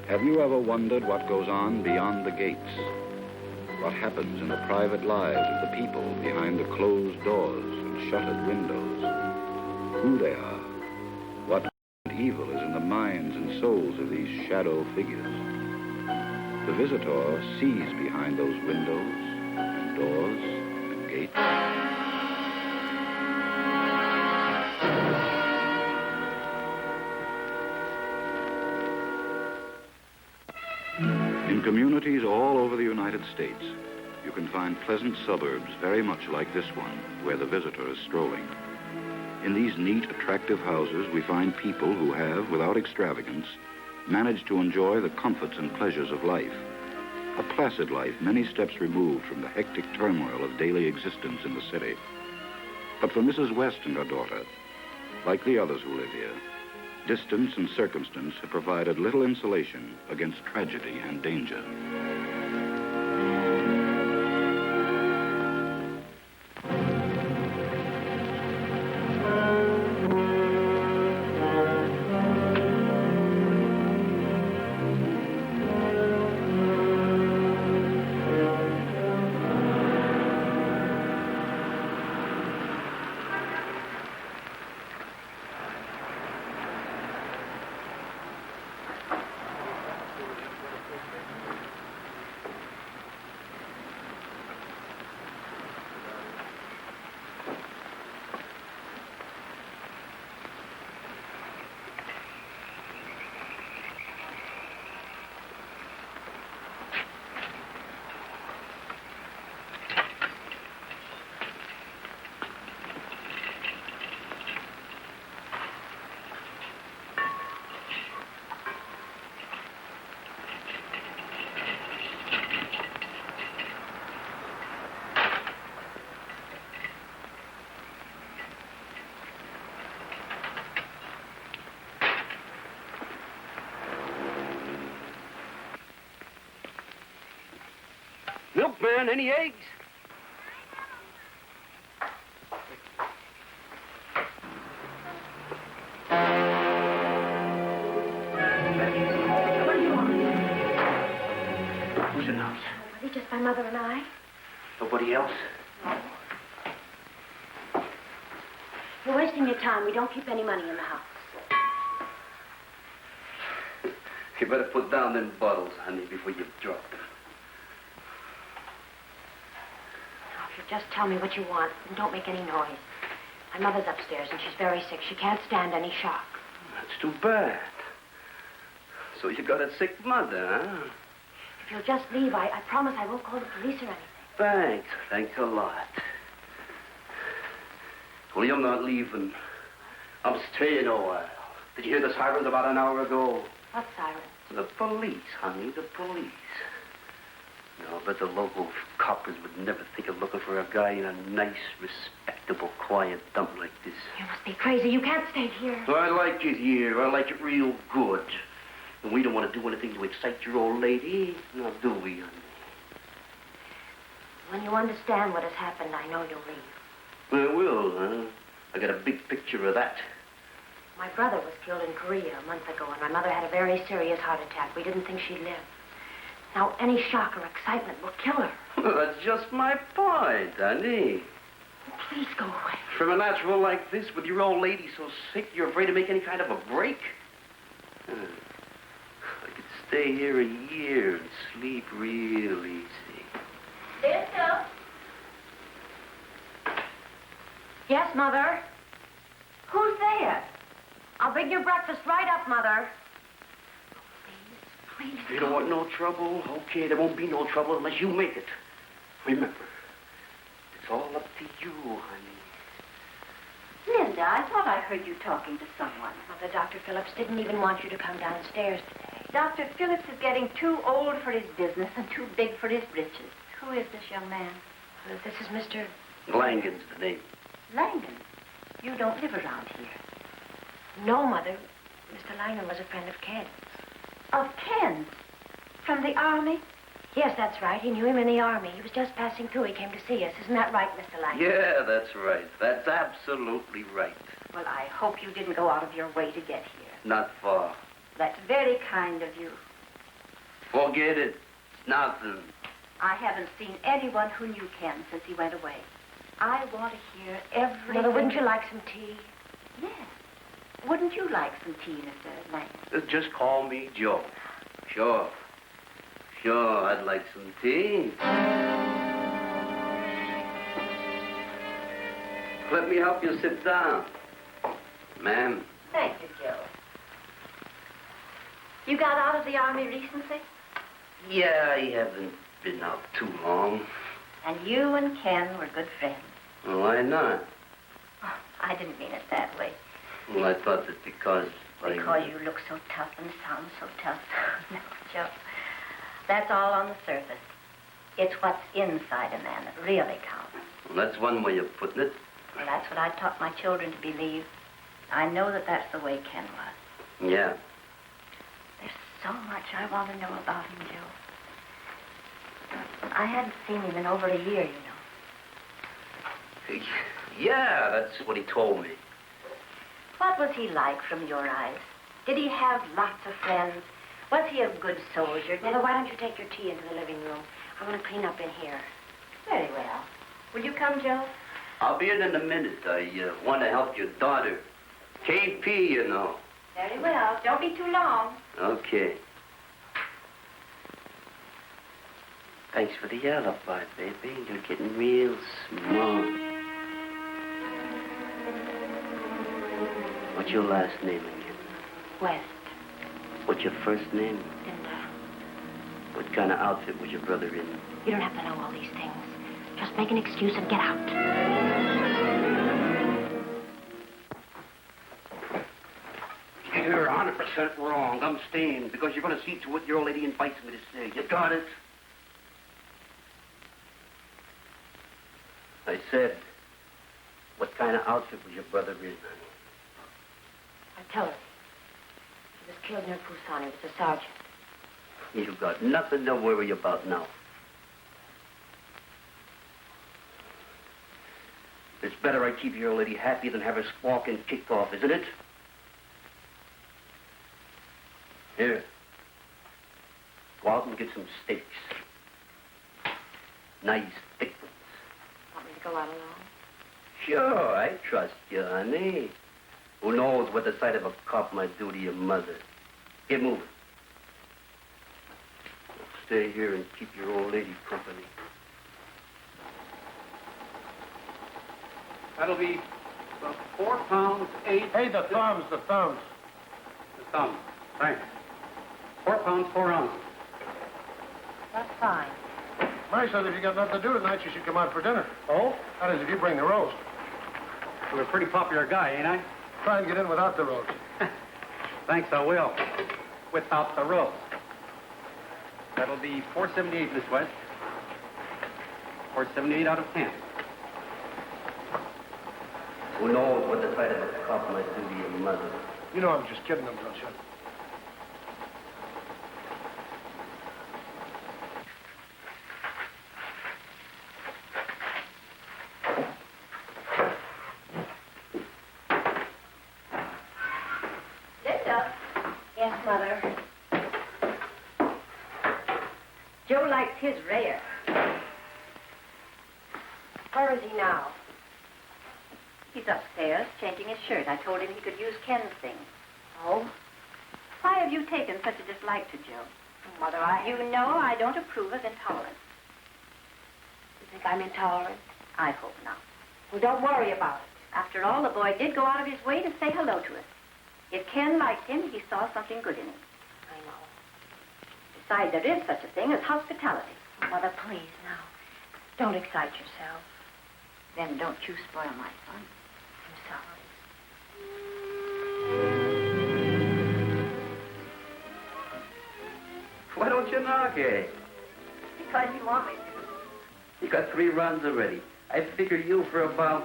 Have you ever wondered what goes on beyond the gates? What happens in the private lives of the people behind the closed doors and shuttered windows? Who they are? What evil is in the minds and souls of these shadow figures? The visitor sees behind those windows and doors and gates. In communities all over the United States, you can find pleasant suburbs very much like this one, where the visitor is strolling. In these neat, attractive houses, we find people who have, without extravagance, managed to enjoy the comforts and pleasures of life. A placid life many steps removed from the hectic turmoil of daily existence in the city. But for Mrs. West and her daughter, like the others who live here, distance and circumstance have provided little insulation against tragedy and danger. Milkman, any eggs? Who's in the house? Nobody, just my mother and I. Nobody else? No. You're wasting your time. We don't keep any money in the house. You better put down them bottles, honey, before you drop them. Just tell me what you want and don't make any noise. My mother's upstairs and she's very sick. She can't stand any shock. That's too bad. So you got a sick mother, huh? If you'll just leave, I promise I won't call the police or anything. Thanks. Thanks a lot. Only I'm not leaving. I'm staying a while. Did you hear the sirens about an hour ago? What sirens? The police, honey, the police. No, but the local coppers would never think of looking for a guy in a nice, respectable, quiet dump like this. You must be crazy. You can't stay here. Well, I like it here. I like it real good. And we don't want to do anything to excite your old lady. Now, do we, honey? When you understand what has happened, I know you'll leave. I will, huh? I got a big picture of that. My brother was killed in Korea a month ago, and my mother had a very serious heart attack. We didn't think she'd live. Now, any shock or excitement will kill her. Well, that's just my point, honey. Please go away. From a natural like this, with your old lady so sick, you're afraid to make any kind of a break? I could stay here a year and sleep real easy. Sister? Yes, Mother? Who's there? I'll bring your breakfast right up, Mother. Please. You don't want no trouble? Okay, there won't be no trouble unless you make it. Remember, it's all up to you, honey. Linda, I thought I heard you talking to someone. Mother, Dr. Phillips didn't even want you to come downstairs today. Dr. Phillips is getting too old for his business and too big for his britches. Who is this young man? This is Mr. Langan's the name. Langan. You don't live around here. No, Mother. Mr. Langan was a friend of Ken's. Of Ken's? From the Army? Yes, that's right. He knew him in the Army. He was just passing through. He came to see us. Isn't that right, Mr. Langan? Yeah, that's right. That's absolutely right. Well, I hope you didn't go out of your way to get here. Not far. That's very kind of you. Forget it. It's nothing. I haven't seen anyone who knew Ken since he went away. I want to hear everything. Mother, wouldn't you like some tea? Yes. Wouldn't you like some tea, Mr. Lang? Just call me Joe. Sure. Sure, I'd like some tea. Let me help you sit down. Ma'am. Thank you, Joe. You got out of the Army recently? Yeah, I haven't been out too long. And you and Ken were good friends. Well, why not? Oh, I didn't mean it that way. Well, I thought that because you look so tough and sound so tough. No, Joe. That's all on the surface. It's what's inside a man that really counts. Well, that's one way of putting it. Well, that's what I taught my children to believe. I know that that's the way Ken was. Yeah. There's so much I want to know about him, Joe. I hadn't seen him in over a year, you know. Yeah, that's what he told me. What was he like from your eyes? Did he have lots of friends? Was he a good soldier? Mother, why don't you take your tea into the living room? I want to clean up in here. Very well. Will you come, Joe? I'll be in a minute. I want to help your daughter. KP, you know. Very well. Don't be too long. Okay. Thanks for the alibi, baby. You're getting real smart. What's your last name again? West. What's your first name? Linda. What kind of outfit was your brother in? You don't have to know all these things. Just make an excuse and get out. You're 100% wrong. I'm staying because you're going to see to what your old lady invites me to say. You got it? I said, what kind of outfit was your brother in, honey? Artillery. He was killed near Busan. He was a sergeant. You've got nothing to worry about now. It's better I keep your old lady happy than have her squawk and kicked off, isn't it? Here. Go out and get some steaks. Nice, thick ones. Want me to go out alone? Sure, I trust you, honey. Who knows what the sight of a cop might do to your mother. Get moving. Stay here and keep your old lady company. That'll be about 4 pounds, 8... Hey, the thumbs. The thumb. Thanks. 4 pounds, 4 ounces. That's fine. Marshal, if you got nothing to do tonight, you should come out for dinner. Oh? That is, if you bring the roast. You're a pretty popular guy, ain't I? Try and get in without the roast. Thanks, I will. Without the roast. That'll be 478, Miss West. 478 out of 10. Who knows what the sight of a cop might do to your mother. You know I'm just kidding them, don't you? Linda. Yes, Mother. Joe likes his rare. Where is he now? He's upstairs, changing his shirt. I told him he could use Ken's things. Oh? Why have you taken such a dislike to Joe? Mother, You know I don't approve of intolerance. You think I'm intolerant? I hope not. Well, don't worry about it. After all, the boy did go out of his way to say hello to us. If Ken liked him, he saw something good in him. I know. Besides, there is such a thing as hospitality. Mother, please, now. Don't excite yourself. Then don't you spoil my fun. I'm sorry. Why don't you knock, eh? Because you want me to. You got 3 runs already. I figure you for about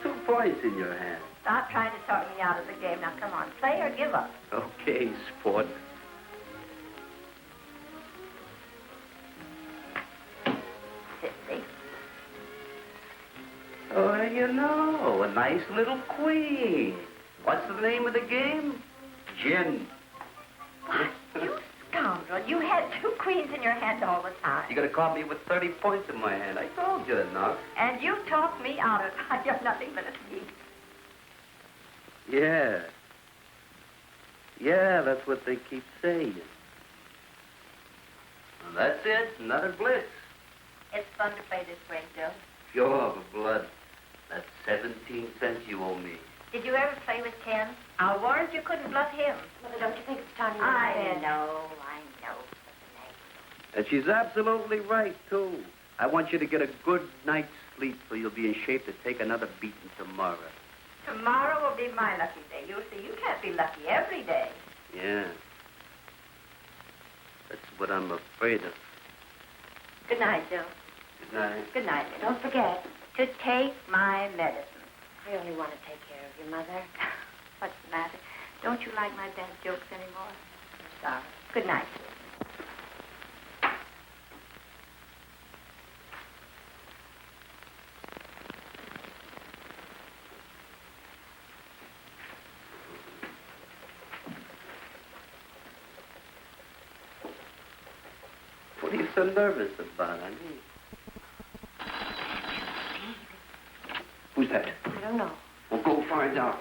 2 points in your hand. Stop trying to talk me out of the game. Now, come on. Play or give up. Okay, sport. Sissy. Oh, you know, a nice little queen. What's the name of the game? Gin. What? You scoundrel. You had 2 queens in your hand all the time. You gotta call me with 30 points in my hand. I told you that, Knox. And you talked me out of it. You're nothing but a thief. Yeah. Yeah, that's what they keep saying. Well, that's it. Another blitz. It's fun to play this way, Joe. Pure blood. That's 17 cents you owe me. Did you ever play with Ken? I warned you couldn't bluff him. Mother, don't you think it's time you I know. And she's absolutely right, too. I want you to get a good night's sleep so you'll be in shape to take another beating tomorrow. Tomorrow will be my lucky day. You'll see, you can't be lucky every day. Yeah. That's what I'm afraid of. Good night, Joe. Good night. Good night. Don't forget. To take my medicine. I only want to take care of your mother. What's the matter? Don't you like my dad jokes anymore? I'm sorry. Good night. What are you so nervous about, honey? Who's that? I don't know. Well, go find out.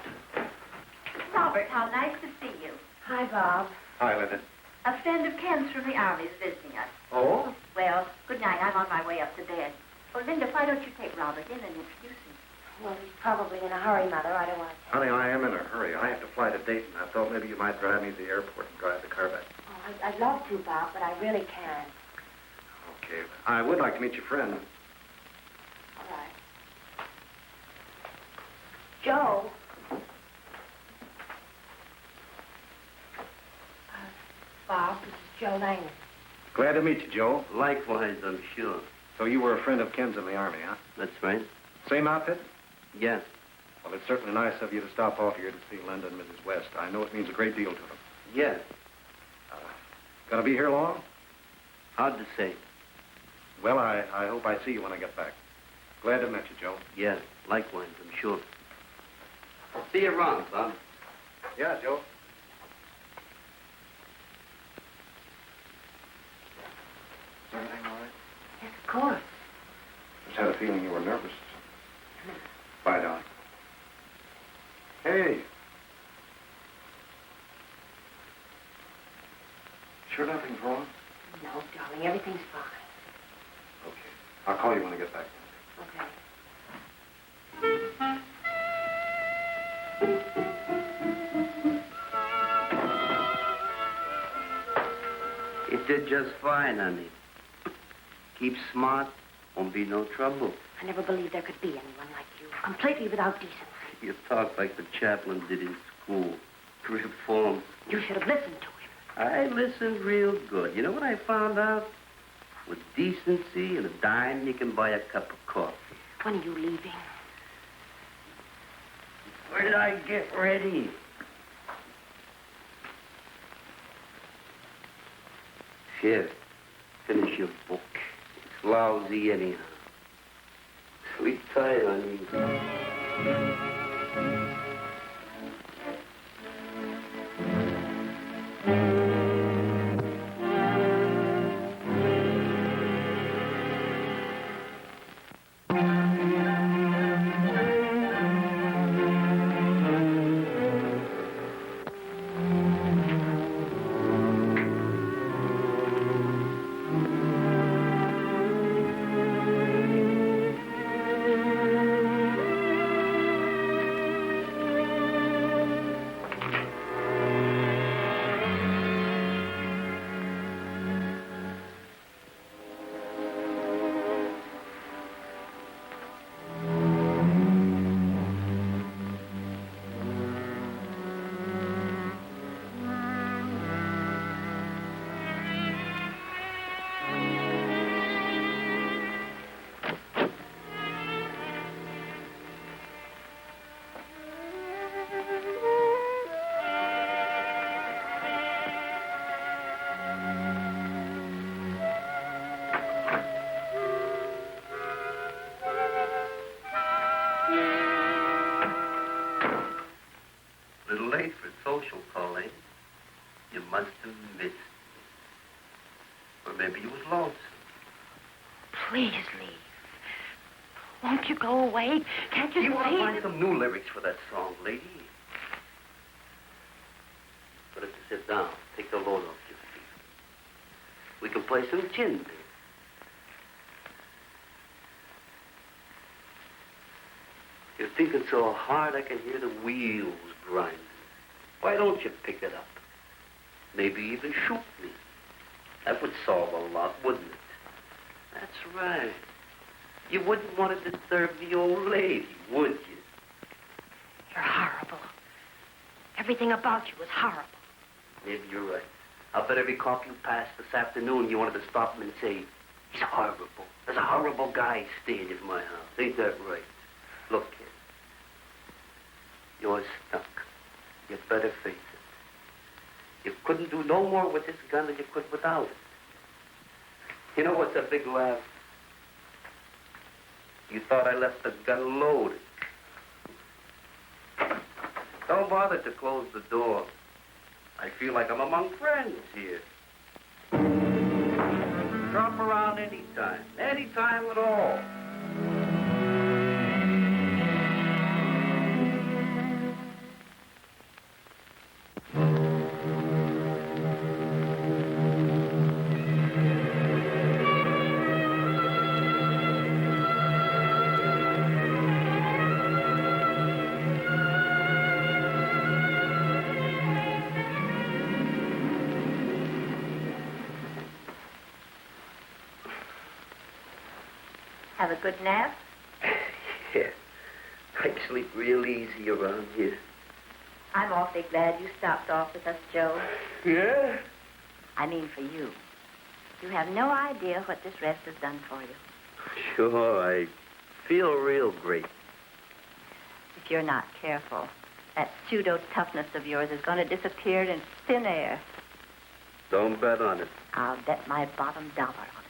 Robert, how nice to see you. Hi, Bob. Hi, Linda. A friend of Ken's from the Army is visiting us. Oh? Well, good night. I'm on my way up to bed. Oh, Linda, why don't you take Robert in and introduce him? Well, he's probably in a hurry, Mother. I don't want to... Honey, I am in a hurry. I have to fly to Dayton. I thought maybe you might drive me to the airport and drive the car back. Oh, I'd love to, Bob, but I really can't. Okay. I would like to meet your friend. All right. Joe. Bob, this is Joe Langdon. Glad to meet you, Joe. Likewise, I'm sure. So you were a friend of Ken's in the Army, huh? That's right. Same outfit? Yeah. Well, it's certainly nice of you to stop off here to see Linda and Mrs. West. I know it means a great deal to them. Yeah. Gonna be here long? Hard to say. Well, I hope I see you when I get back. Glad to meet you, Joe. Yeah, likewise, I'm sure. See you around, son. Yeah, Joe. Is everything all right? Yes, of course. Just had a feeling you were nervous. Bye, darling. Hey. Sure nothing's wrong? No, darling, everything's fine. Okay. I'll call you when I get back. Okay. It did just fine, honey. Keep smart, won't be no trouble. I never believed there could be anyone like you. Completely without decency. You talk like the chaplain did in school. Reform. You should have listened to him. I listened real good. You know what I found out? With decency and a dime, you can buy a cup of coffee. When are you leaving? Where did I get ready? Here, finish your book. It's lousy anyhow. Sleep tight, honey. Late for social calling. You must have missed. Or maybe you was lonesome. Please leave. Won't you go away? Can't you You want to see find that- some new lyrics for that song, lady? But if you sit down, take the load off your feet. We can play some gin beer. You're thinking so hard I can hear the wheels grinding. Why don't you pick it up? Maybe even shoot me. That would solve a lot, wouldn't it? That's right. You wouldn't want to disturb the old lady, would you? You're horrible. Everything about you is horrible. Maybe you're right. I'll bet every cop you passed this afternoon, you wanted to stop him and say, he's horrible. There's a horrible guy staying in my house. Ain't that right? Look, kid. You're stuck. You better face it. You couldn't do no more with this gun than you could without it. You know what's a big laugh? You thought I left the gun loaded. Don't bother to close the door. I feel like I'm among friends here. Drop around anytime. Anytime at all. Have a good nap? Yeah. I sleep real easy around here. I'm awfully glad you stopped off with us, Joe. Yeah? I mean for you. You have no idea what this rest has done for you. Sure, I feel real great. If you're not careful, that pseudo-toughness of yours is going to disappear in thin air. Don't bet on it. I'll bet my bottom dollar on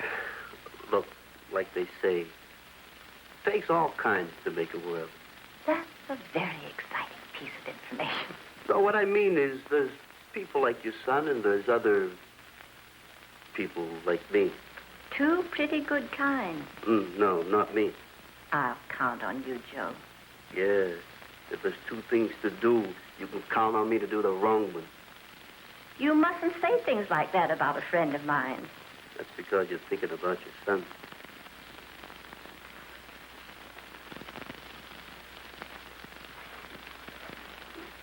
it. Look, like they say, it takes all kinds to make a world. That's a very exciting piece of information. So what I mean is there's people like your son and there's other people like me. Two pretty good kinds. No, not me. I'll count on you, Joe. Yeah, if there's two things to do, you can count on me to do the wrong one. You mustn't say things like that about a friend of mine. That's because you're thinking about your son.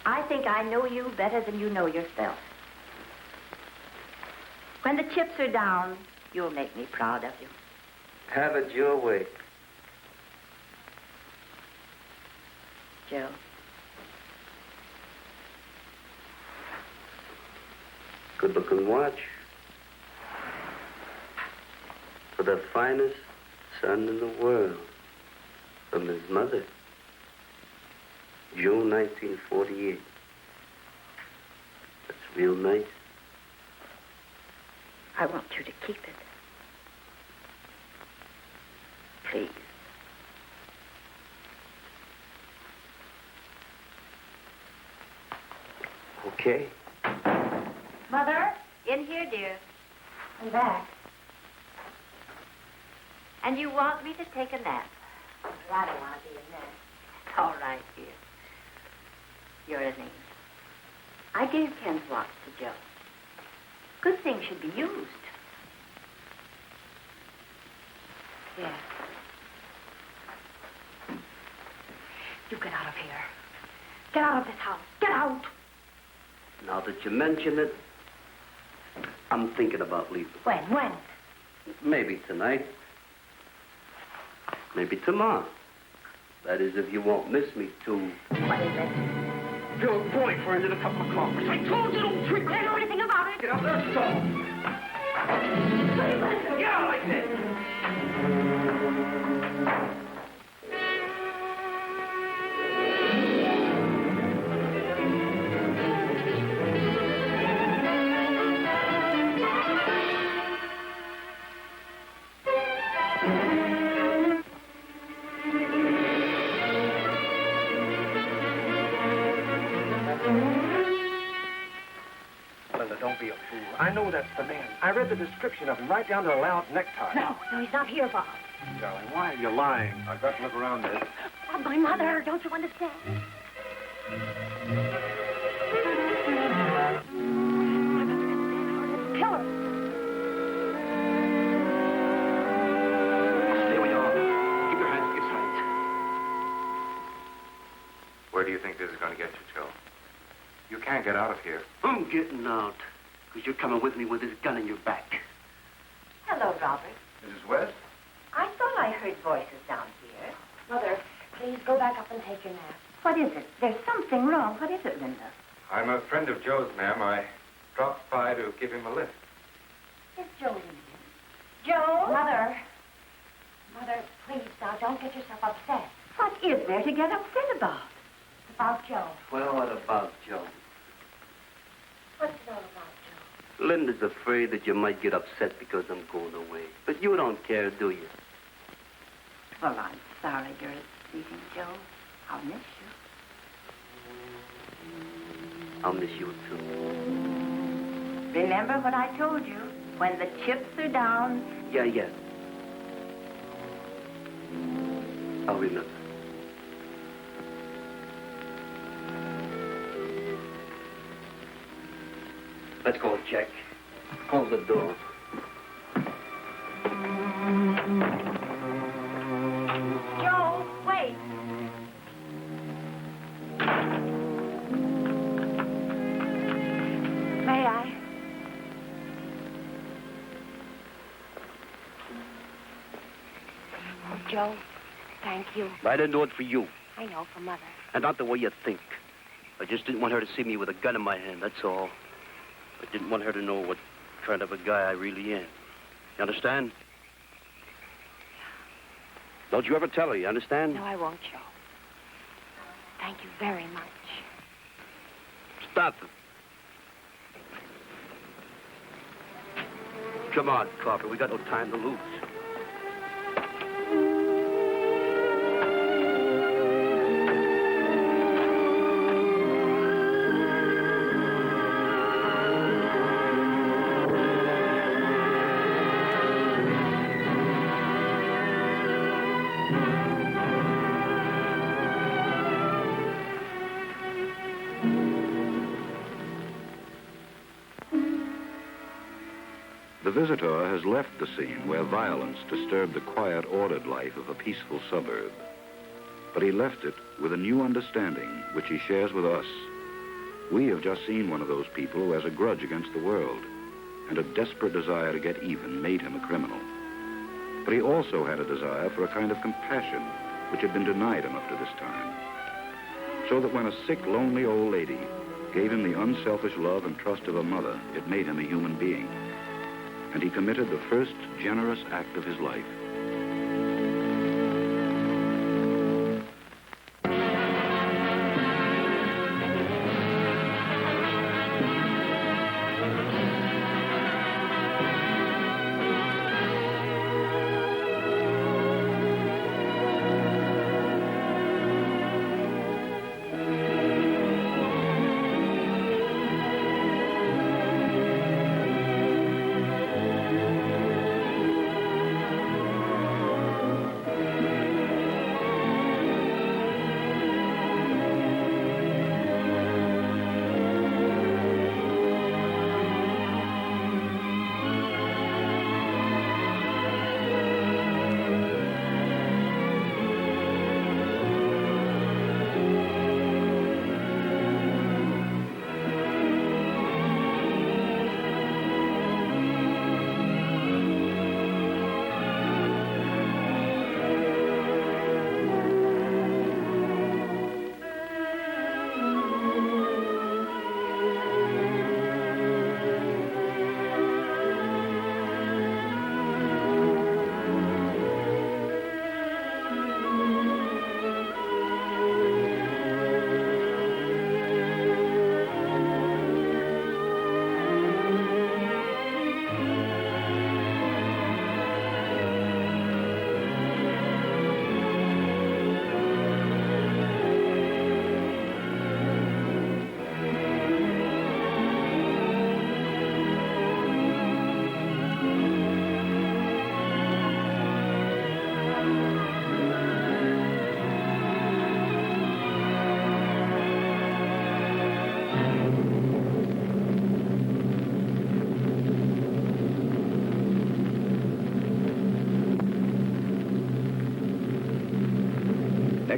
I think I know you better than you know yourself. When the chips are down, you'll make me proud of you. Have it your way. Joe. Good-looking watch. For the finest son in the world. From his mother. June 1948. That's real nice. I want you to keep it. Please. Okay. Mother, in here, dear. I'm back. And you want me to take a nap? I don't want to be a mess. All right, dear. You're an angel. I gave Ken's watch to Joe. Good things should be used. Yes. You get out of here. Get out of this house. Get out. Now that you mention it, I'm thinking about leaving. When? Maybe tonight. Maybe tomorrow. That is, if you won't miss me too. What is it? Your boyfriend in a couple of coffers. I told you don't trick. I don't know anything about it. Get out there, stop. Get out like this. Linda, don't be a fool. I know that's the man. I read the description of him right down to the loud necktie. No, he's not here, Bob. Darling, why are you lying? I've got to look around this. Bob, my mother, don't you understand? Killer. Stay where you are. Keep your hands to your sides. Where do you think this is going to get you, Joe? You can't get out of here. I'm getting out, because you're coming with me with this gun in your back. Hello, Robert. Mrs. West? I thought I heard voices down here. Mother, please go back up and take your nap. What is it? There's something wrong. What is it, Linda? I'm a friend of Joe's, ma'am. I dropped by to give him a lift. Is Joe in here? Joe? Mother, please, now, don't get yourself upset. What is there to get upset about? It's about Joe. Well, what about Joe? What's it all about, Joe? Linda's afraid that you might get upset because I'm going away. But you don't care, do you? Well, I'm sorry you're leaving, Joe. I'll miss you. I'll miss you, too. Remember what I told you? When the chips are down... Yeah. I'll remember. Let's go, Jack. Close the door. Joe, wait. May I? Oh, Joe, thank you. I didn't do it for you, I know, for Mother. and not the way you think. I just didn't want her to see me with a gun in my hand, that's all. I didn't want her to know what kind of a guy I really am. You understand? Don't you ever tell her, you understand? No, I won't, Joe. Thank you very much. Stop it. Come on, Carver. We got no time to lose. The visitor has left the scene where violence disturbed the quiet, ordered life of a peaceful suburb. But he left it with a new understanding, which he shares with us. We have just seen one of those people who has a grudge against the world, and a desperate desire to get even made him a criminal. But he also had a desire for a kind of compassion, which had been denied him up to this time. So that when a sick, lonely old lady gave him the unselfish love and trust of a mother, it made him a human being. And he committed the first generous act of his life.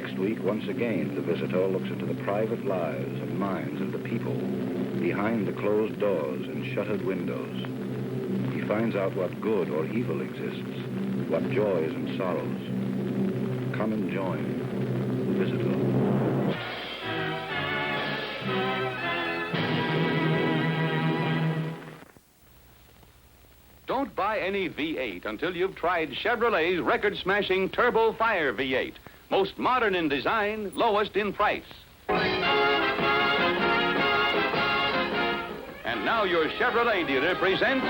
Next week, once again, the visitor looks into the private lives and minds of the people behind the closed doors and shuttered windows. He finds out what good or evil exists, what joys and sorrows. Come and join the visitor. Don't buy any V8 until you've tried Chevrolet's record-smashing Turbo Fire V8. Most modern in design, lowest in price. And now your Chevrolet dealer presents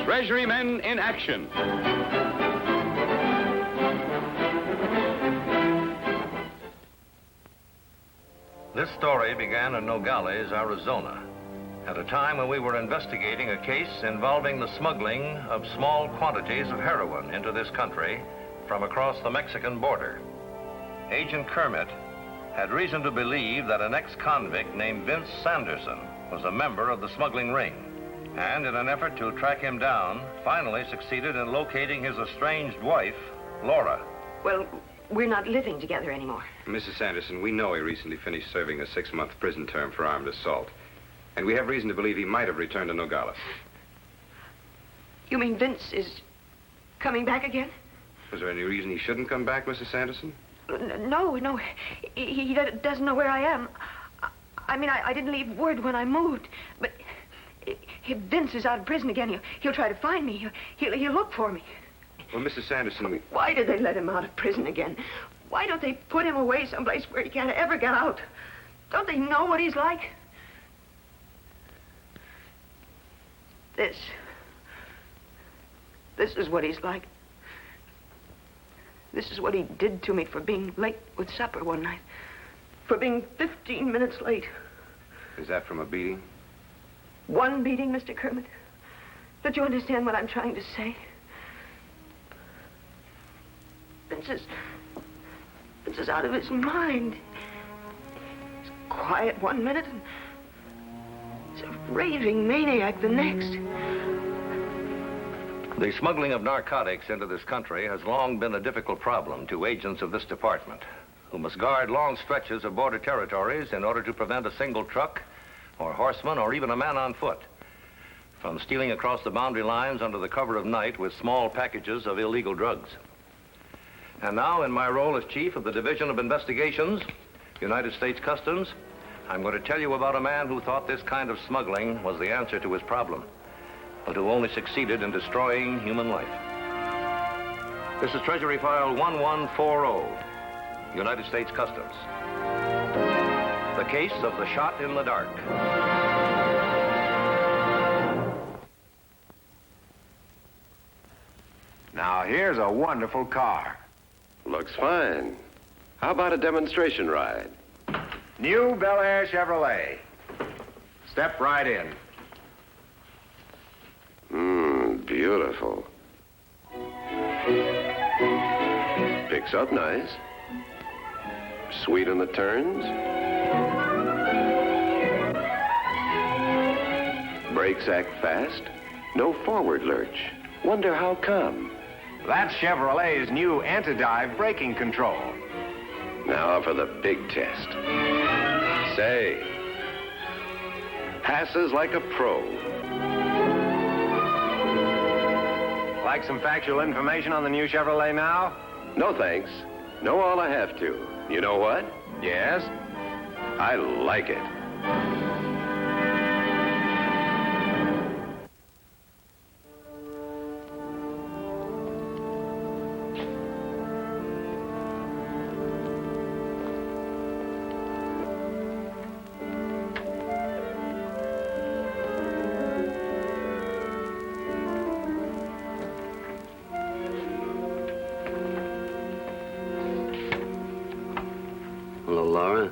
Treasury Men in Action. This story began in Nogales, Arizona, at a time when we were investigating a case involving the smuggling of small quantities of heroin into this country from across the Mexican border. Agent Kermit had reason to believe that an ex-convict named Vince Sanderson was a member of the smuggling ring, and in an effort to track him down, finally succeeded in locating his estranged wife, Laura. Well, we're not living together anymore. Mrs. Sanderson, we know he recently finished serving a 6-month prison term for armed assault. And we have reason to believe he might have returned to Nogales. You mean Vince is coming back again? Was there any reason he shouldn't come back, Mrs. Sanderson? No. He doesn't know where I am. I mean, I didn't leave word when I moved. But if Vince is out of prison again, he'll try to find me. He'll look for me. Well, Mrs. Sanderson, Why did they let him out of prison again? Why don't they put him away someplace where he can't ever get out? Don't they know what he's like? This is what he's like. This is what he did to me for being late with supper one night. For being 15 minutes late. Is that from a beating? One beating, Mr. Kermit? Don't you understand what I'm trying to say? Vince is out of his mind. He's quiet one minute and he's a raving maniac the next. The smuggling of narcotics into this country has long been a difficult problem to agents of this department, who must guard long stretches of border territories in order to prevent a single truck or horseman or even a man on foot from stealing across the boundary lines under the cover of night with small packages of illegal drugs. And now, in my role as Chief of the Division of Investigations, United States Customs, I'm going to tell you about a man who thought this kind of smuggling was the answer to his problem, but who only succeeded in destroying human life. This is Treasury File 1140, United States Customs. The case of the shot in the dark. Now, here's a wonderful car. Looks fine. How about a demonstration ride? New Bel Air Chevrolet. Step right in. Beautiful. Picks up nice. Sweet in the turns. Brakes act fast. No forward lurch. Wonder how come? That's Chevrolet's new anti-dive braking control. Now for the big test. Say, passes like a pro. Like some factual information on the new Chevrolet now? No thanks. Know all I have to. You know what? Yes? I like it. Hello, Laura.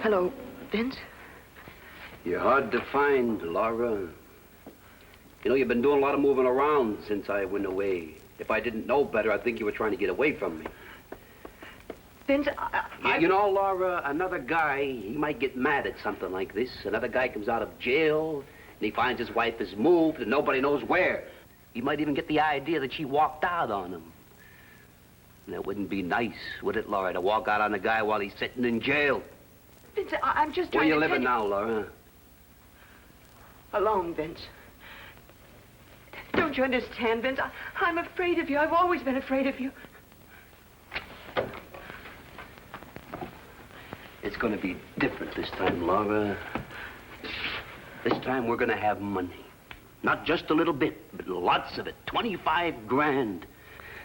Hello, Vince. You're hard to find, Laura. You know, you've been doing a lot of moving around since I went away. If I didn't know better, I'd think you were trying to get away from me. Vince, You know, Laura, another guy, he might get mad at something like this. Another guy comes out of jail, And he finds his wife has moved and nobody knows where. He might even get the idea that she walked out on him. And that wouldn't be nice, would it, Laura, to walk out on a guy while he's sitting in jail? Vince, I'm just Where trying to you living tell now, Laura? Alone, Vince. Don't you understand, Vince? I'm afraid of you. I've always been afraid of you. It's going to be different this time, Laura. This time we're going to have money. Not just a little bit, but lots of it. 25 grand.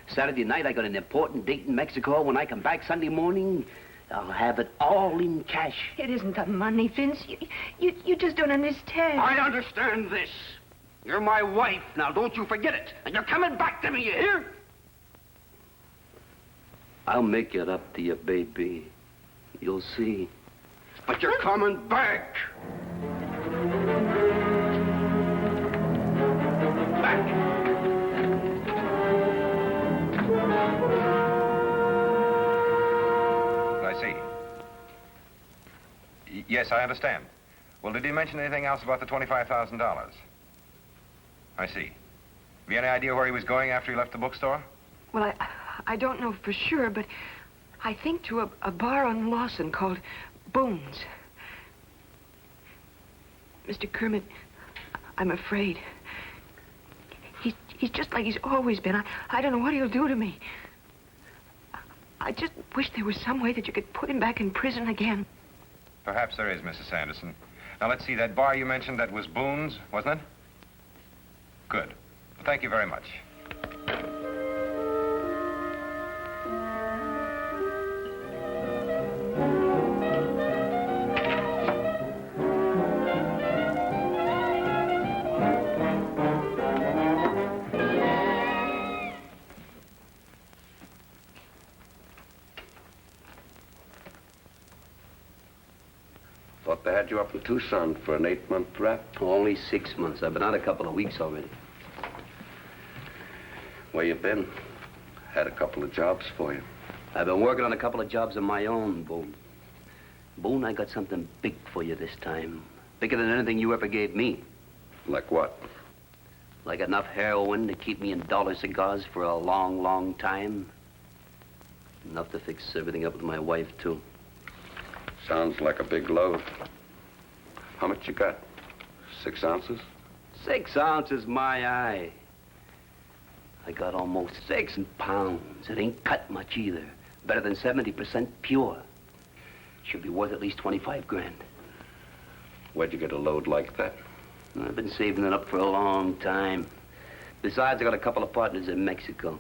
Saturday night, I got an important date in Mexico. When I come back Sunday morning, I'll have it all in cash. It isn't the money, Vince. You just don't understand. I understand this. You're my wife. Now, don't you forget it. And you're coming back to me, you hear? I'll make it up to you, baby. You'll see. But you're coming back. Back. I see. Yes, I understand. Well, did he mention anything else about the $25,000? I see. Have you any idea where he was going after he left the bookstore? Well, I don't know for sure, but I think to a bar on Lawson called Boone's. Mr. Kermit, I'm afraid. He's just like he's always been. I don't know what he'll do to me. I just wish there was some way that you could put him back in prison again. Perhaps there is, Mrs. Sanderson. Now, let's see, that bar you mentioned, that was Boone's, wasn't it? Good. Well, thank you very much. Thought they had you up in Tucson for an 8-month rap. Only 6 months. I've been out a couple of weeks already. Where you been? Had a couple of jobs for you. I've been working on a couple of jobs of my own, Boone. Boone, I got something big for you this time. Bigger than anything you ever gave me. Like what? Like enough heroin to keep me in dollar cigars for a long, long time. Enough to fix everything up with my wife, too. Sounds like a big load. How much you got? 6 ounces? 6 ounces, my eye. I got almost 6 pounds. It ain't cut much either. Better than 70% pure. Should be worth at least 25 grand. Where'd you get a load like that? I've been saving it up for a long time. Besides, I got a couple of partners in Mexico.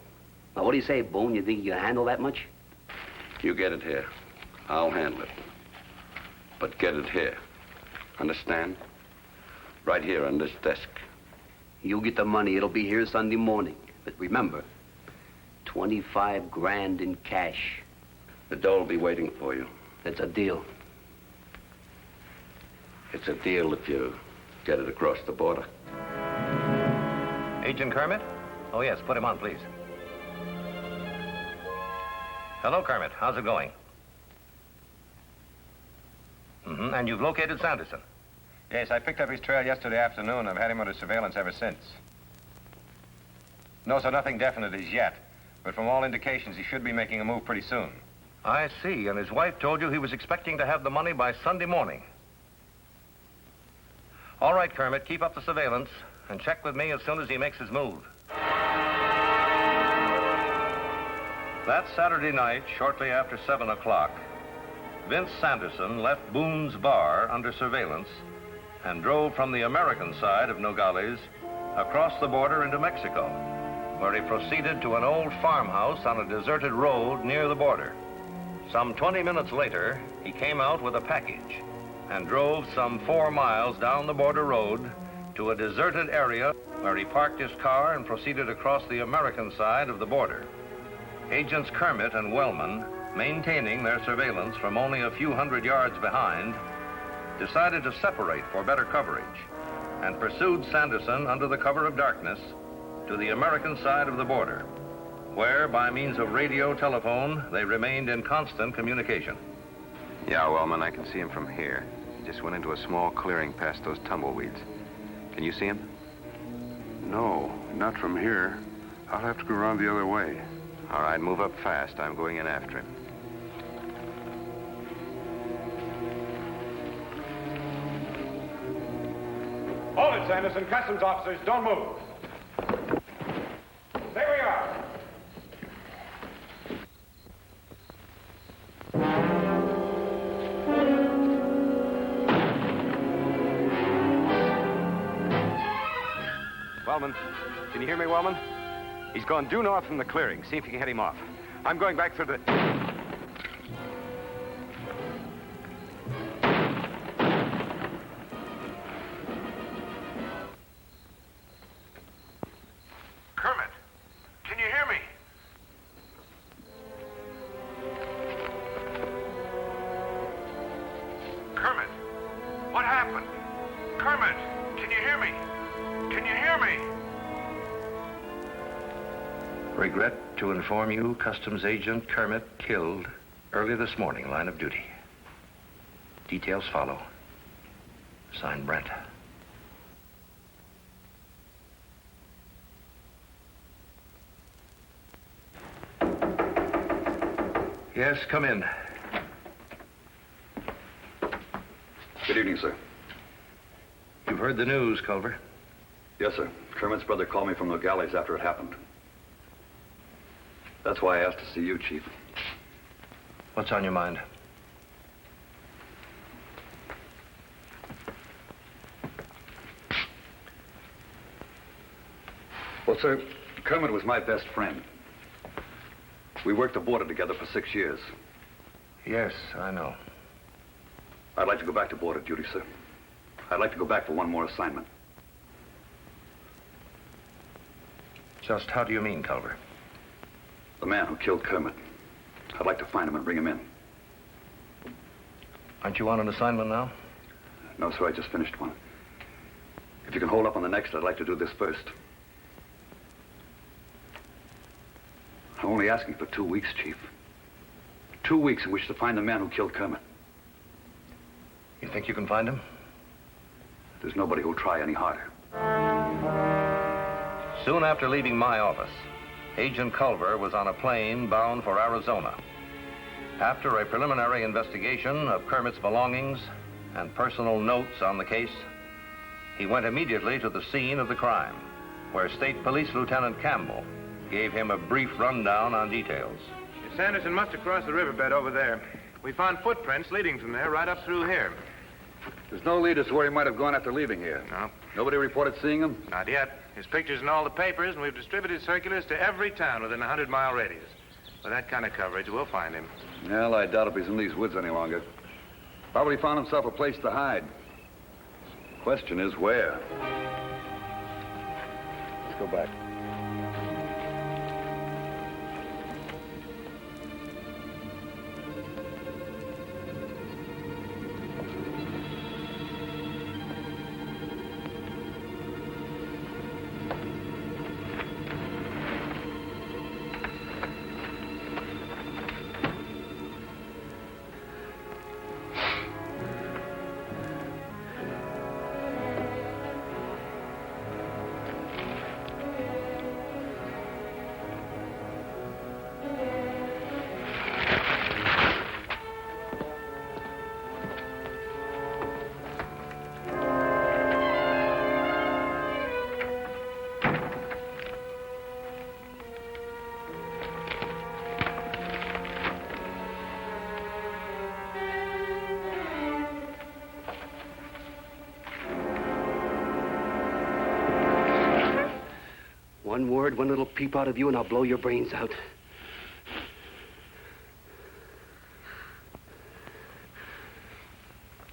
Now, what do you say, Boone? You think you can handle that much? You get it here. I'll handle it. But get it here. Understand? Right here on this desk. You get the money. It'll be here Sunday morning. But remember, 25 grand in cash. The dough will be waiting for you. It's a deal. It's a deal if you get it across the border. Agent Kermit? Oh, yes, put him on, please. Hello, Kermit. How's it going? And you've located Sanderson? Yes, I picked up his trail yesterday afternoon. I've had him under surveillance ever since. No, so nothing definite as yet. But from all indications, he should be making a move pretty soon. I see. And his wife told you he was expecting to have the money by Sunday morning. All right, Kermit, keep up the surveillance and check with me as soon as he makes his move. That Saturday night, shortly after 7 o'clock, Vince Sanderson left Boone's bar under surveillance and drove from the American side of Nogales across the border into Mexico, where he proceeded to an old farmhouse on a deserted road near the border. Some 20 minutes later, he came out with a package and drove some 4 miles down the border road to a deserted area where he parked his car and proceeded across the American side of the border. Agents Kermit and Wellman, maintaining their surveillance from only a few hundred yards behind, decided to separate for better coverage and pursued Sanderson under the cover of darkness to the American side of the border, where, by means of radio telephone, they remained in constant communication. Yeah, Wellman, I can see him from here. He just went into a small clearing past those tumbleweeds. Can you see him? No, not from here. I'll have to go around the other way. All right, move up fast. I'm going in after him. Hold it, Sanderson. Customs officers, don't move. There we are. Wellman, can you hear me, Wellman? He's gone due north from the clearing. See if you can head him off. I'm going back through the... Kermit, can you hear me? Kermit, what happened? Kermit, can you hear me? Can you hear me? Regret to inform you, Customs Agent Kermit killed early this morning, line of duty. Details follow. Signed, Brent. Yes, come in. Good evening, sir. You've heard the news, Culver. Yes, sir. Kermit's brother called me from the galleys after it happened. That's why I asked to see you, Chief. What's on your mind? Well, sir, Kermit was my best friend. We worked the border together for 6 years. Yes, I know. I'd like to go back to border duty, sir. I'd like to go back for one more assignment. Just how do you mean, Culver? The man who killed Kermit. I'd like to find him and bring him in. Aren't you on an assignment now? No, sir, I just finished one. If you can hold up on the next, I'd like to do this first. I'm only asking for 2 weeks, Chief. 2 weeks in which to find the man who killed Kermit. You think you can find him? There's nobody who'll try any harder. Soon after leaving my office, Agent Culver was on a plane bound for Arizona. After a preliminary investigation of Kermit's belongings and personal notes on the case, he went immediately to the scene of the crime, where State Police Lieutenant Campbell gave him a brief rundown on details. Sanderson must have crossed the riverbed over there. We found footprints leading from there right up through here. There's no lead as to where he might have gone after leaving here. No. Nobody reported seeing him? Not yet. His picture's in all the papers, and we've distributed circulars to every town within a 100-mile radius. With that kind of coverage, we'll find him. Well, I doubt if he's in these woods any longer. Probably found himself a place to hide. Question is, where? Let's go back. One word, one little peep out of you, and I'll blow your brains out.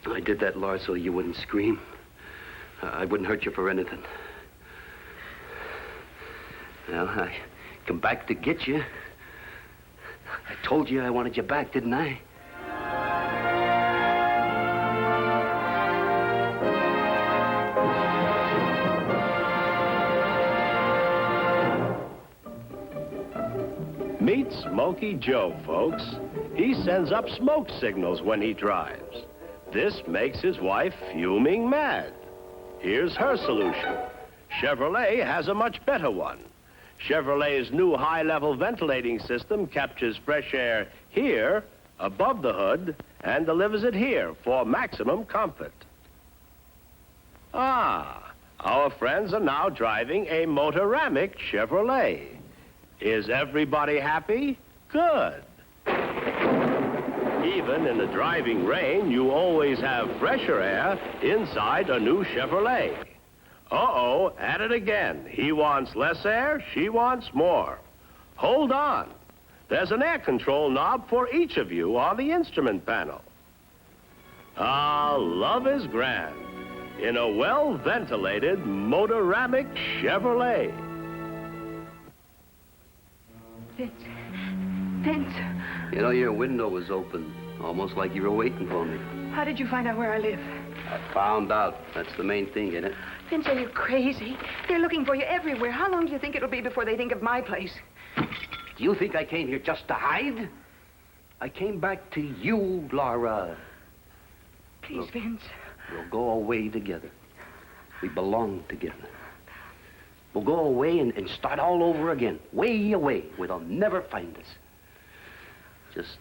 I did that, Lars, so you wouldn't scream. I wouldn't hurt you for anything. Well, I come back to get you. I told you I wanted you back, didn't I? Meet Smokey Joe, folks. He sends up smoke signals when he drives. This makes his wife fuming mad. Here's her solution. Chevrolet has a much better one. Chevrolet's new high-level ventilating system captures fresh air here, above the hood, and delivers it here for maximum comfort. Ah, our friends are now driving a motoramic Chevrolet. Is everybody happy? Good. Even in the driving rain, you always have fresher air inside a new Chevrolet. Uh-oh, at it again. He wants less air, she wants more. Hold on. There's an air control knob for each of you on the instrument panel. Ah, love is grand in a well-ventilated motoramic Chevrolet. Vince. You know, your window was open, almost like you were waiting for me. How did you find out where I live? I found out. That's the main thing, isn't it? Vince, are you crazy? They're looking for you everywhere. How long do you think it'll be before they think of my place? Do you think I came here just to hide? I came back to you, Laura. Please, Vince. We'll go away together. We belong together. We'll go away and start all over again, way away, where they'll never find us. Just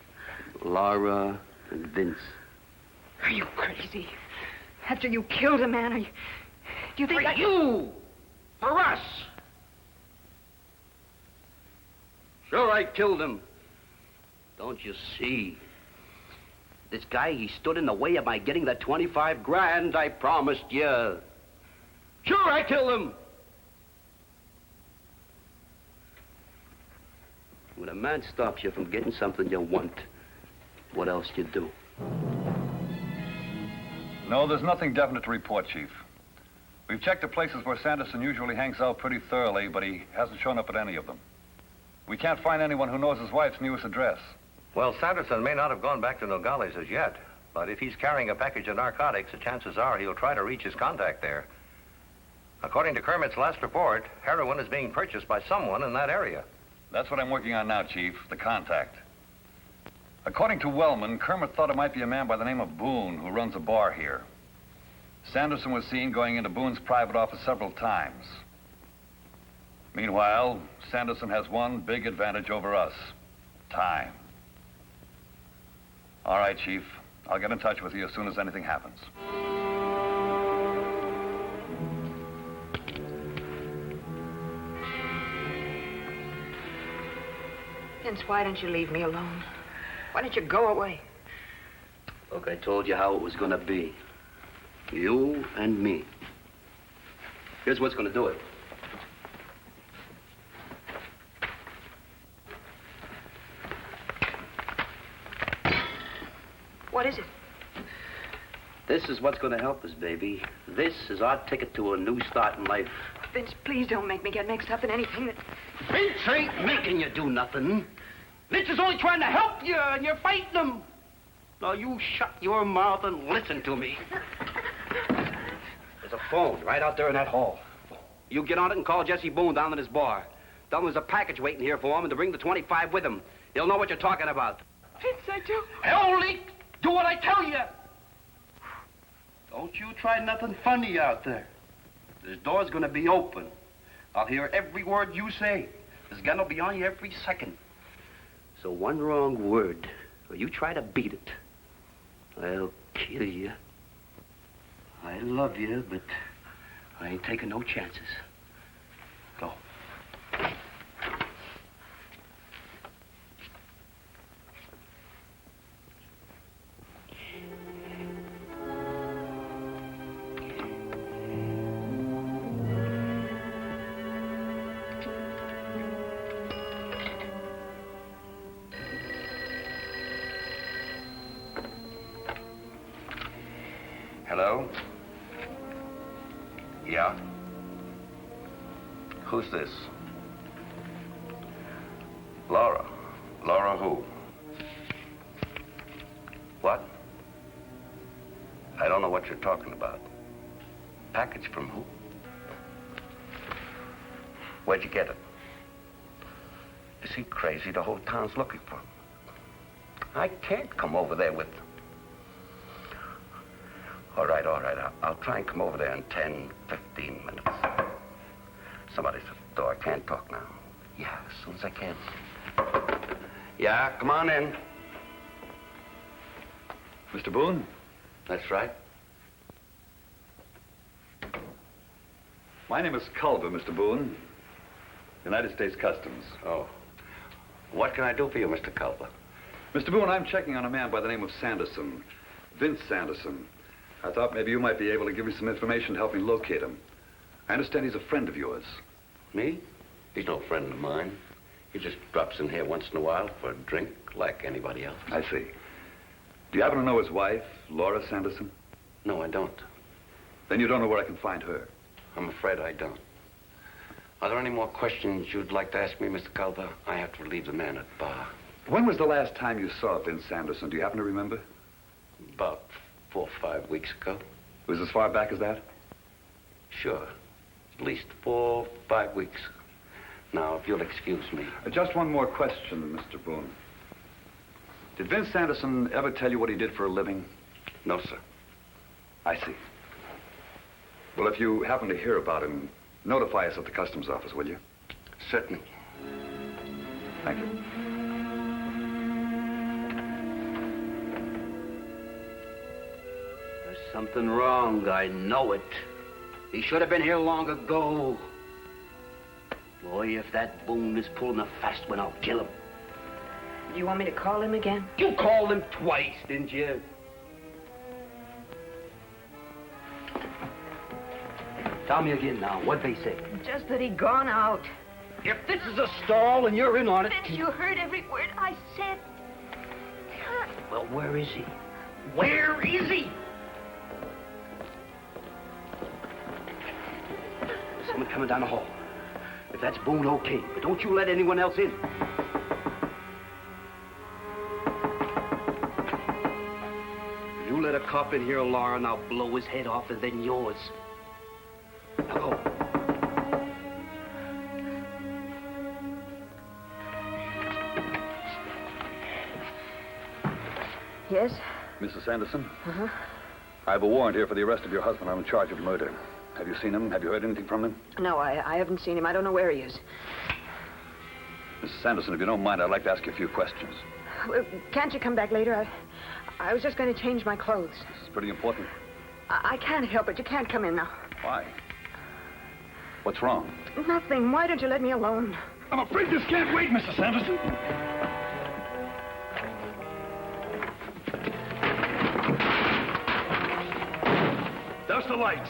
Laura and Vince. Are you crazy? After you killed a man, do you think For you! For us! Sure, I killed him. Don't you see? This guy, he stood in the way of my getting the 25 grand I promised you. Sure, I killed him. When a man stops you from getting something you want, what else you do? No, there's nothing definite to report, Chief. We've checked the places where Sanderson usually hangs out pretty thoroughly, but he hasn't shown up at any of them. We can't find anyone who knows his wife's newest address. Well, Sanderson may not have gone back to Nogales as yet, but if he's carrying a package of narcotics, the chances are he'll try to reach his contact there. According to Kermit's last report, heroin is being purchased by someone in that area. That's what I'm working on now, Chief, the contact. According to Wellman, Kermit thought it might be a man by the name of Boone who runs a bar here. Sanderson was seen going into Boone's private office several times. Meanwhile, Sanderson has one big advantage over us: time. All right, Chief. I'll get in touch with you as soon as anything happens. Vince, why don't you leave me alone? Why don't you go away? Look, I told you how it was going to be. You and me. Here's what's going to do it. What is it? This is what's going to help us, baby. This is our ticket to a new start in life. Vince, please don't make me get mixed up in anything that... Vince ain't making you do nothing. Vince is only trying to help you, and you're fighting him. Now, you shut your mouth and listen to me. There's a phone right out there in that hall. You get on it and call Jesse Boone down at his bar. Tell him there's a package waiting here for him and to bring the 25 with him. He'll know what you're talking about. Vince, I do. Only do what I tell you. Don't you try nothing funny out there. This door's gonna be open. I'll hear every word you say. This gun will be on you every second. So one wrong word, or you try to beat it, I'll kill you. I love you, but I ain't taking no chances. Go. Hello? Yeah? Who's this? Laura. Laura who? What? I don't know what you're talking about. Package from who? Where'd you get it? Is he crazy? The whole town's looking for him. I can't come over there with... All right. I'll try and come over there in 10, 15 minutes. Somebody's at the door. I can't talk now. Yeah, as soon as I can. Yeah, come on in. Mr. Boone? That's right. My name is Culver, Mr. Boone. United States Customs. Oh. What can I do for you, Mr. Culver? Mr. Boone, I'm checking on a man by the name of Sanderson. Vince Sanderson. I thought maybe you might be able to give me some information to help me locate him. I understand he's a friend of yours. Me? He's no friend of mine. He just drops in here once in a while for a drink like anybody else. I see. Do you happen to know his wife, Laura Sanderson? No, I don't. Then you don't know where I can find her? I'm afraid I don't. Are there any more questions you'd like to ask me, Mr. Culver? I have to relieve the man at the bar. When was the last time you saw Vince Sanderson? Do you happen to remember? About 4 or 5 weeks ago. Was it as far back as that? Sure. At least 4 or 5 weeks. Now, if you'll excuse me. Just one more question, Mr. Boone. Did Vince Sanderson ever tell you what he did for a living? No, sir. I see. Well, if you happen to hear about him, notify us at the customs office, will you? Certainly. Thank you. There's something wrong. I know it. He should have been here long ago. Boy, if that Boone is pulling a fast one, I'll kill him. You want me to call him again? You called him twice, didn't you? Tell me again now, what'd they say? Just that he'd gone out. If this is a stall and you're in on it... Vince, you heard every word I said. Well, where is he? Where is he? Someone coming down the hall. If that's Boone, okay. But don't you let anyone else in. If you let a cop in here, Lauren, I'll blow his head off and then yours. Now go. Yes? Mrs. Sanderson? Uh-huh. I have a warrant here for the arrest of your husband on charge of murder. Have you seen him? Have you heard anything from him? No, I haven't seen him. I don't know where he is. Mrs. Sanderson, if you don't mind, I'd like to ask you a few questions. Well, can't you come back later? I was just going to change my clothes. This is pretty important. I can't help it. You can't come in now. Why? What's wrong? Nothing. Why don't you let me alone? I'm afraid this can't wait, Mrs. Sanderson. Douse the lights.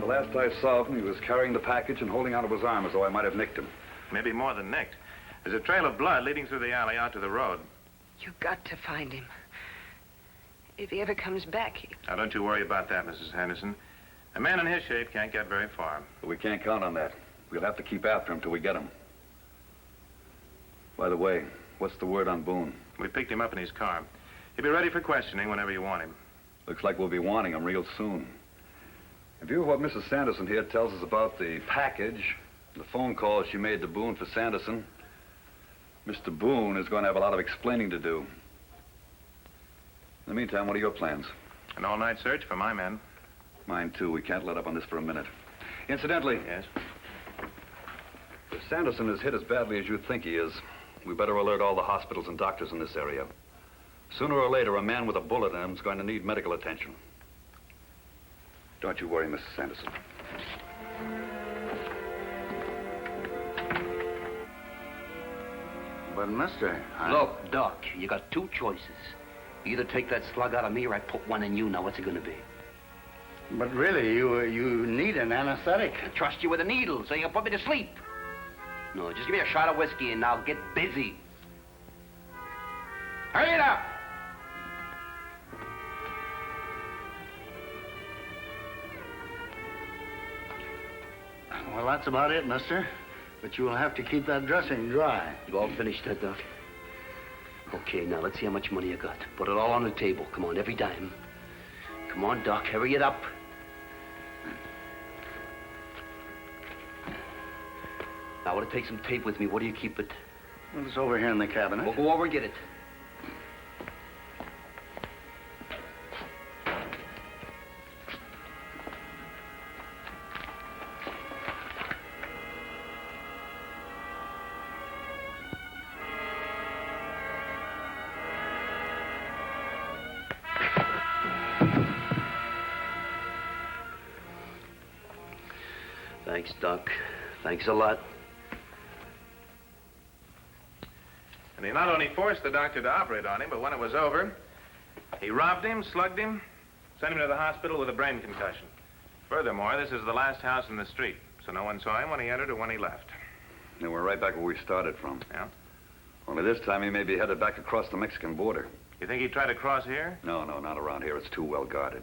The last I saw of him, he was carrying the package and holding onto his arm as though I might have nicked him. Maybe more than nicked. There's a trail of blood leading through the alley out to the road. You've got to find him. If he ever comes back, Now, don't you worry about that, Mrs. Henderson. A man in his shape can't get very far. But we can't count on that. We'll have to keep after him till we get him. By the way, what's the word on Boone? We picked him up in his car. He'll be ready for questioning whenever you want him. Looks like we'll be wanting him real soon. In view of what Mrs. Sanderson here tells us about the package, the phone call she made to Boone for Sanderson, Mr. Boone is going to have a lot of explaining to do. In the meantime, what are your plans? An all-night search for my men. Mine, too. We can't let up on this for a minute. Incidentally... Yes? If Sanderson is hit as badly as you think he is, we better alert all the hospitals and doctors in this area. Sooner or later, a man with a bullet in him is going to need medical attention. Don't you worry, Mrs. Sanderson. But, mister, Look, Doc, you got two choices. Either take that slug out of me or I put one in you. Now, what's it going to be? But really, you need an anesthetic. I trust you with a needle so you can put me to sleep. No, just give me a shot of whiskey and I'll get busy. Hurry it up! Well, that's about it, mister. But you will have to keep that dressing dry. You all finished that, Doc? Okay, now let's see how much money you got. Put it all on the table. Come on, every dime. Come on, Doc, hurry it up. I want to take some tape with me. Where do you keep it? Well, it's over here in the cabinet. We'll go over and get it. Thanks, Doc. Thanks a lot. And he not only forced the doctor to operate on him, but when it was over, he robbed him, slugged him, sent him to the hospital with a brain concussion. Furthermore, this is the last house in the street, so no one saw him when he entered or when he left. Then we're right back where we started from. Yeah? Only this time he may be headed back across the Mexican border. You think he'd try to cross here? No, not around here. It's too well guarded.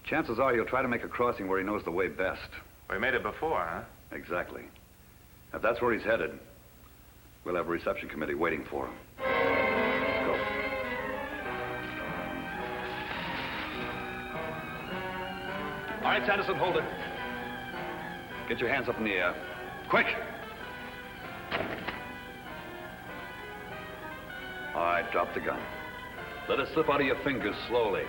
Chances are he'll try to make a crossing where he knows the way best. Well, he made it before, huh? Exactly. If that's where he's headed, we'll have a reception committee waiting for him. Go. All right, Sanderson, hold it. Get your hands up in the air. Quick! All right, drop the gun. Let it slip out of your fingers slowly.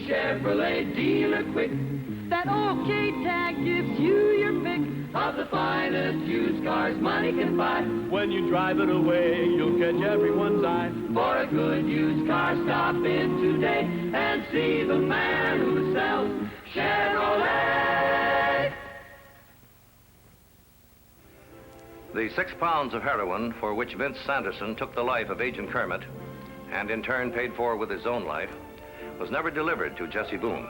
Chevrolet dealer quick. That OK tag gives you your pick of the finest used cars money can buy. When you drive it away, you'll catch everyone's eye. For a good used car, stop in today and see the man who sells Chevrolet. The 6 pounds of heroin for which Vince Sanderson took the life of Agent Kermit, and in turn paid for with his own life, was never delivered to Jesse Boone.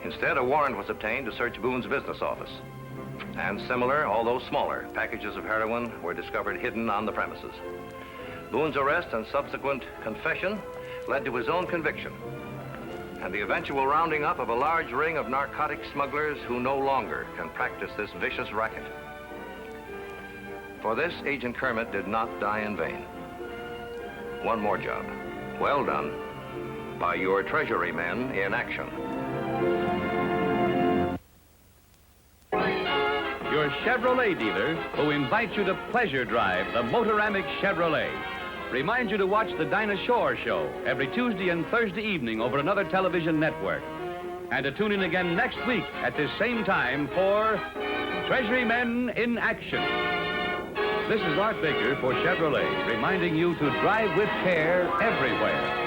Instead, a warrant was obtained to search Boone's business office. And similar, although smaller, packages of heroin were discovered hidden on the premises. Boone's arrest and subsequent confession led to his own conviction, and the eventual rounding up of a large ring of narcotic smugglers who no longer can practice this vicious racket. For this, Agent Kermit did not die in vain. One more job, well done, by your Treasury men in action. Your Chevrolet dealer, who invites you to pleasure drive the Motoramic Chevrolet, reminds you to watch the Dinah Shore Show every Tuesday and Thursday evening over another television network, and to tune in again next week at this same time for Treasury Men in Action. This is Art Baker for Chevrolet, reminding you to drive with care everywhere.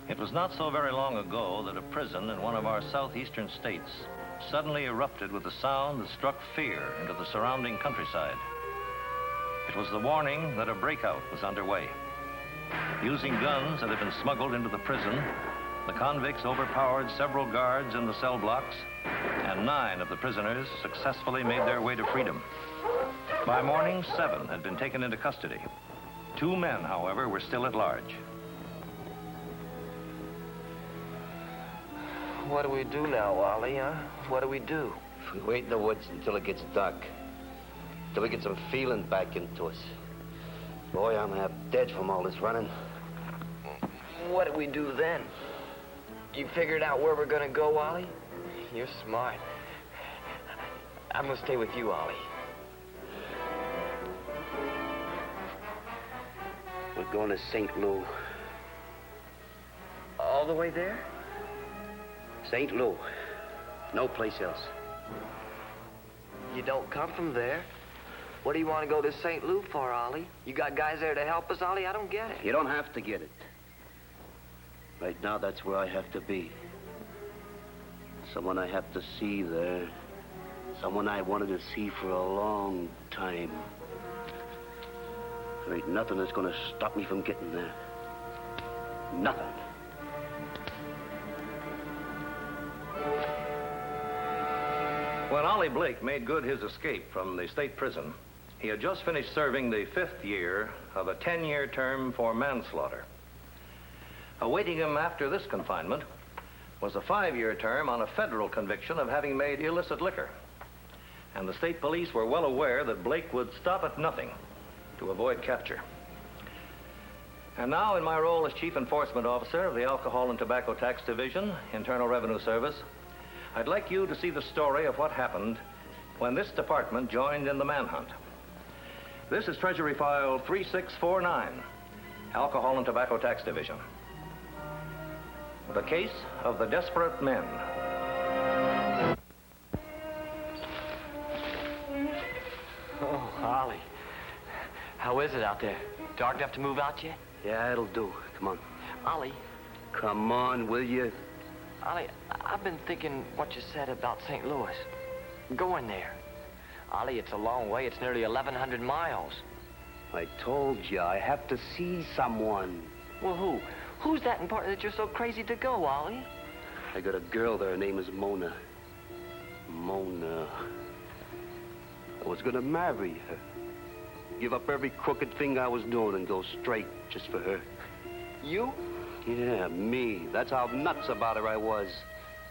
It was not so very long ago that a prison in one of our southeastern states suddenly erupted with a sound that struck fear into the surrounding countryside. It was the warning that a breakout was underway. Using guns that had been smuggled into the prison, the convicts overpowered several guards in the cell blocks, and 9 of the prisoners successfully made their way to freedom. By morning, 7 had been taken into custody. 2 men, however, were still at large. What do we do now, Wally, huh? What do we do? We wait in the woods until it gets dark. Till we get some feeling back into us. Boy, I'm half dead from all this running. What do we do then? You figured out where we're gonna go, Wally? You're smart. I'm gonna stay with you, Ollie. We're going to St. Louis. All the way there? St. Louis. No place else. You don't come from there. What do you want to go to St. Louis for, Ollie? You got guys there to help us, Ollie? I don't get it. You don't have to get it. Right now, that's where I have to be. Someone I have to see there. Someone I wanted to see for a long time. There ain't nothing that's gonna stop me from getting there. Nothing. When Ollie Blake made good his escape from the state prison, he had just finished serving the 5th year of a 10-year term for manslaughter. Awaiting him after this confinement was a 5-year term on a federal conviction of having made illicit liquor. And the state police were well aware that Blake would stop at nothing to avoid capture. And now, in my role as Chief Enforcement Officer of the Alcohol and Tobacco Tax Division, Internal Revenue Service, I'd like you to see the story of what happened when this department joined in the manhunt. This is Treasury File 3649, Alcohol and Tobacco Tax Division. The case of the desperate men. Oh, Ollie. How is it out there? Dark enough to move out yet? Yeah, it'll do. Come on. Ollie. Come on, will you? Ollie, I've been thinking what you said about St. Louis. Going there. Ollie, it's a long way. It's nearly 1,100 miles. I told you, I have to see someone. Well, who? Who's that important that you're so crazy to go, Ollie? I got a girl there. Her name is Mona. Mona. I was gonna marry her. Give up every crooked thing I was doing and go straight just for her. You? Yeah, me. That's how nuts about her I was.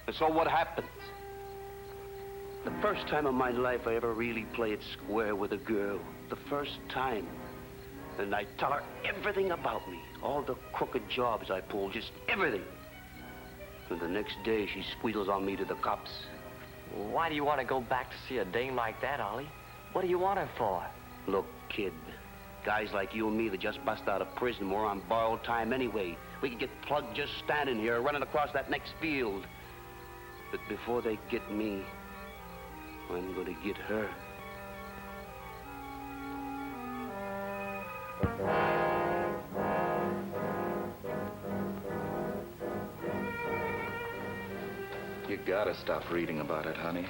And so what happens? The first time in my life I ever really played square with a girl. The first time. And I tell her everything about me. All the crooked jobs I pulled, just everything. And the next day she squeals on me to the cops. Why do you want to go back to see a dame like that, Ollie? What do you want her for? Look, kid. Guys like you and me that just bust out of prison, we're on borrowed time anyway. We could get plugged just standing here, running across that next field. But before they get me, I'm gonna get her. You gotta stop reading about it, honey.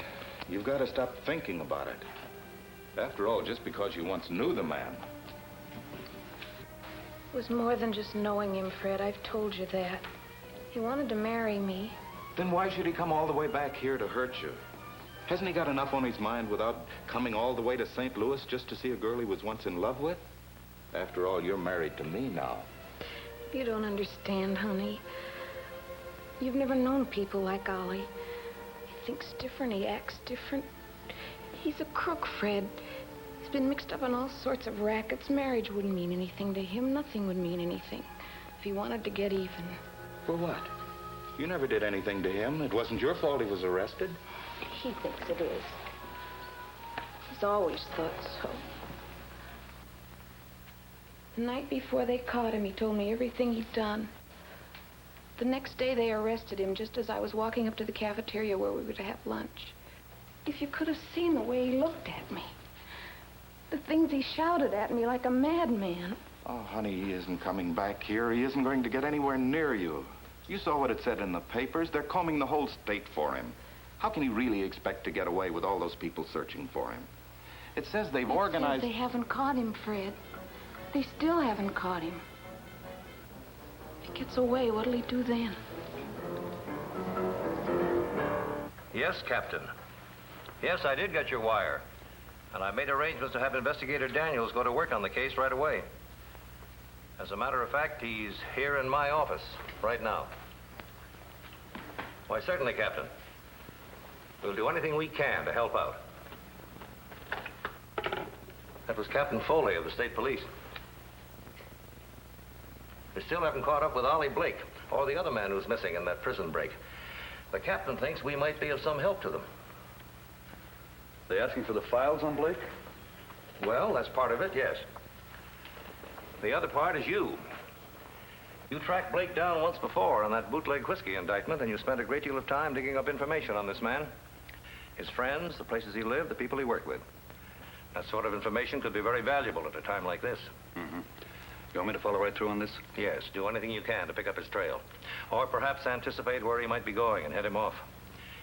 You've gotta stop thinking about it. After all, just because you once knew the man. It was more than just knowing him, Fred. I've told you that. He wanted to marry me. Then why should he come all the way back here to hurt you? Hasn't he got enough on his mind without coming all the way to St. Louis just to see a girl he was once in love with? After all, you're married to me now. You don't understand, honey. You've never known people like Ollie. He thinks different, he acts different. He's a crook, Fred. He's been mixed up in all sorts of rackets. Marriage wouldn't mean anything to him. Nothing would mean anything if he wanted to get even. For what? You never did anything to him. It wasn't your fault he was arrested. He thinks it is. He's always thought so. The night before they caught him, he told me everything he'd done. The next day, they arrested him just as I was walking up to the cafeteria where we were to have lunch. If you could have seen the way he looked at me. The things he shouted at me like a madman. Oh, honey, he isn't coming back here. He isn't going to get anywhere near you. You saw what it said in the papers. They're combing the whole state for him. How can he really expect to get away with all those people searching for him? It says they've organized... They haven't caught him, Fred. They still haven't caught him. If he gets away, what'll he do then? Yes, Captain. Yes, I did get your wire. And I made arrangements to have Investigator Daniels go to work on the case right away. As a matter of fact, he's here in my office right now. Why, certainly, Captain. We'll do anything we can to help out. That was Captain Foley of the State Police. We still haven't caught up with Ollie Blake or the other man who's missing in that prison break. The captain thinks we might be of some help to them. They asking for the files on Blake? Well, that's part of it, yes. The other part is you. You tracked Blake down once before on that bootleg whiskey indictment, and you spent a great deal of time digging up information on this man. His friends, the places he lived, the people he worked with. That sort of information could be very valuable at a time like this. Mm-hmm. You want me to follow right through on this? Yes, do anything you can to pick up his trail. Or perhaps anticipate where he might be going and head him off.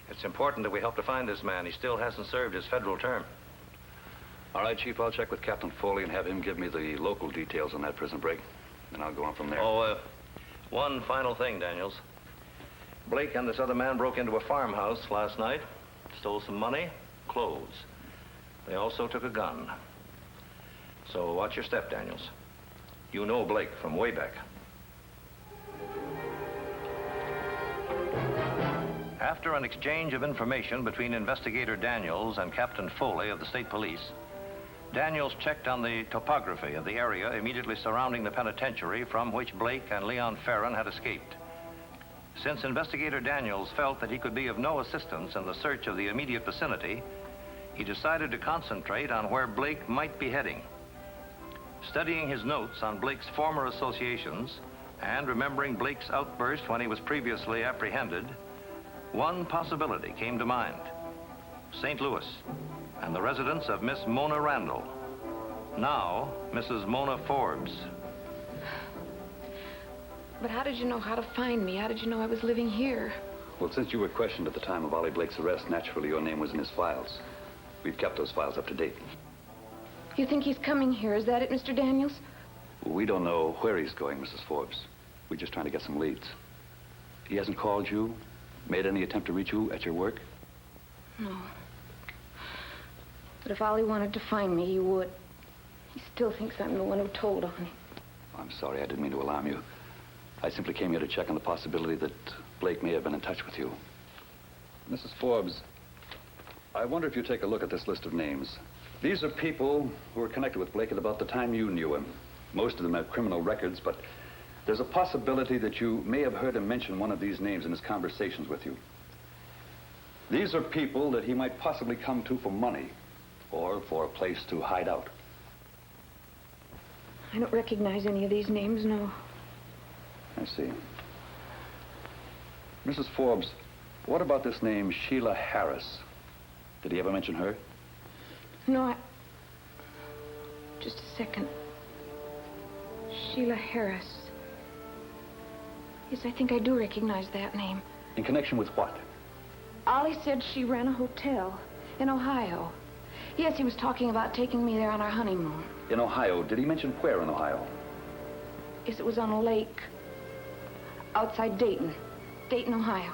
It's important that we help to find this man. He still hasn't served his federal term. All right, Chief, I'll check with Captain Foley and have him give me the local details on that prison break. Then I'll go on from there. Oh, one final thing, Daniels. Blake and this other man broke into a farmhouse last night, stole some money, clothes. They also took a gun. So watch your step, Daniels. You know Blake from way back. After an exchange of information between Investigator Daniels and Captain Foley of the State Police, Daniels checked on the topography of the area immediately surrounding the penitentiary from which Blake and Leon Ferrin had escaped. Since Investigator Daniels felt that he could be of no assistance in the search of the immediate vicinity, he decided to concentrate on where Blake might be heading. Studying his notes on Blake's former associations and remembering Blake's outburst when he was previously apprehended, one possibility came to mind: St. Louis and the residence of Miss Mona Randall, now Mrs. Mona Forbes. But how did you know how to find me? How did you know I was living here? Well, since you were questioned at the time of Ollie Blake's arrest, naturally your name was in his files. We've kept those files up to date. You think he's coming here? Is that it, Mr. Daniels? We don't know where he's going, Mrs. Forbes. We're just trying to get some leads. He hasn't called you, made any attempt to reach you at your work? No. But if Ollie wanted to find me, he would. He still thinks I'm the one who told on him. I'm sorry, I didn't mean to alarm you. I simply came here to check on the possibility that Blake may have been in touch with you. Mrs. Forbes, I wonder if you take a look at this list of names. These are people who were connected with Blake at about the time you knew him. Most of them have criminal records, but there's a possibility that you may have heard him mention one of these names in his conversations with you. These are people that he might possibly come to for money or for a place to hide out. I don't recognize any of these names, no. I see. Mrs. Forbes, what about this name Sheila Harris? Did he ever mention her? No, just a second. Sheila Harris. Yes, I think I do recognize that name. In connection with what? Ollie said she ran a hotel in Ohio. Yes, he was talking about taking me there on our honeymoon. In Ohio? Did he mention where in Ohio? Yes, it was on a lake outside Dayton. Dayton, Ohio.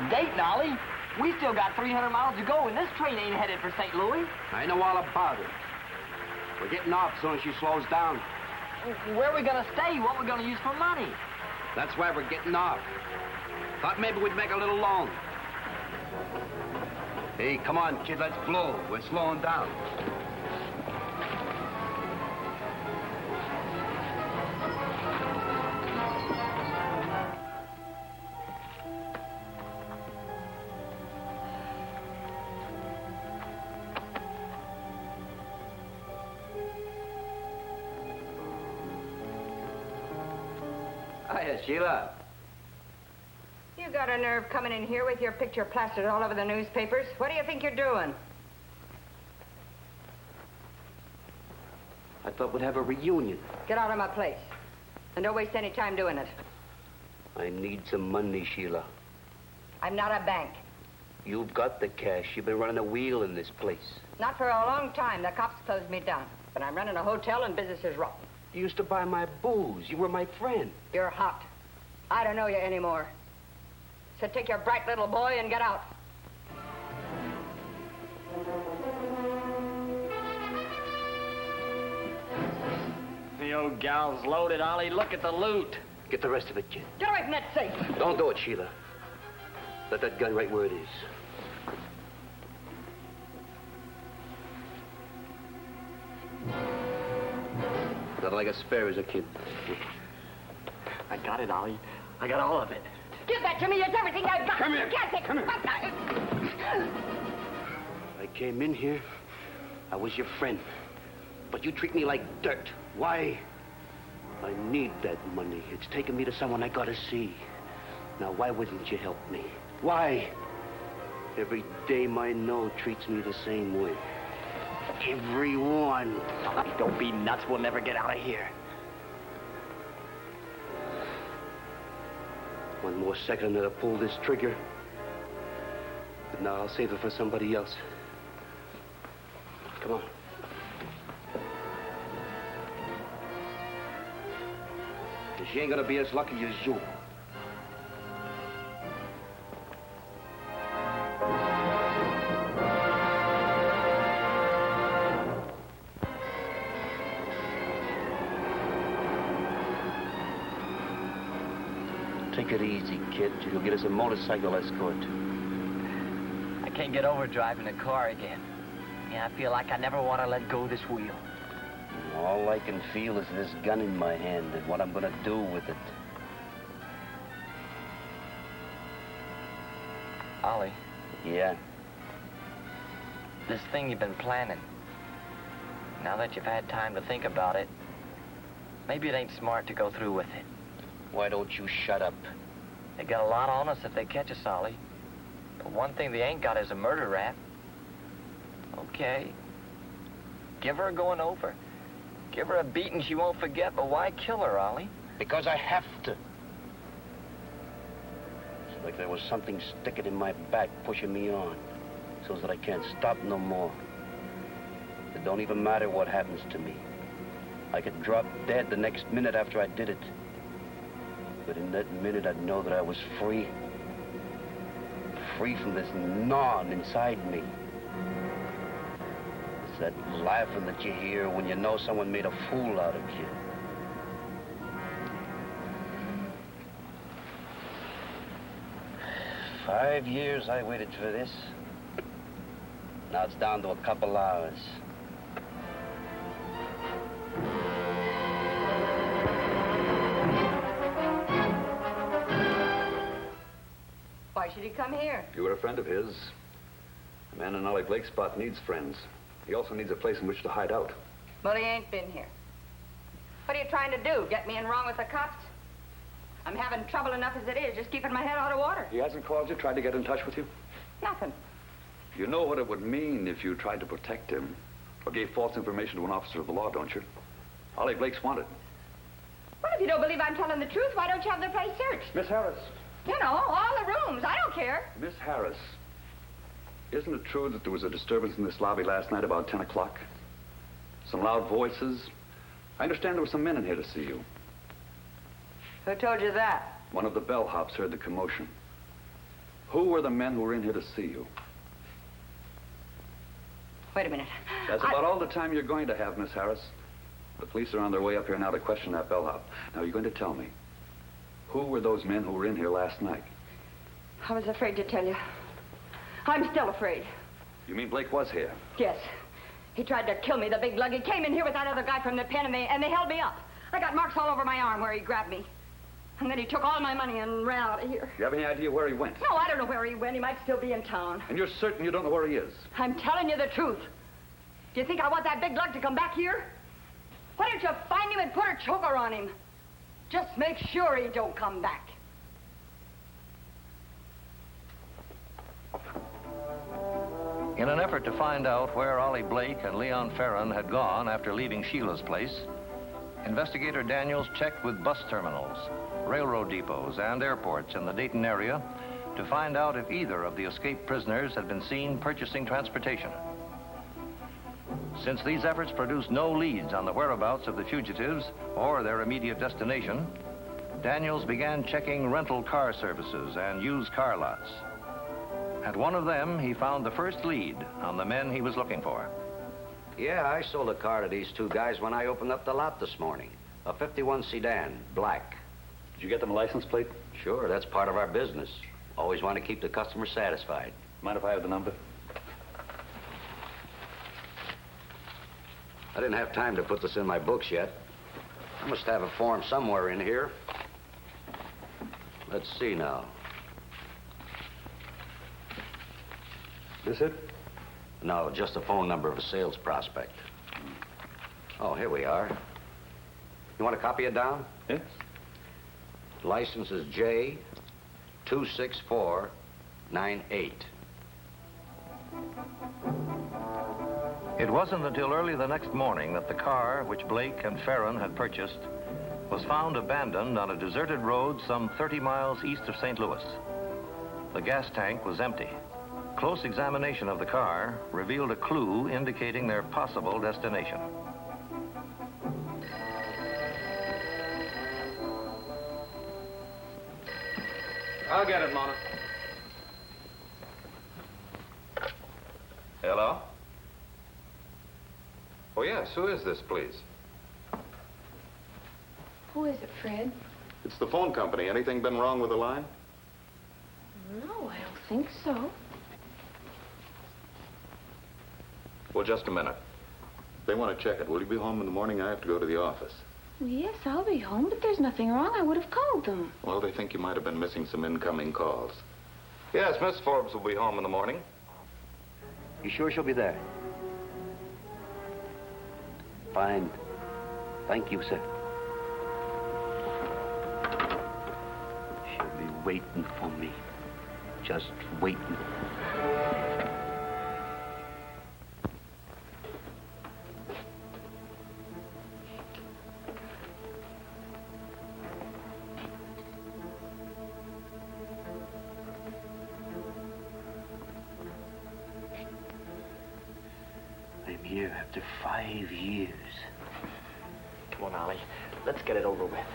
Dayton, Ollie. We still got 300 miles to go, and this train ain't headed for St. Louis. I know all about it. We're getting off as soon as she slows down. Where are we gonna stay? What we gonna use for money? That's why we're getting off. Thought maybe we'd make a little loan. Hey, come on, kid, let's blow. We're slowing down. Hiya, Sheila. You got a nerve coming in here with your picture plastered all over the newspapers. What do you think you're doing? I thought we'd have a reunion. Get out of my place. And don't waste any time doing it. I need some money, Sheila. I'm not a bank. You've got the cash. You've been running a wheel in this place. Not for a long time. The cops closed me down. But I'm running a hotel and business is rotten. You used to buy my booze. You were my friend. You're hot. I don't know you anymore. So take your bright little boy and get out. The old gal's loaded, Ollie. Look at the loot. Get the rest of it, kid. Get away from that safe. Don't do it, Sheila. Let that gun right where it is. Not like a spare as a kid. I got it, Ollie. I got all of it. Give that to me. It's everything I've got. Come here. You can't take Come here. here. I came in here. I was your friend. But you treat me like dirt. Why? I need that money. It's taken me to someone I gotta see. Now, why wouldn't you help me? Why? Every day my no treats me the same way. Everyone. Ollie, don't be nuts. We'll never get out of here. One more second and I'll pull this trigger. But now I'll save it for somebody else. Come on. She ain't gonna be as lucky as you. Take it easy, kid. You'll get us a motorcycle escort. I can't get over driving a car again. Yeah, I feel like I never want to let go of this wheel. All I can feel is this gun in my hand and what I'm gonna do with it. Ollie. Yeah? This thing you've been planning. Now that you've had time to think about it, maybe it ain't smart to go through with it. Why don't you shut up? They got a lot on us if they catch us, Ollie. But one thing they ain't got is a murder rap. Okay. Give her a going over. Give her a beating she won't forget, but why kill her, Ollie? Because I have to. It's like there was something sticking in my back, pushing me on, so that I can't stop no more. It don't even matter what happens to me. I could drop dead the next minute after I did it. But in that minute, I'd know that I was free. Free from this gnawing inside me. It's that laughing that you hear when you know someone made a fool out of you. "5 years I waited for this. Now it's down to a couple hours. Why should he come here? You were a friend of his. A man in Ollie Blake's spot needs friends. He also needs a place in which to hide out. Well, he ain't been here. What are you trying to do? Get me in wrong with the cops? I'm having trouble enough as it is, just keeping my head out of water. He hasn't called you, tried to get in touch with you? Nothing. You know what it would mean if you tried to protect him or gave false information to an officer of the law, don't you? Ollie Blake's wanted. Well, if you don't believe I'm telling the truth, why don't you have the place searched? Miss Harris. You know, all the rooms. I don't care. Miss Harris, isn't it true that there was a disturbance in this lobby last night about 10 o'clock? Some loud voices. I understand there were some men in here to see you. Who told you that? One of the bellhops heard the commotion. Who were the men who were in here to see you? Wait a minute. That's about all the time you're going to have, Miss Harris. The police are on their way up here now to question that bellhop. Now, you're going to tell me, who were those men who were in here last night? I was afraid to tell you. I'm still afraid. You mean Blake was here? Yes. He tried to kill me, the big lug. He came in here with that other guy from the pen, and they held me up. I got marks all over my arm where he grabbed me. And then he took all my money and ran out of here. Do you have any idea where he went? No, I don't know where he went. He might still be in town. And you're certain you don't know where he is? I'm telling you the truth. Do you think I want that big lug to come back here? Why don't you find him and put a choker on him? Just make sure he don't come back. In an effort to find out where Ollie Blake and Leon Ferrin had gone after leaving Sheila's place, investigator Daniels checked with bus terminals, railroad depots, and airports in the Dayton area to find out if either of the escaped prisoners had been seen purchasing transportation. Since these efforts produced no leads on the whereabouts of the fugitives or their immediate destination, Daniels began checking rental car services and used car lots. At one of them, he found the first lead on the men he was looking for. Yeah, I sold a car to these two guys when I opened up the lot this morning. A 51 sedan, black. Did you get them a license plate? Sure, that's part of our business. Always want to keep the customer satisfied. Mind if I have the number? I didn't have time to put this in my books yet. I must have a form somewhere in here. Let's see now. This it? No, just the phone number of a sales prospect. Oh, here we are. You want to copy it down? Yes. License is J26498. It wasn't until early the next morning that the car, which Blake and Ferrin had purchased, was found abandoned on a deserted road some 30 miles east of St. Louis. The gas tank was empty. Close examination of the car revealed a clue indicating their possible destination. I'll get it, Mona. Hello? Oh, yes. Who is this, please? Who is it, Fred? It's the phone company. Anything been wrong with the line? No, I don't think so. Well, just a minute. They want to check it. Will you be home in the morning? I have to go to the office. Well, yes, I'll be home, but there's nothing wrong. I would have called them. Well, they think you might have been missing some incoming calls. Yes, Miss Forbes will be home in the morning. You sure she'll be there? Fine. Thank you, sir. She'll be waiting for me. Just waiting. I'm here after 5 years. Come on, Ollie. Let's get it over with.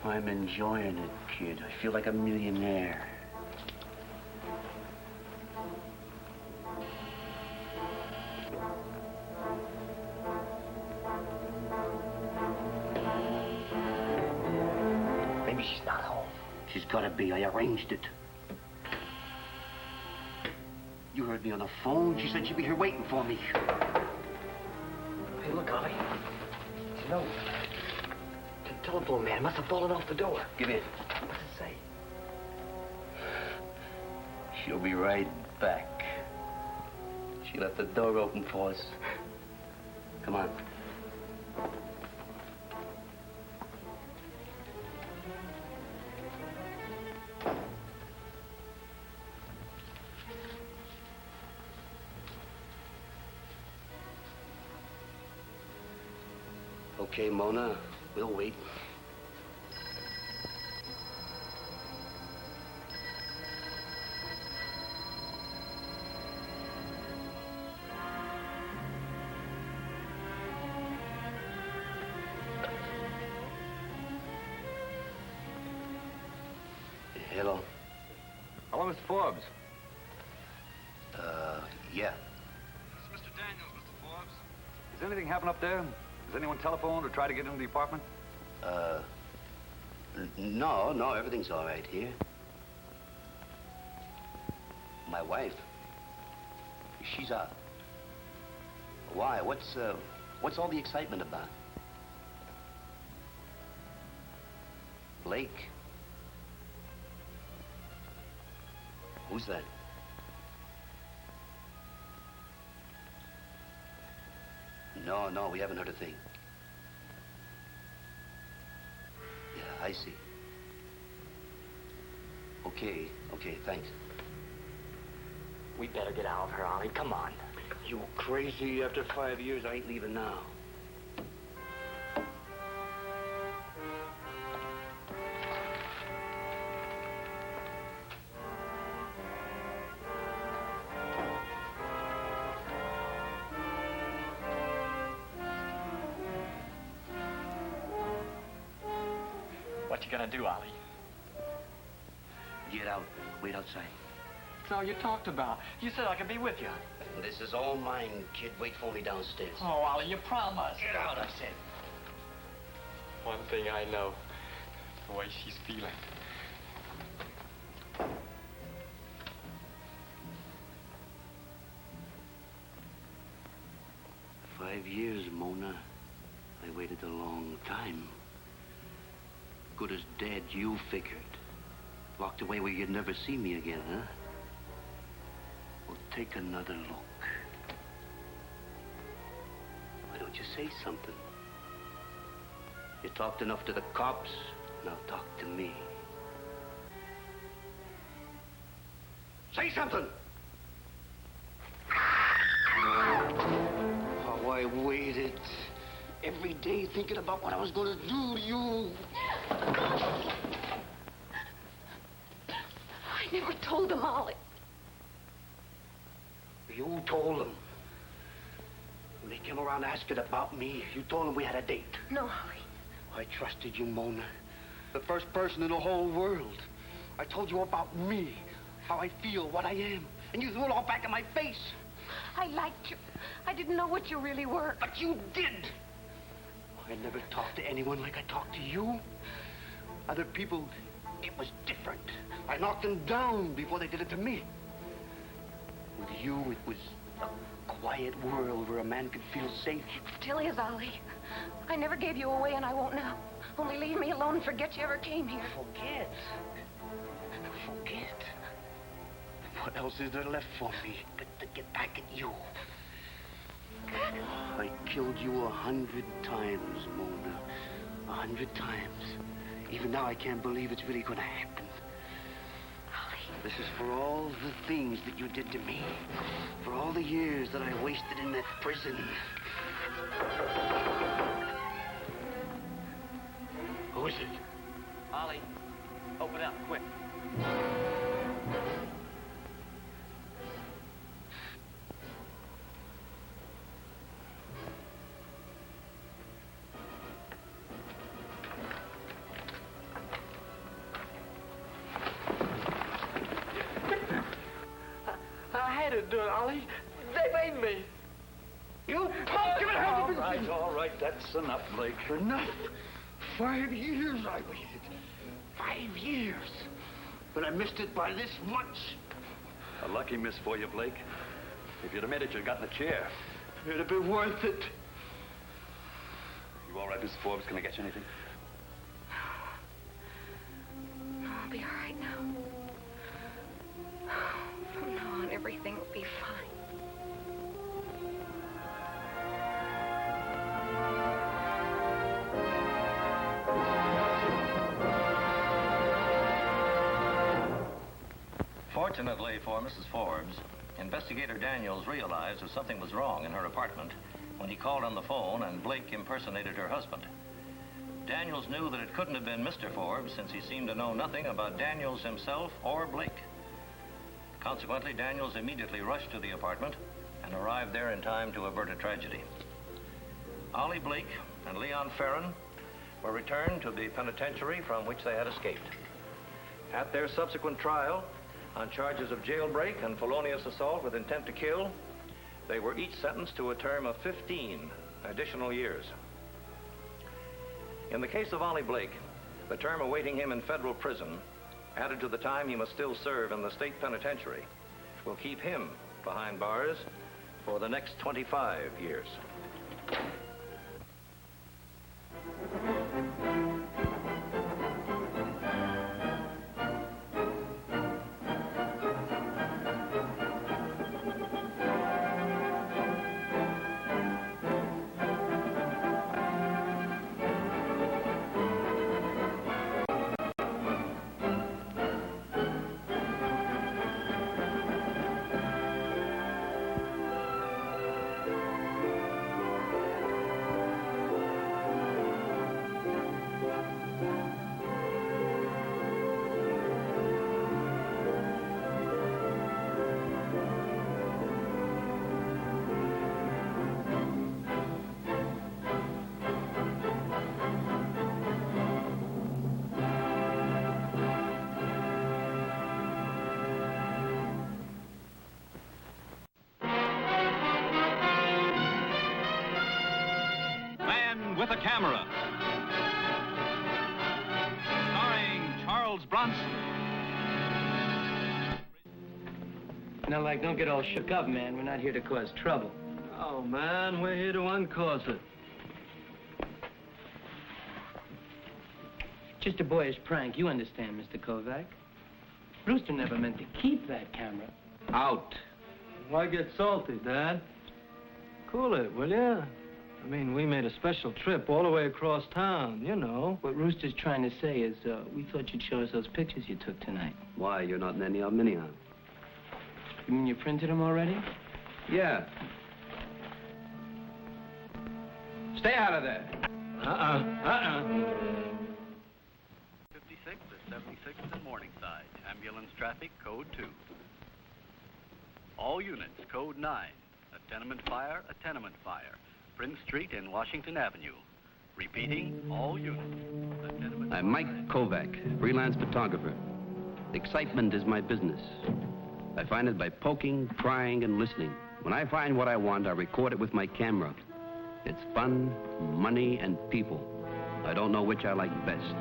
I'm enjoying it, kid. I feel like a millionaire. Maybe she's not home. She's gotta be. I arranged it. You heard me on the phone. She said she'd be here waiting for me. Hey, look, Ollie. It's a note. The telephone man must have fallen off the door. Give in. What's it say? She'll be right back. She left the door open for us. Come on. Okay, Mona, we'll wait. Hello. Hello, Mr. Forbes. Yeah. This is Mr. Daniels, Mr. Forbes. Has anything happened up there? Has anyone telephoned or tried to get into the apartment? No, everything's all right here. My wife, she's out. Why? What's all the excitement about? Blake? Who's that? No, we haven't heard a thing. Yeah, I see. Okay, thanks. We better get out of here, Ollie. Come on. You crazy? After 5 years, I ain't leaving now. What you gonna do, Ollie? Get out. Wait outside. That's all you talked about. You said I could be with you. This is all mine, kid. Wait for me downstairs. Oh, Ollie, you promised. Get out, I said. One thing I know, the way she's feeling. "5 years, Mona. I waited a long time. Good as dead, you figured. Walked away where you'd never see me again, huh? Well, take another look. Why don't you say something? You talked enough to the cops, now talk to me. Say something! Oh, I waited every day thinking about what I was going to do to you. I never told them, Ollie. You told them. When they came around asking about me, you told them we had a date. No, Ollie. I trusted you, Mona. The first person in the whole world. I told you about me, how I feel, what I am. And you threw it all back in my face. I liked you. I didn't know what you really were. But you did. I never talked to anyone like I talked to you. Other people, it was different. I knocked them down before they did it to me. With you, it was a quiet world where a man could feel safe. It still is, Ollie. I never gave you away, and I won't now. Only leave me alone and forget you ever came here. Forget? Forget? What else is there left for me but to get back at you? I killed you 100 times, Mona. 100 times. Even now, I can't believe it's really going to happen. Ollie. This is for all the things that you did to me. For all the years that I wasted in that prison. Who is it? Ollie, open up, quick. I had to do it, Ollie. They made me. You punk! Give it hell! All right, that's enough, Blake. Enough? 5 years I waited. 5 years. But I missed it by this much. A lucky miss for you, Blake. If you'd have made it, you'd have gotten a chair. It'd have been worth it. You all right, Mrs. Forbes? Can I get you anything? I'll be all right now. From now on, everything will be fine. Fortunately for Mrs. Forbes, Investigator Daniels realized that something was wrong in her apartment when he called on the phone and Blake impersonated her husband. Daniels knew that it couldn't have been Mr. Forbes since he seemed to know nothing about Daniels himself or Blake. Consequently, Daniels immediately rushed to the apartment and arrived there in time to avert a tragedy. Ollie Blake and Leon Ferrin were returned to the penitentiary from which they had escaped. At their subsequent trial, on charges of jailbreak and felonious assault with intent to kill, they were each sentenced to a term of 15 additional years. In the case of Ollie Blake, the term awaiting him in federal prison, added to the time he must still serve in the state penitentiary, will keep him behind bars for the next 25 years. with a Camera. Starring Charles Bronson. Now, don't get all shook up, man. We're not here to cause trouble. Oh, man, we're here to uncause it. Just a boyish prank, you understand, Mr. Kovac. Brewster never meant to keep that camera. Out. Why get salty, Dad? Cool it, will ya? I mean, we made a special trip all the way across town, you know. What Rooster's trying to say is, we thought you'd show us those pictures you took tonight. Why, you're not in any of them anyhow. You mean you printed them already? Yeah. Stay out of there. 56 to 76th and Morningside. Ambulance traffic, code 2. All units, code 9. A tenement fire, a tenement fire. Prince Street and Washington Avenue. Repeating, all units. I'm Mike Kovac, freelance photographer. Excitement is my business. I find it by poking, prying, and listening. When I find what I want, I record it with my camera. It's fun, money, and people. I don't know which I like best.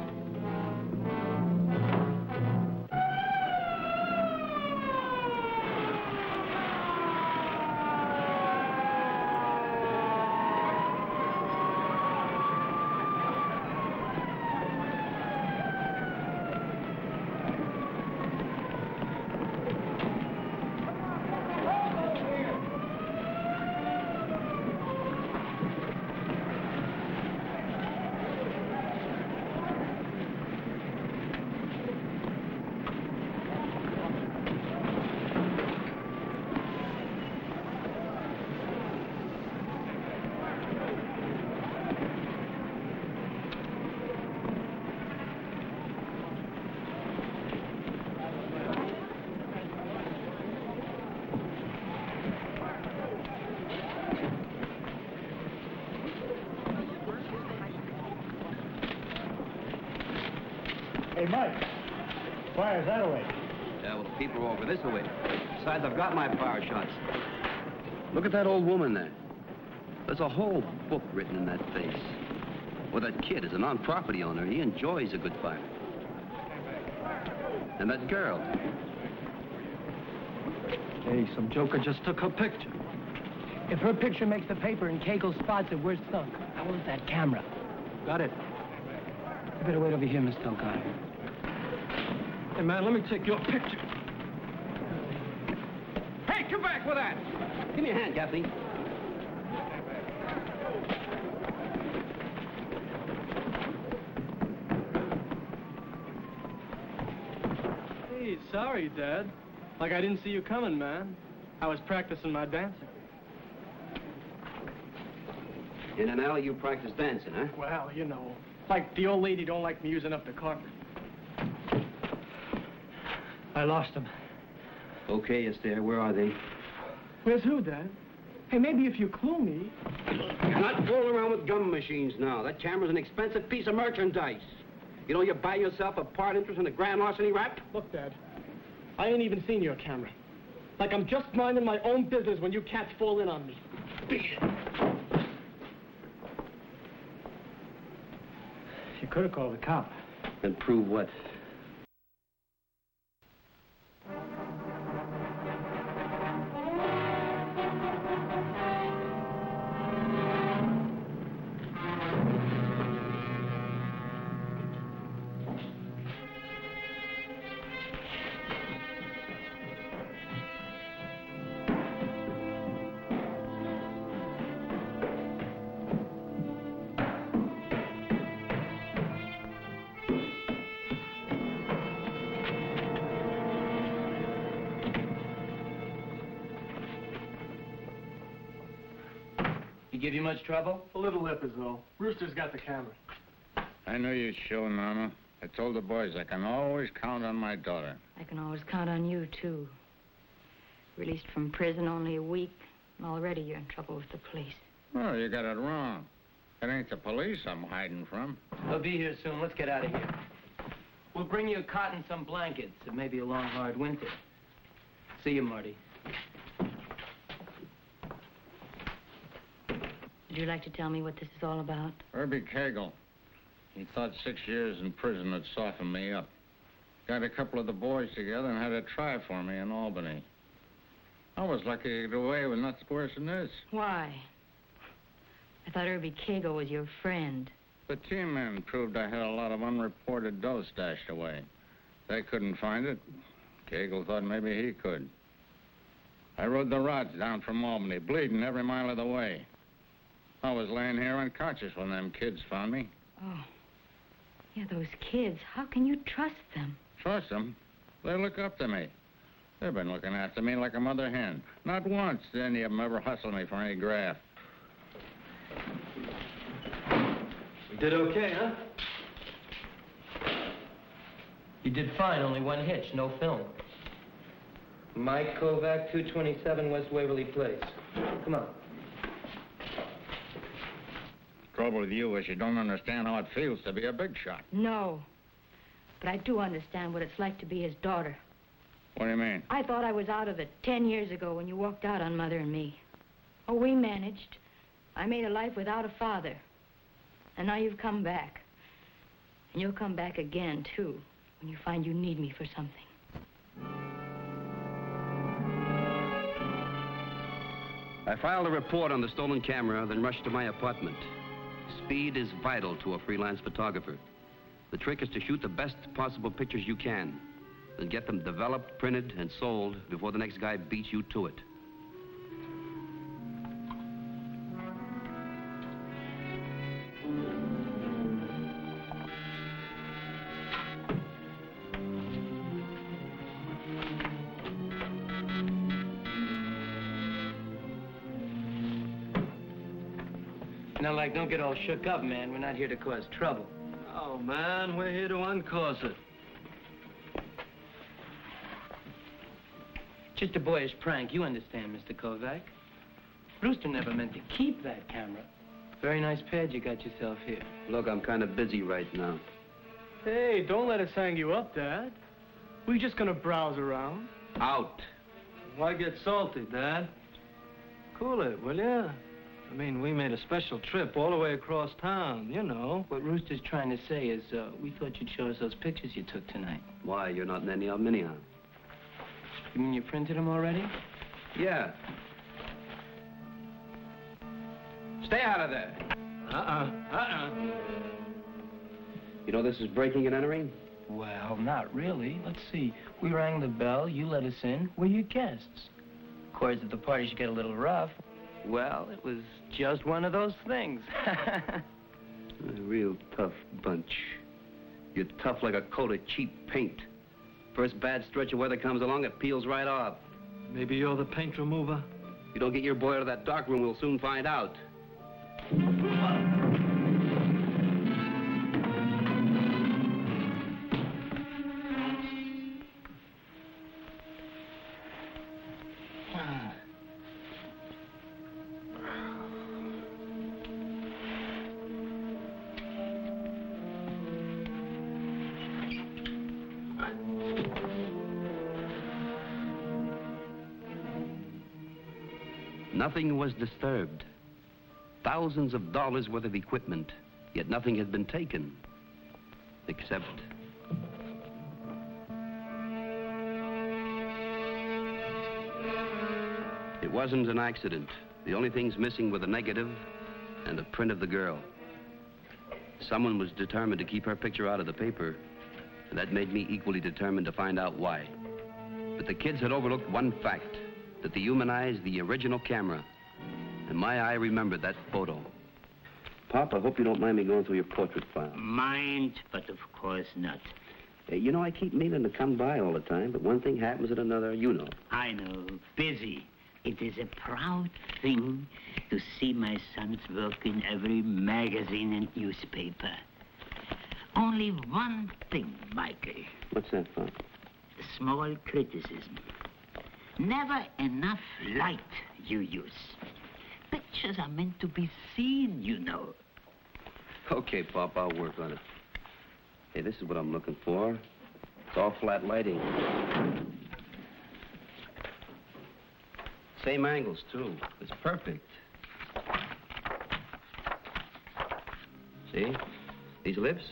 Hey, Mike, fire's that away. Yeah, well, the people are over this way. Besides, I've got my fire shots. Look at that old woman there. There's a whole book written in that face. Well, that kid is a non-property owner. He enjoys a good fire. And that girl. Hey, some joker just took her picture. If her picture makes the paper and Kegel spots it, we're sunk. I want that camera. Got it. You better wait over here, Mr. O'Connor. Hey, man, let me take your picture. Hey, come back with that! Give me a hand, Kathy. Hey, sorry, Dad. Like I didn't see you coming, man. I was practicing my dancing. In an alley, you practice dancing, huh? Well, you know, like the old lady don't like me using up the carpet. I lost them. Okay, Esther, where are they? Where's who, Dad? Hey, maybe if you clue me. You're not fooling around with gum machines now. That camera's an expensive piece of merchandise. You know you buy yourself a part interest in a grand larceny rap? Look, Dad, I ain't even seen your camera. Like I'm just minding my own business when you cats fall in on me. You could have called the cop. And prove what? Give you much trouble? A little lip is all. Rooster's got the camera. I know you'd show, Mama. I told the boys I can always count on my daughter. I can always count on you, too. Released from prison only a week, and already you're in trouble with the police. Oh, you got it wrong. It ain't the police I'm hiding from. They'll be here soon. Let's get out of here. We'll bring you a cot and some blankets. It may be a long, hard winter. See you, Marty. Would you like to tell me what this is all about? Herbie Cagle. He thought 6 years in prison would soften me up. Got a couple of the boys together and had a try for me in Albany. I was lucky to get away with nothing worse than this. Why? I thought Herbie Cagle was your friend. The team men proved I had a lot of unreported dough stashed away. They couldn't find it. Cagle thought maybe he could. I rode the rods down from Albany, bleeding every mile of the way. I was laying here unconscious when them kids found me. Oh. Yeah, those kids. How can you trust them? Trust them? They look up to me. They've been looking after me like a mother hen. Not once did any of them ever hustle me for any graft. We did okay, huh? You did fine, only one hitch, no film. Mike Kovac, 227 West Waverly Place. Come on. Trouble with you is you don't understand how it feels to be a big shot. No. But I do understand what it's like to be his daughter. What do you mean? I thought I was out of it 10 years ago when you walked out on Mother and me. Oh, we managed. I made a life without a father. And now you've come back. And you'll come back again, too, when you find you need me for something. I filed a report on the stolen camera, then rushed to my apartment. Speed is vital to a freelance photographer. The trick is to shoot the best possible pictures you can, then get them developed, printed, and sold before the next guy beats you to it. Now, like, don't get all shook up, man. We're not here to cause trouble. Oh, man, we're here to uncause it. Just a boyish prank, you understand, Mr. Kovac. Brewster never meant to keep that camera. Very nice pad you got yourself here. Look, I'm kind of busy right now. Hey, don't let us hang you up, Dad. We're just gonna browse around. Out. Why get salty, Dad? Cool it, will ya? I mean, we made a special trip all the way across town, you know. What Rooster's trying to say is, we thought you'd show us those pictures you took tonight. Why? You're not in any of them anyhow. You mean you printed them already? Yeah. Stay out of there. You know this is breaking and entering? Well, not really. Let's see. We rang the bell, you let us in. We're your guests. Of course, if the party should get a little rough, well, it was just one of those things. A real tough bunch. You're tough like a coat of cheap paint. First bad stretch of weather comes along, it peels right off. Maybe you're the paint remover? You don't get your boy out of that dark room, we'll soon find out. Nothing was disturbed. Thousands of dollars worth of equipment, yet nothing had been taken, except... It wasn't an accident. The only things missing were the negative and a print of the girl. Someone was determined to keep her picture out of the paper, and that made me equally determined to find out why. But the kids had overlooked one fact, that dehumanized the original camera. And my eye remembered that photo. Pop, I hope you don't mind me going through your portrait file. Mind, but of course not. You know, I keep meaning to come by all the time, but one thing happens at another, you know. I know, busy. It is a proud thing to see my son's work in every magazine and newspaper. Only one thing, Michael. What's that, Pop? A small criticism. Never enough light you use. Pictures are meant to be seen, you know. Okay, Pop, I'll work on it. Hey, this is what I'm looking for. It's all flat lighting. Same angles, too. It's perfect. See? These lips?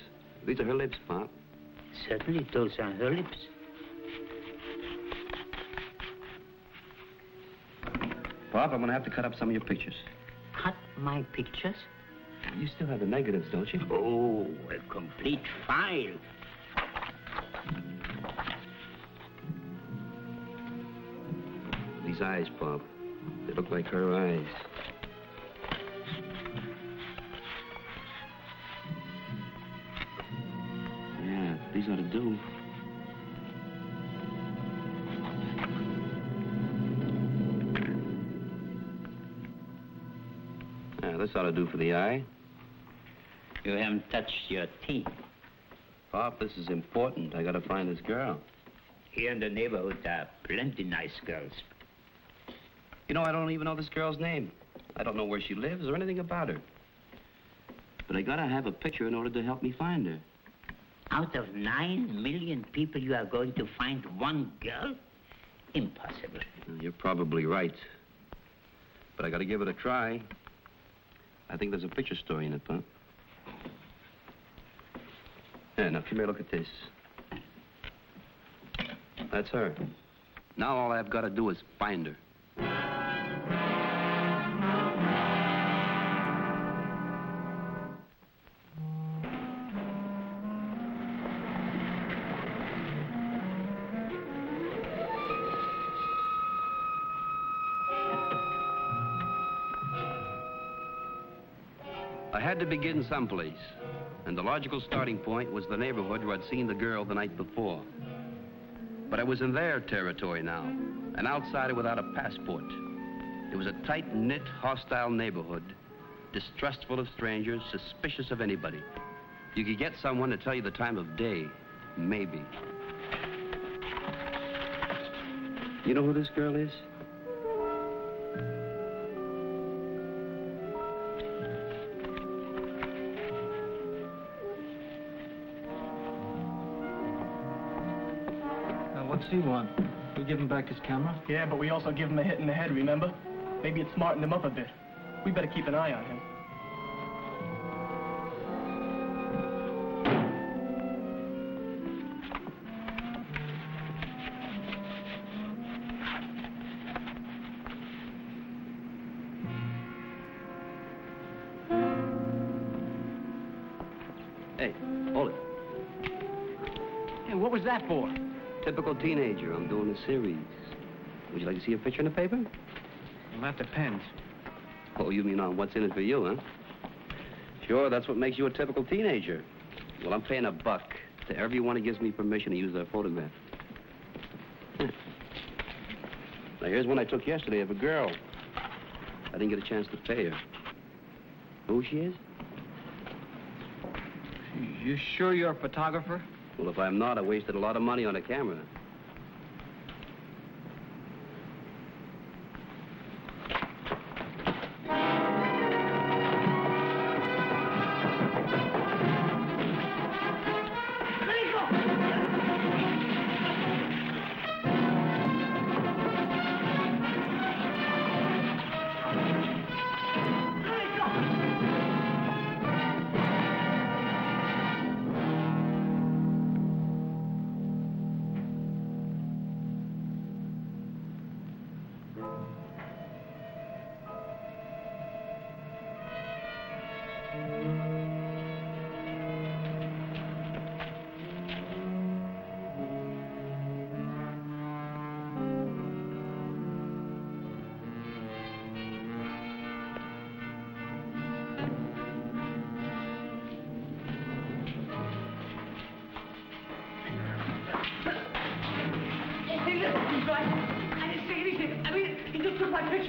These are her lips, Pop. Certainly, those are her lips. Pop, I'm gonna have to cut up some of your pictures. Cut my pictures? You still have the negatives, don't you? Oh, a complete file. These eyes, Pop. They look like her eyes. Yeah, these ought to do. Yeah, this ought to do for the eye. You haven't touched your teeth. Pop, this is important. I gotta find this girl. Here in the neighborhood are plenty nice girls. You know, I don't even know this girl's name. I don't know where she lives or anything about her. But I gotta have a picture in order to help me find her. Out of 9 million people, you are going to find one girl? Impossible. You're probably right. But I gotta give it a try. I think there's a picture story in it, Pop. Yeah, now come here, look at this. That's her. Now all I've got to do is find her. I had to begin someplace, and the logical starting point was the neighborhood where I'd seen the girl the night before. But I was in their territory now, an outsider without a passport. It was a tight-knit, hostile neighborhood, distrustful of strangers, suspicious of anybody. You could get someone to tell you the time of day, maybe. You know who this girl is? What's he want? We give him back his camera? Yeah, but we also give him a hit in the head, remember? Maybe it smartened him up a bit. We better keep an eye on him. Hey, hold it. Hey, what was that for? Typical teenager. I'm doing a series. Would you like to see a picture in the paper? Well, that depends. Oh, you mean on what's in it for you, huh? Sure, that's what makes you a typical teenager. Well, I'm paying $1 to everyone who gives me permission to use their photograph. Now, here's one I took yesterday of a girl. I didn't get a chance to pay her. Who she is? You sure you're a photographer? Well, if I'm not, I wasted a lot of money on a camera.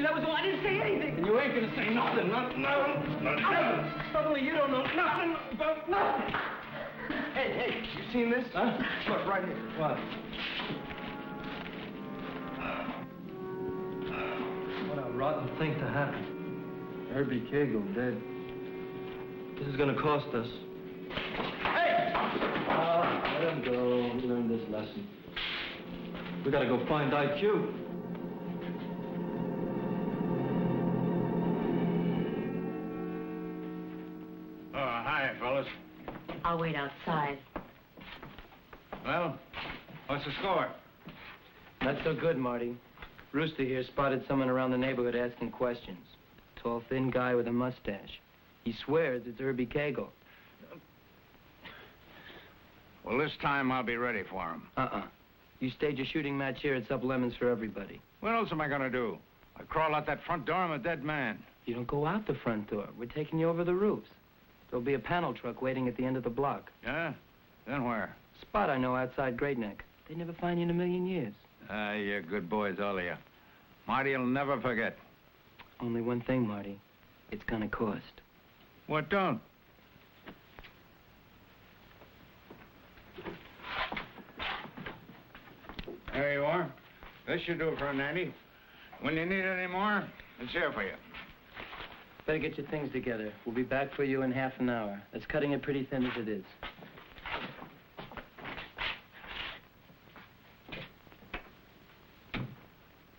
That was all. I didn't say anything. And you ain't gonna say nothing. Nothing. Suddenly you don't know nothing about nothing. Hey, you seen this? Huh? Look, right here. What? What a rotten thing to happen. Herbie Cagle dead. This is gonna cost us. Hey! Let him go. He learned this lesson. We gotta go find IQ. I'll wait outside. Well, what's the score? Not so good, Marty. Rooster here spotted someone around the neighborhood asking questions. Tall, thin guy with a mustache. He swears it's Herbie Cagle. Well, this time I'll be ready for him. You stage a shooting match here, it's up lemons for everybody. What else am I gonna do? I crawl out that front door, I'm a dead man. You don't go out the front door. We're taking you over the roofs. There'll be a panel truck waiting at the end of the block. Yeah? Then where? Spot I know outside Great Neck. They'd never find you in a million years. You're good boys, all of you. Marty'll never forget. Only one thing, Marty. It's gonna cost. What don't? There you are. This should do it for a nanny. When you need any more, it's here for you. Better get your things together. We'll be back for you in half an hour. It's cutting it pretty thin as it is.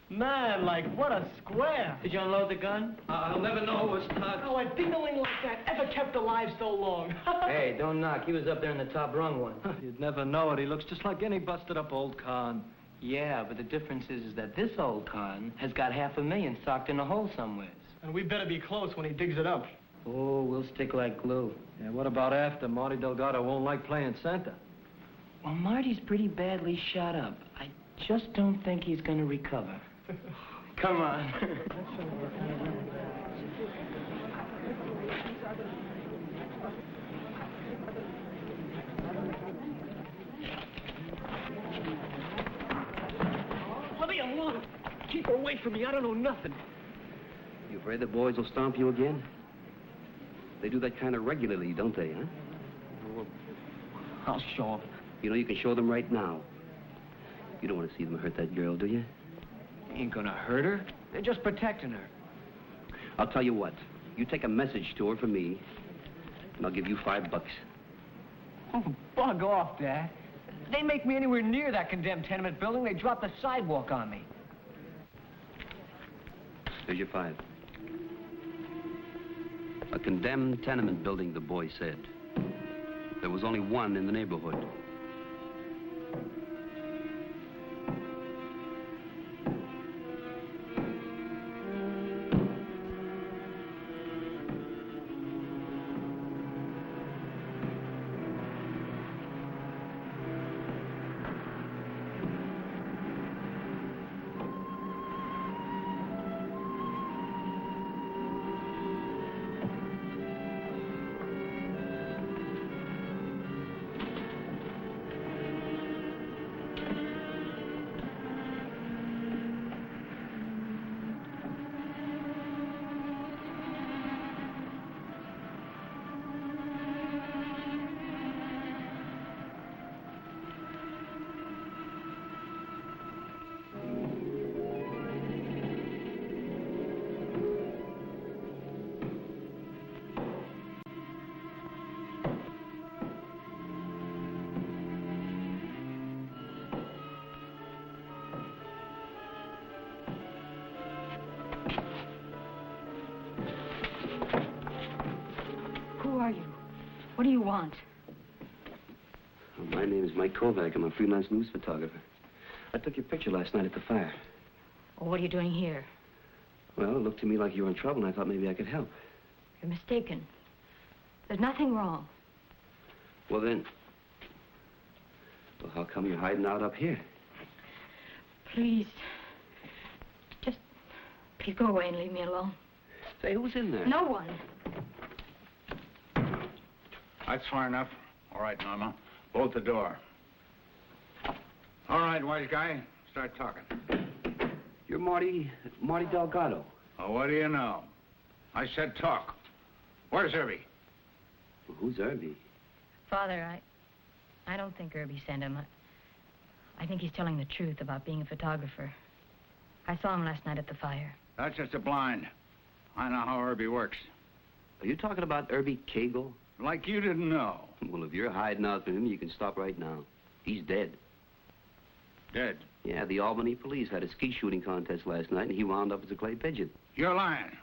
Man, like, what a square. Did you unload the gun? I'll never know it was touched. Oh, a dingling like that ever kept alive so long. Hey, don't knock. He was up there in the top rung one. You'd never know it. He looks just like any busted-up old con. Yeah, but the difference is that this old con has got $500,000 socked in a hole somewhere. And we better be close when he digs it up. Oh, we'll stick like glue. Yeah, what about after? Marty Delgado won't like playing Santa. Well, Marty's pretty badly shot up. I just don't think he's gonna recover. Come on. Let me alone. Keep her away from me. I don't know nothing. You afraid the boys will stomp you again? They do that kind of regularly, don't they, huh? Well, I'll show them. You know, you can show them right now. You don't want to see them hurt that girl, do you? Ain't gonna hurt her. They're just protecting her. I'll tell you what. You take a message to her from me, and I'll give you $5. Oh, bug off, Dad. They make me anywhere near that condemned tenement building, they drop the sidewalk on me. Here's your 5. A condemned tenement building, the boy said. There was only one in the neighborhood. Who are you? What do you want? Well, my name is Mike Kovac. I'm a freelance news photographer. I took your picture last night at the fire. Well, what are you doing here? Well, it looked to me like you were in trouble, and I thought maybe I could help. You're mistaken. There's nothing wrong. Well, then... Well, how come you're hiding out up here? Please. Please go away and leave me alone. Say, who's in there? No one. That's far enough. All right, Norma. Bolt the door. All right, wise guy. Start talking. You're Marty Delgado. Oh, what do you know? I said talk. Where's Herbie? Well, who's Herbie? Father, I don't think Herbie sent him. I think he's telling the truth about being a photographer. I saw him last night at the fire. That's just a blind. I know how Herbie works. Are you talking about Herbie Cagle? Like you didn't know. Well, if you're hiding out from him, you can stop right now. He's dead. Dead? Yeah, the Albany police had a skeet shooting contest last night, and he wound up as a clay pigeon. You're lying.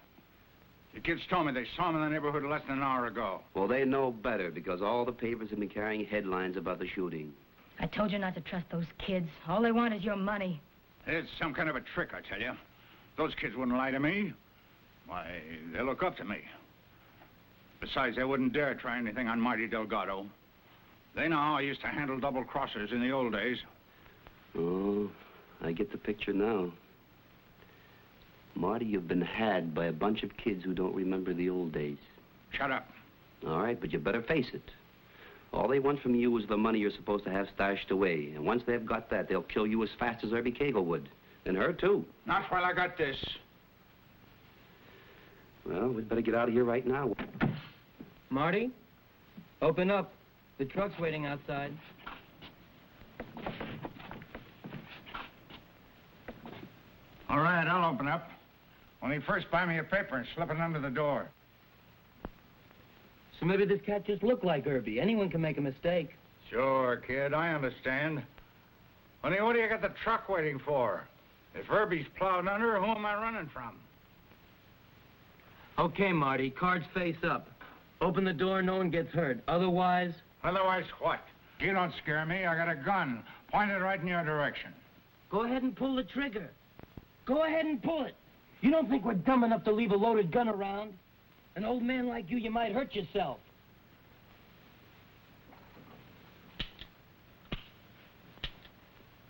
The kids told me they saw him in the neighborhood less than an hour ago. Well, they know better because all the papers have been carrying headlines about the shooting. I told you not to trust those kids. All they want is your money. It's some kind of a trick, I tell you. Those kids wouldn't lie to me. Why, they look up to me. Besides, they wouldn't dare try anything on Marty Delgado. They know how I used to handle double-crossers in the old days. Oh, I get the picture now. Marty, you've been had by a bunch of kids who don't remember the old days. Shut up. All right, but you better face it. All they want from you is the money you're supposed to have stashed away. And once they've got that, they'll kill you as fast as Irby Cagle would. And her, too. Not while I got this. Well, we'd better get out of here right now. Marty, open up. The truck's waiting outside. All right, I'll open up. Only first buy me a paper and slip it under the door. So maybe this cat just looked like Irby. Anyone can make a mistake. Sure, kid, I understand. Only what do you got the truck waiting for? If Irby's plowed under, who am I running from? Okay, Marty, cards face up. Open the door, no one gets hurt. Otherwise... Otherwise what? You don't scare me. I got a gun pointed right in your direction. Go ahead and pull the trigger. Go ahead and pull it. You don't think we're dumb enough to leave a loaded gun around? An old man like you might hurt yourself.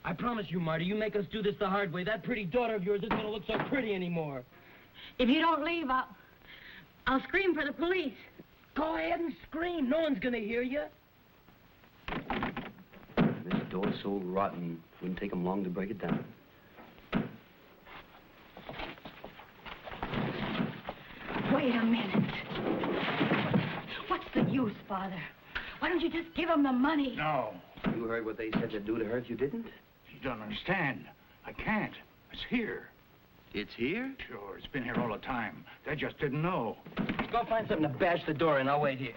I promise you, Marty, you make us do this the hard way. That pretty daughter of yours isn't going to look so pretty anymore. If you don't leave, I'll scream for the police. Go ahead and scream. No one's going to hear you. This door's so rotten, it wouldn't take them long to break it down. Wait a minute. What's the use, Father? Why don't you just give them the money? No. You heard what they said they'd do to her if you didn't? You don't understand. I can't. It's here. It's here? Sure, it's been here all the time. They just didn't know. Go find something to bash the door in. I'll wait here.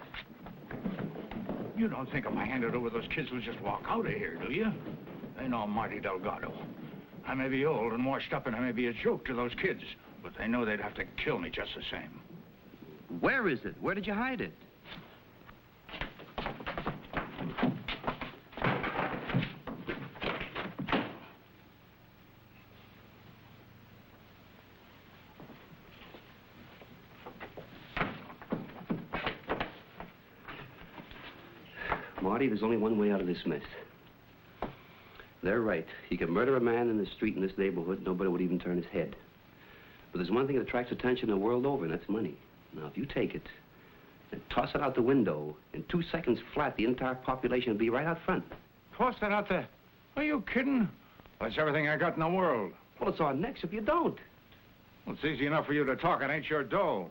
You don't think if I handed over those kids, we'll just walk out of here, do you? They know Marty Delgado. I may be old and washed up, and I may be a joke to those kids, but they know they'd have to kill me just the same. Where is it? Where did you hide it? Marty, there's only one way out of this mess. They're right. You can murder a man in the street in this neighborhood, nobody would even turn his head. But there's one thing that attracts attention the world over, and that's money. Now, if you take it and toss it out the window, in 2 seconds flat, the entire population will be right out front. Toss that out there? Are you kidding? That's everything I got in the world. Well, it's our necks if you don't. Well, it's easy enough for you to talk. It ain't your dough.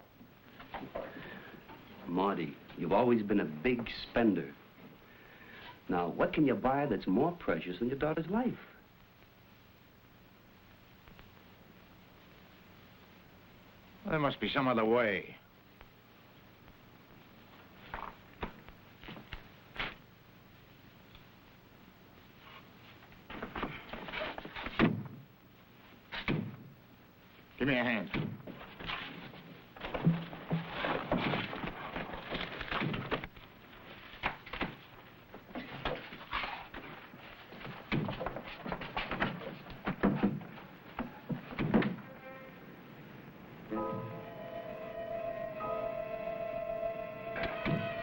Marty, you've always been a big spender. Now, what can you buy that's more precious than your daughter's life? There must be some other way. Give me a hand.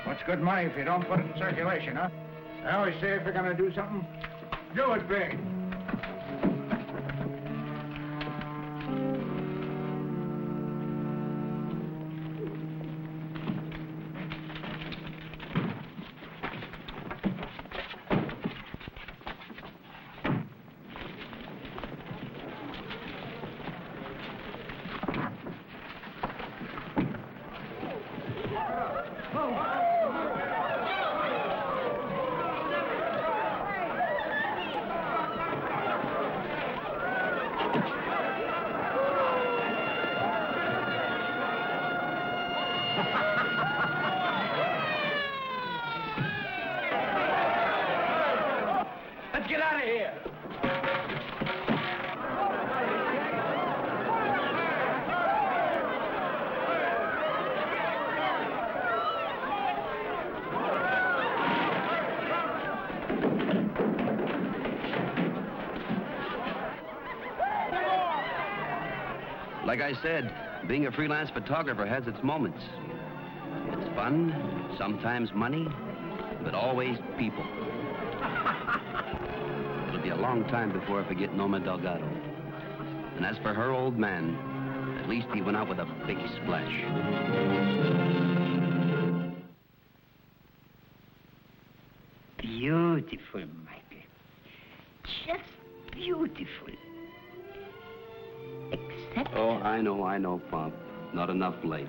What's good money if you don't put it in circulation, huh? I always say if you're gonna do something, do it big. Let's get out of here. Like I said, being a freelance photographer has its moments. It's fun, sometimes money, but always people. It'll be a long time before I forget Norma Delgado. And as for her old man, at least he went out with a big splash. Beautiful, Michael. Just beautiful. Except... Oh, I know, Pop. Not enough light.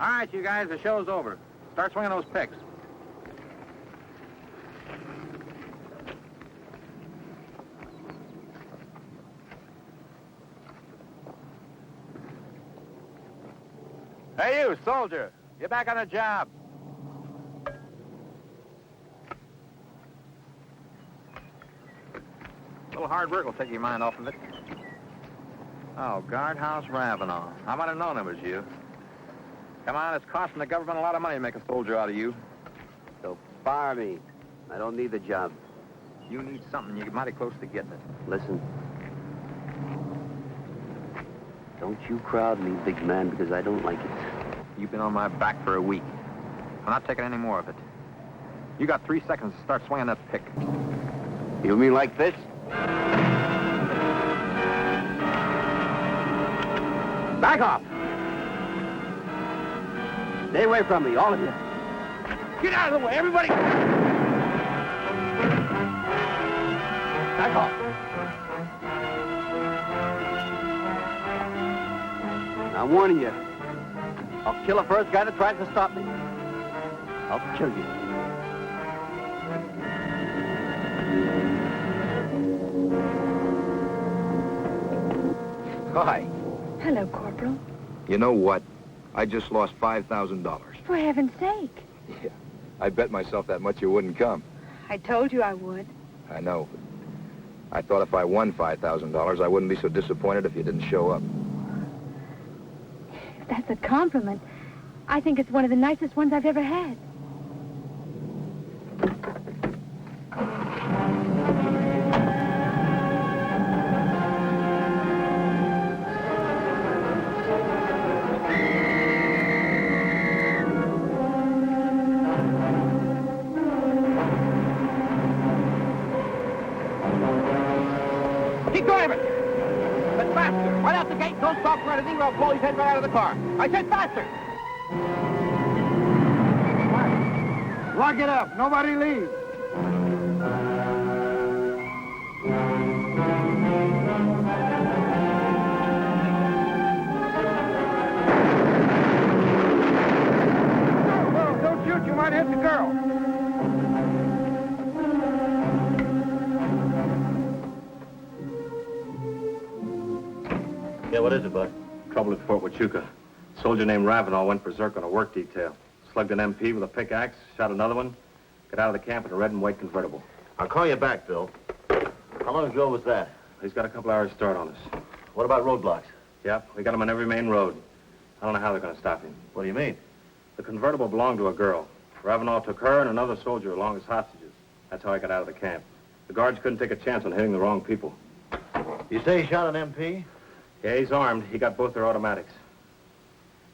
All right, you guys, the show's over. Start swinging those picks. Hey, you, soldier. Get back on the job. A little hard work will take your mind off of it. Oh, guardhouse Ravenel. I might have known it was you. Come on, it's costing the government a lot of money to make a soldier out of you. So fire me. I don't need the job. You need something. You're mighty close to getting it. Listen. Don't you crowd me, big man, because I don't like it. You've been on my back for a week. I'm not taking any more of it. You got 3 seconds to start swinging that pick. You mean like this? Back off! Stay away from me, all of you. Get out of the way, everybody! Back off. I'm warning you. I'll kill the first guy that tries to stop me. I'll kill you. Hi. Hello, Corporal. You know what? I just lost $5,000. For heaven's sake. Yeah. I bet myself that much you wouldn't come. I told you I would. I know. I thought if I won $5,000, I wouldn't be so disappointed if you didn't show up. That's a compliment. I think it's one of the nicest ones I've ever had. Keep driving! But faster! Right out the gate, don't stop for anything, or I'll blow his head right out of the car. I said faster! Lock it up. Nobody leaves. girl. Yeah, what is it, Bud? Trouble at Fort Huachuca. Soldier named Ravenel went berserk on a work detail. Slugged an MP with a pickaxe, shot another one, got out of the camp in a red and white convertible. I'll call you back, Bill. How long ago was that? He's got a couple hours start on us. What about roadblocks? Yep, we got him on every main road. I don't know how they're going to stop him. What do you mean? The convertible belonged to a girl. Ravenel took her and another soldier along as hostages. That's how I got out of the camp. The guards couldn't take a chance on hitting the wrong people. You say he shot an MP? Yeah, he's armed. He got both their automatics.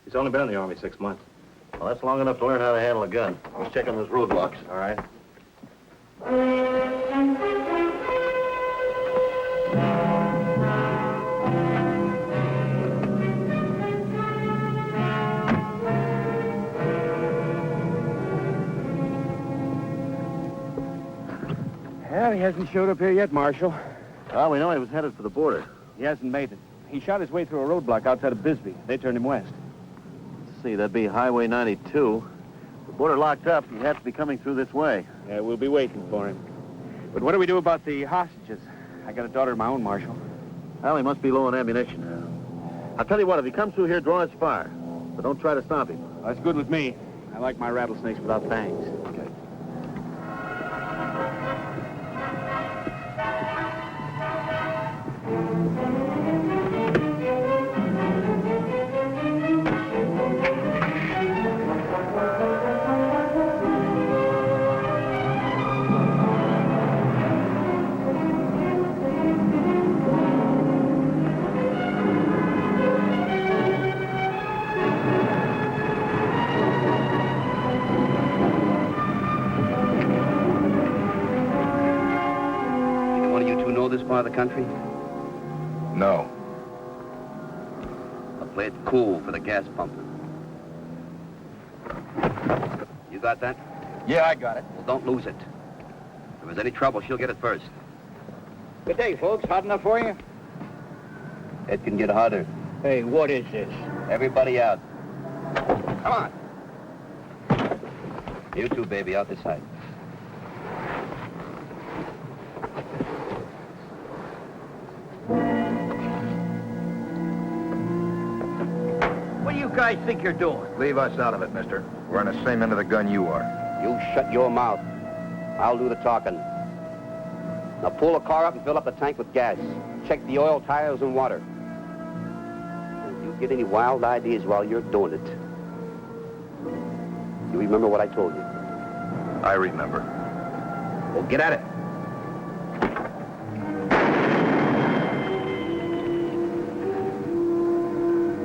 He's only been in the Army 6 months. Well, that's long enough to learn how to handle a gun. Let's check on those roadblocks. All right. Well, he hasn't showed up here yet, Marshal. Well, we know he was headed for the border. He hasn't made it. He shot his way through a roadblock outside of Bisbee. They turned him west. Let's see, that'd be Highway 92. The border locked up. He'd have to be coming through this way. Yeah, we'll be waiting for him. But what do we do about the hostages? I got a daughter of my own, Marshal. Well, he must be low on ammunition. I'll tell you what, if he comes through here, draw his fire. But don't try to stop him. That's good with me. I like my rattlesnakes without fangs. Okay. This part of the country? No. I'll play it cool for the gas pump. You got that? Yeah, I got it. Well, don't lose it. If there's any trouble, she'll get it first. Good day, folks. Hot enough for you? It can get hotter. Hey, what is this? Everybody out. Come on. You two, baby, out this side. What do you guys think you're doing? Leave us out of it, mister. We're on the same end of the gun you are. You shut your mouth. I'll do the talking. Now pull the car up and fill up the tank with gas. Check the oil, tires, and water. If you get any wild ideas while you're doing it, you remember what I told you. I remember. Well, get at it.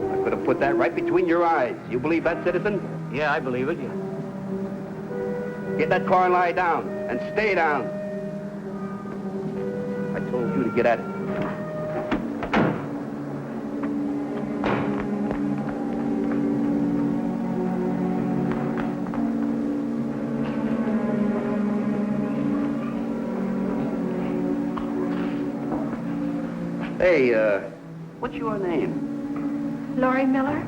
I could have put that right between your eyes. You believe that, citizen? Yeah, I believe it. Yeah. Get that car and lie down, and stay down. I told you to get at it. Hey, what's your name? Laurie Miller?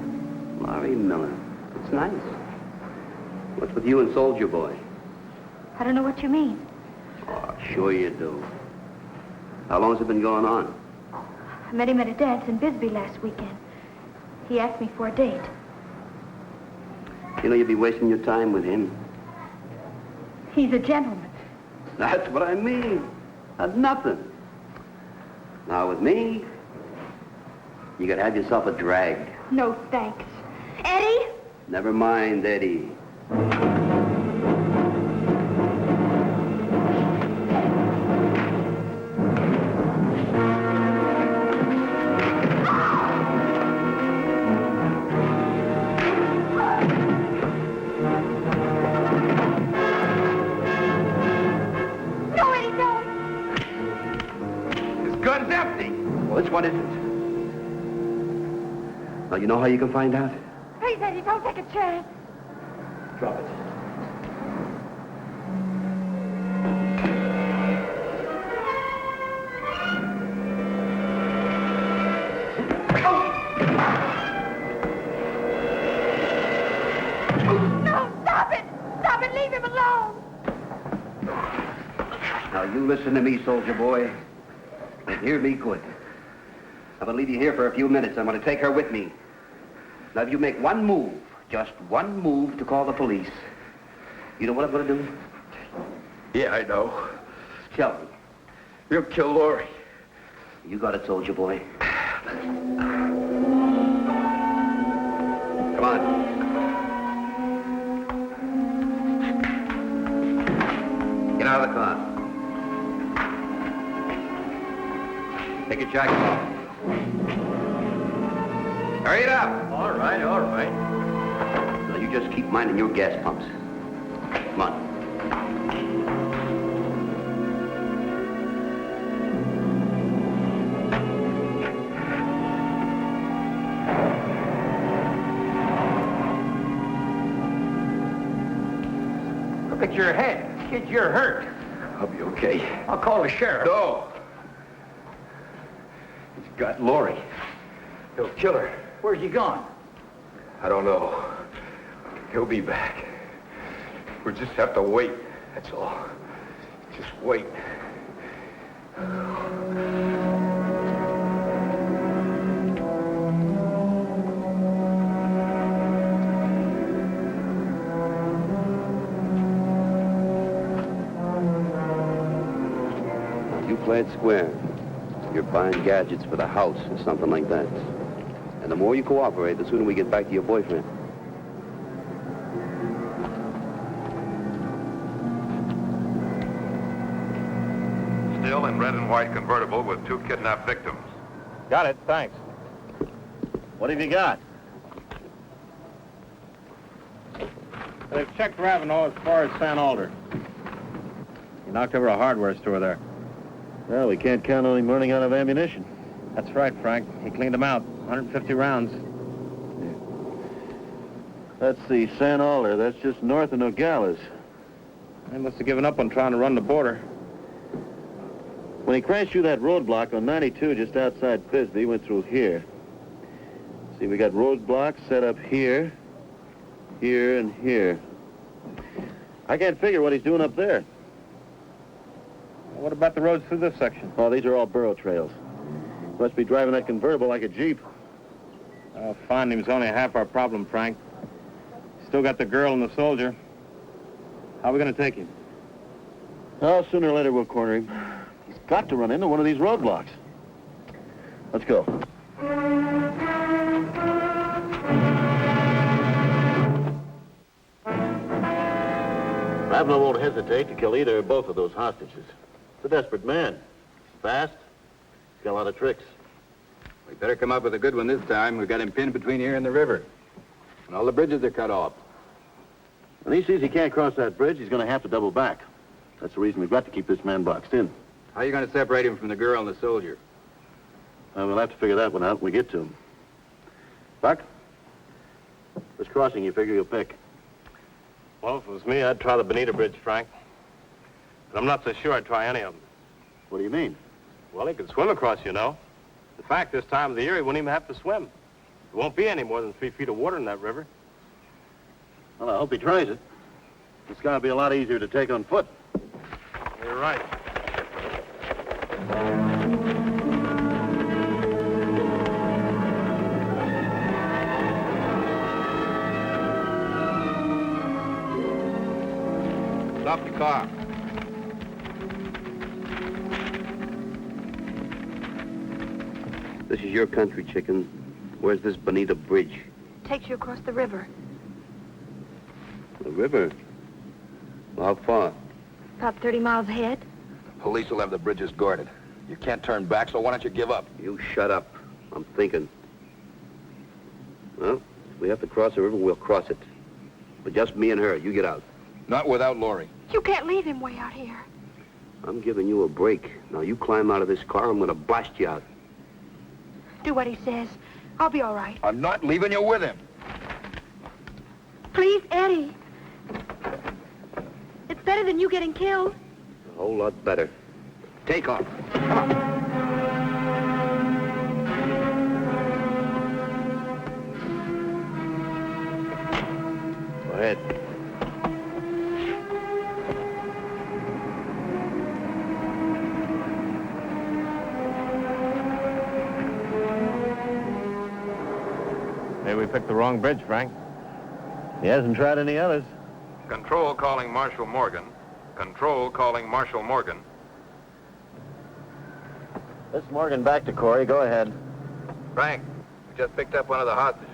Laurie Miller. It's nice. What's with you and Soldier Boy? I don't know what you mean. Oh, sure you do. How long has it been going on? I met him at a dance in Bisbee last weekend. He asked me for a date. You know you'd be wasting your time with him. He's a gentleman. That's what I mean. That's nothing. Now, with me, you could have yourself a drag. No, thanks. Eddie? Never mind, Eddie. No, Eddie, don't. This gun's empty. Well, which one is it? Now, you know how you can find out? Please, Eddie, don't take a chance. Drop it. No, stop it! Stop stop it. Leave him alone. Now, you listen to me, soldier boy, and hear me good. I'm going to leave you here for a few minutes. I'm going to take her with me. Now, if you make one move, just one move to call the police, you know what I'm going to do? Yeah, I know. Tell me. You'll kill Laurie. You got it, soldier boy. Come on. Get out of the car. Take your jacket off. Hurry it up. All right, all right. Now, you just keep minding your gas pumps. Come on. Look at your head. Kid, you're hurt. I'll be okay. I'll call the sheriff. No. He's got Laurie. He'll kill her. Where's he gone? I don't know. He'll be back. We'll just have to wait. That's all. Just wait. You play it square. You're buying gadgets for the house or something like that. And the more you cooperate, the sooner we get back to your boyfriend. Still in red and white convertible with 2 kidnapped victims. Got it, thanks. What have you got? They've checked Ravenel as far as San Alder. He knocked over a hardware store there. Well, we can't count on him running out of ammunition. That's right, Frank. He cleaned them out. 150 rounds. That's the San Alder. That's just north of Nogales. They must have given up on trying to run the border. When he crashed through that roadblock on 92 just outside Bisbee, he went through here. See, we got roadblocks set up here, here, and here. I can't figure what he's doing up there. What about the roads through this section? Oh, these are all burro trails. Must be driving that convertible like a Jeep. Finding him's only half our problem, Frank. Still got the girl and the soldier. How are we going to take him? Oh, sooner or later we'll corner him. He's got to run into one of these roadblocks. Let's go. Ravenel won't hesitate to kill either or both of those hostages. He's a desperate man. He's fast. He's got a lot of tricks. We better come up with a good one this time. We've got him pinned between here and the river. And all the bridges are cut off. When he sees he can't cross that bridge, he's going to have to double back. That's the reason we've got to keep this man boxed in. How are you going to separate him from the girl and the soldier? We'll have to figure that one out when we get to him. Buck? Which crossing you figure you'll pick? Well, if it was me, I'd try the Bonita Bridge, Frank. But I'm not so sure I'd try any of them. What do you mean? Well, he could swim across, you know. In fact, this time of the year, he wouldn't even have to swim. There won't be any more than 3 feet of water in that river. Well, I hope he tries it. It's got to be a lot easier to take on foot. You're right. Stop the car. This is your country, chicken. Where's this Bonita Bridge? Takes you across the river. The river? How far? About 30 miles ahead. Police will have the bridges guarded. You can't turn back, so why don't you give up? You shut up. I'm thinking. Well, if we have to cross the river, we'll cross it. But just me and her. You get out. Not without Laurie. You can't leave him way out here. I'm giving you a break. Now, you climb out of this car, I'm going to blast you out. Do what he says. I'll be all right. I'm not leaving you with him. Please, Eddie. It's better than you getting killed. A whole lot better. Take off. Go ahead. we picked the wrong bridge, Frank. He hasn't tried any others. Control calling Marshal Morgan. Control calling Marshal Morgan. This is Morgan back to Corey. Go ahead. Frank, we just picked up one of the hostages.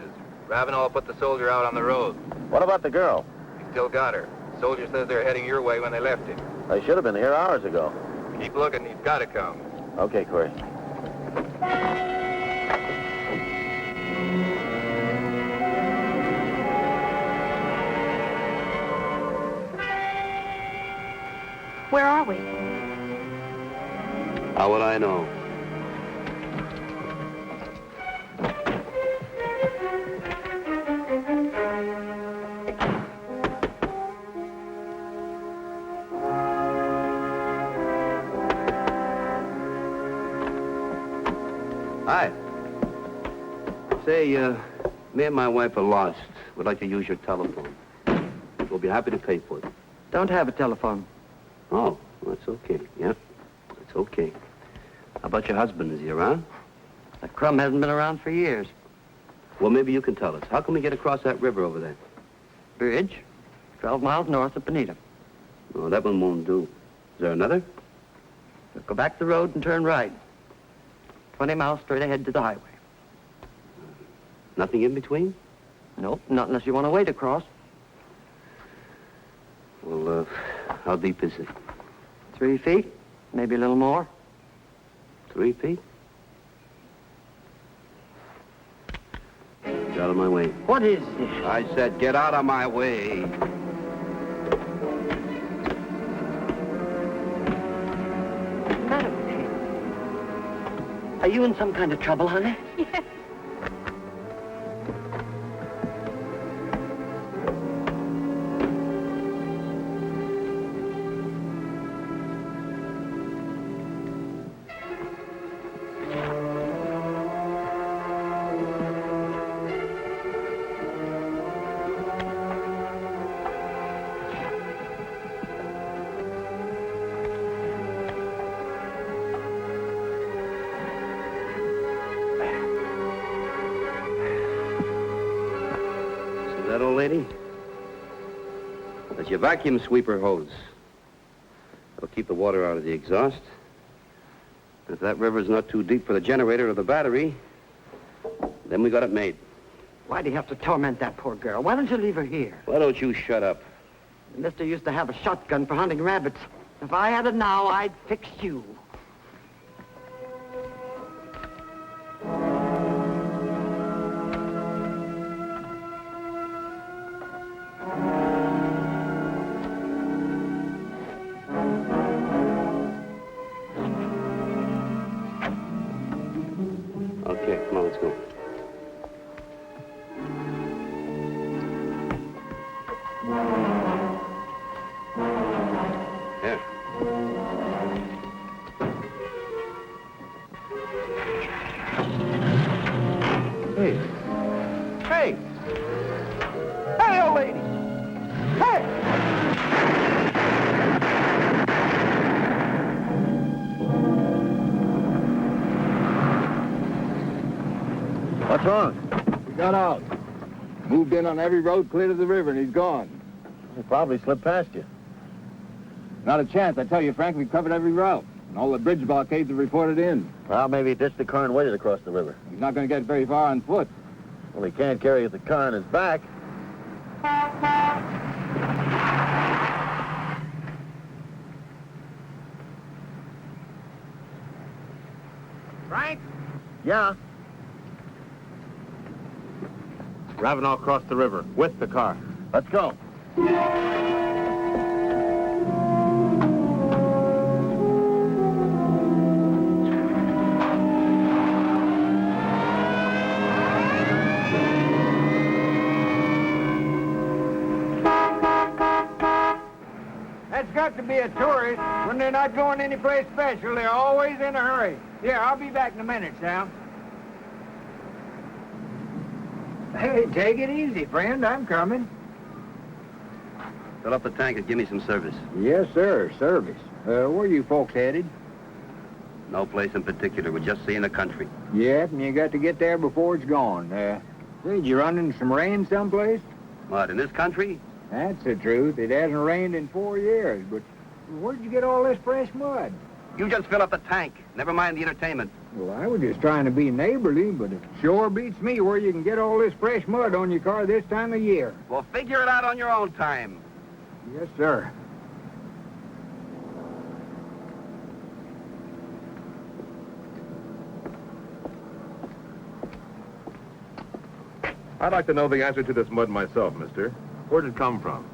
Ravenel put the soldier out on the road. What about the girl? He still got her. The soldier says they're heading your way when they left him. They should have been here hours ago. Keep looking. He's got to come. Okay, Corey. Where are we? How would I know? Hi. Say, me and my wife are lost. Would like to use your telephone. We'll be happy to pay for it. Don't have a telephone. Oh, that's okay. Yep, that's okay. How about your husband? Is he around? That crumb hasn't been around for years. Well, maybe you can tell us. How can we get across that river over there? Bridge, 12 miles north of Bonita. Oh, that one won't do. Is there another? Go back the road and turn right. 20 miles straight ahead to the highway. Nothing in between? Nope, not unless you want to wade across. Well, how deep is it? 3 feet, maybe a little more. 3 feet? Get out of my way. What is this? I said get out of my way. Are you in some kind of trouble, honey? Yes. That old lady? That's your vacuum sweeper hose. It'll keep the water out of the exhaust. If that river's not too deep for the generator or the battery, then we got it made. Why do you have to torment that poor girl? Why don't you leave her here? Why don't you shut up? Mister used to have a shotgun for hunting rabbits. If I had it now, I'd fix you. Okay, come on, let's go. There. Hey. Hey! Hey, old lady! Hey! What's wrong? He got out. Moved in on every road clear to the river, and he's gone. He probably slipped past you. Not a chance. I tell you, Frank, we've covered every route. And all the bridge blockades have reported in. Well, maybe he ditched the car and waded across the river. He's not going to get very far on foot. Well, he can't carry the car on his back. Frank? Yeah? Ravenel crossed the river with the car. Let's go. That's got to be a tourist. When they're not going anyplace special, they're always in a hurry. Here, I'll be back in a minute, Sam. Hey, take it easy, friend. I'm coming. Fill up the tank and give me some service. Yes, sir. Service. Where are you folks headed? No place in particular. We're just seeing the country. Yep, and you got to get there before it's gone. Did you run into some rain someplace? What, in this country? That's the truth. It hasn't rained in 4 years, but where'd you get all this fresh mud? You just fill up the tank. Never mind the entertainment. Well, I was just trying to be neighborly, but it sure beats me where you can get all this fresh mud on your car this time of year. Well, figure it out on your own time. Yes, sir. I'd like to know the answer to this mud myself, mister. Where'd it come from?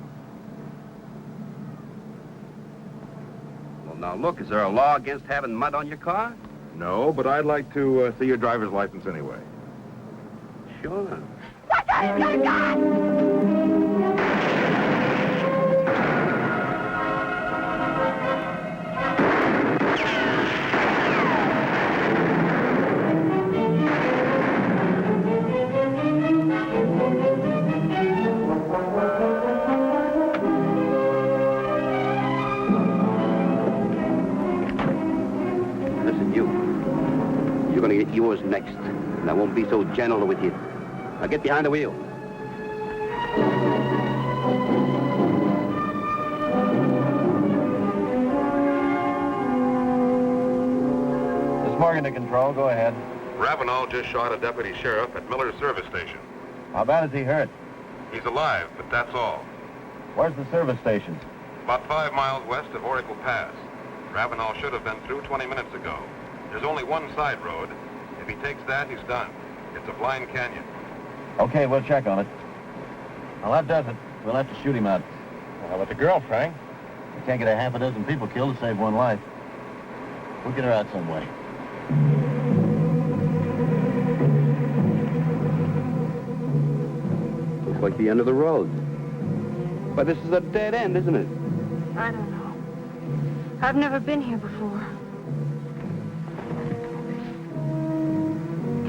Well, now, look, is there a law against having mud on your car? No, but I'd like to see your driver's license anyway. Sure. You're going to get yours next, and I won't be so gentle with you. Now get behind the wheel. This Morgan to control. Go ahead. Ravenel just shot a deputy sheriff at Miller's service station. How bad is he hurt? He's alive, but that's all. Where's the service station? About 5 miles west of Oracle Pass. Ravenel should have been through 20 minutes ago. There's only one side road. If he takes that, he's done. It's a blind canyon. Okay, we'll check on it. Well, that does it. We'll have to shoot him out. How about the girl, Frank? We can't get a half a dozen people killed to save one life. We'll get her out some way. Looks like the end of the road. But this is a dead end, isn't it? I don't know. I've never been here before.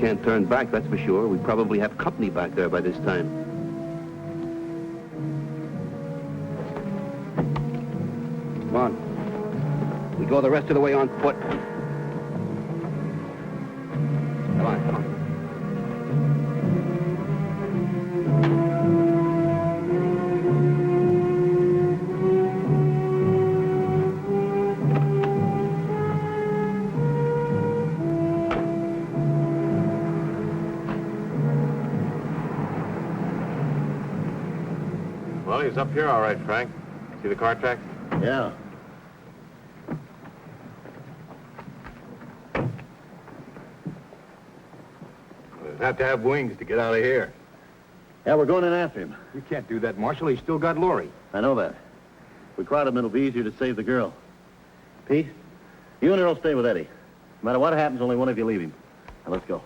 Can't turn back, that's for sure. We probably have company back there by this time. Come on. We go the rest of the way on foot. Come on, come on. Well, he's up here all right, Frank. See the car tracks? Yeah. We'll have to have wings to get out of here. Yeah, we're going in after him. You can't do that, Marshal. He's still got Laurie. I know that. If we crowd him, it'll be easier to save the girl. Pete, you and Earl stay with Eddie. No matter what happens, only one of you leave him. Now, let's go.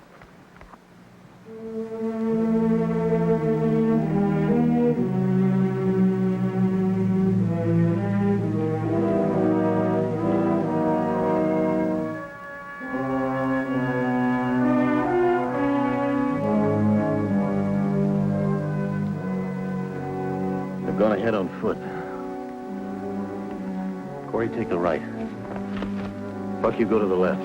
They've gone ahead on foot. Corey, take the right. Buck, you go to the left.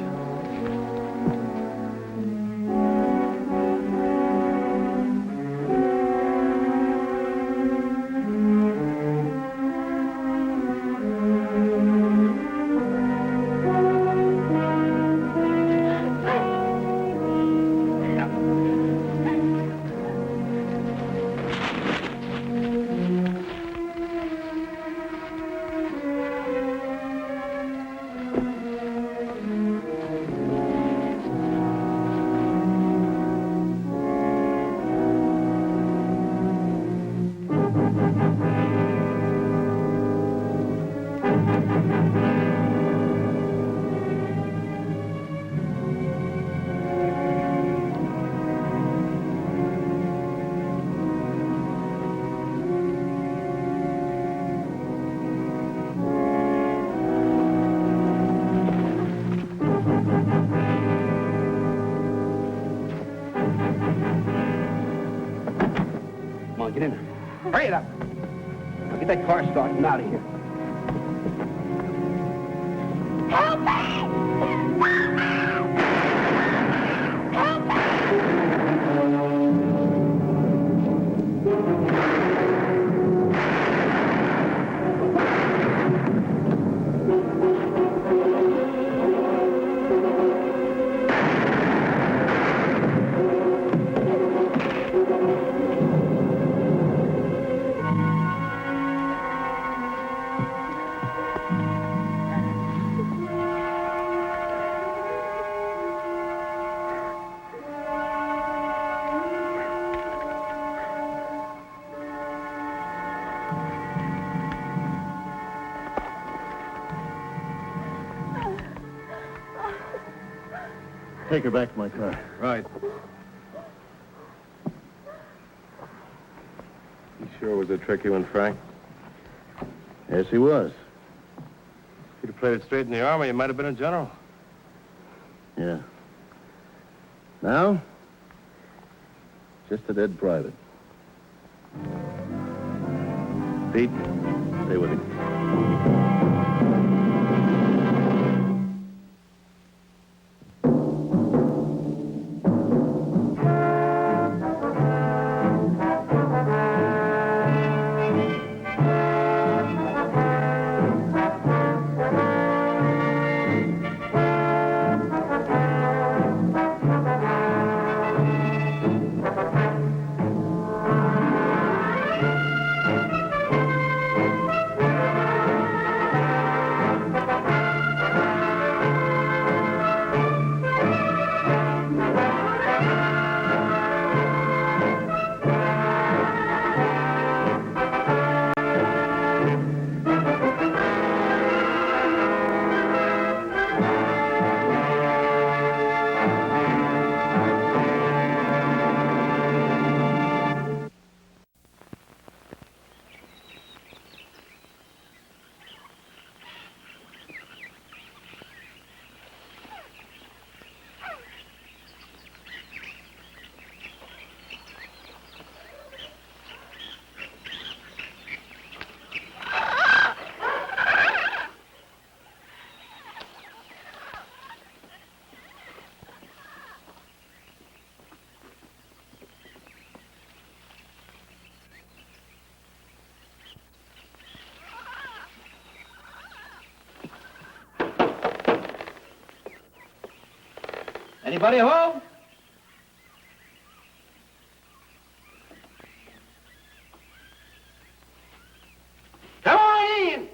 Get in there. Hurry it up. Now get that car started and out of here. Help me! Help me! Take her back to my car. Right. You sure it was a tricky one, Frank? Yes, he was. If you'd have played it straight in the Army, you might have been a general. Yeah. Now, just a dead private. Pete, stay with him. Anybody home? Come on in.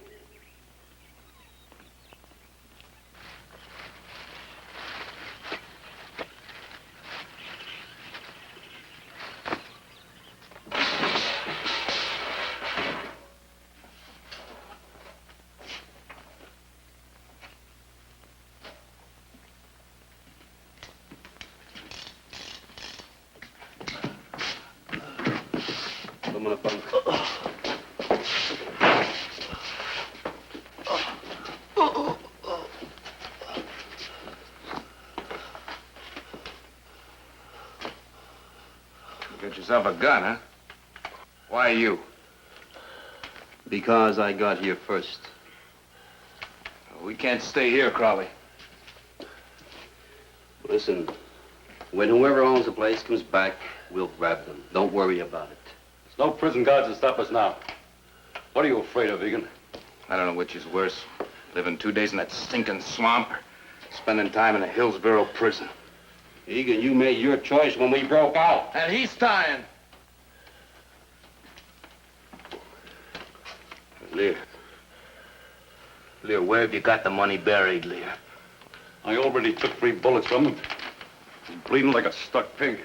Get yourself a gun, huh? Why you? Because I got here first. We can't stay here, Crowley. Listen, when whoever owns the place comes back, we'll grab them. Don't worry about it. There's no prison guards to stop us now. What are you afraid of, Egan? I don't know which is worse. Living 2 days in that stinking swamp or spending time in a Hillsborough prison. Egan, you made your choice when we broke out. And he's dying. Lear, where have you got the money buried, Lear? I already took 3 bullets from him. He's bleeding like a stuck pig.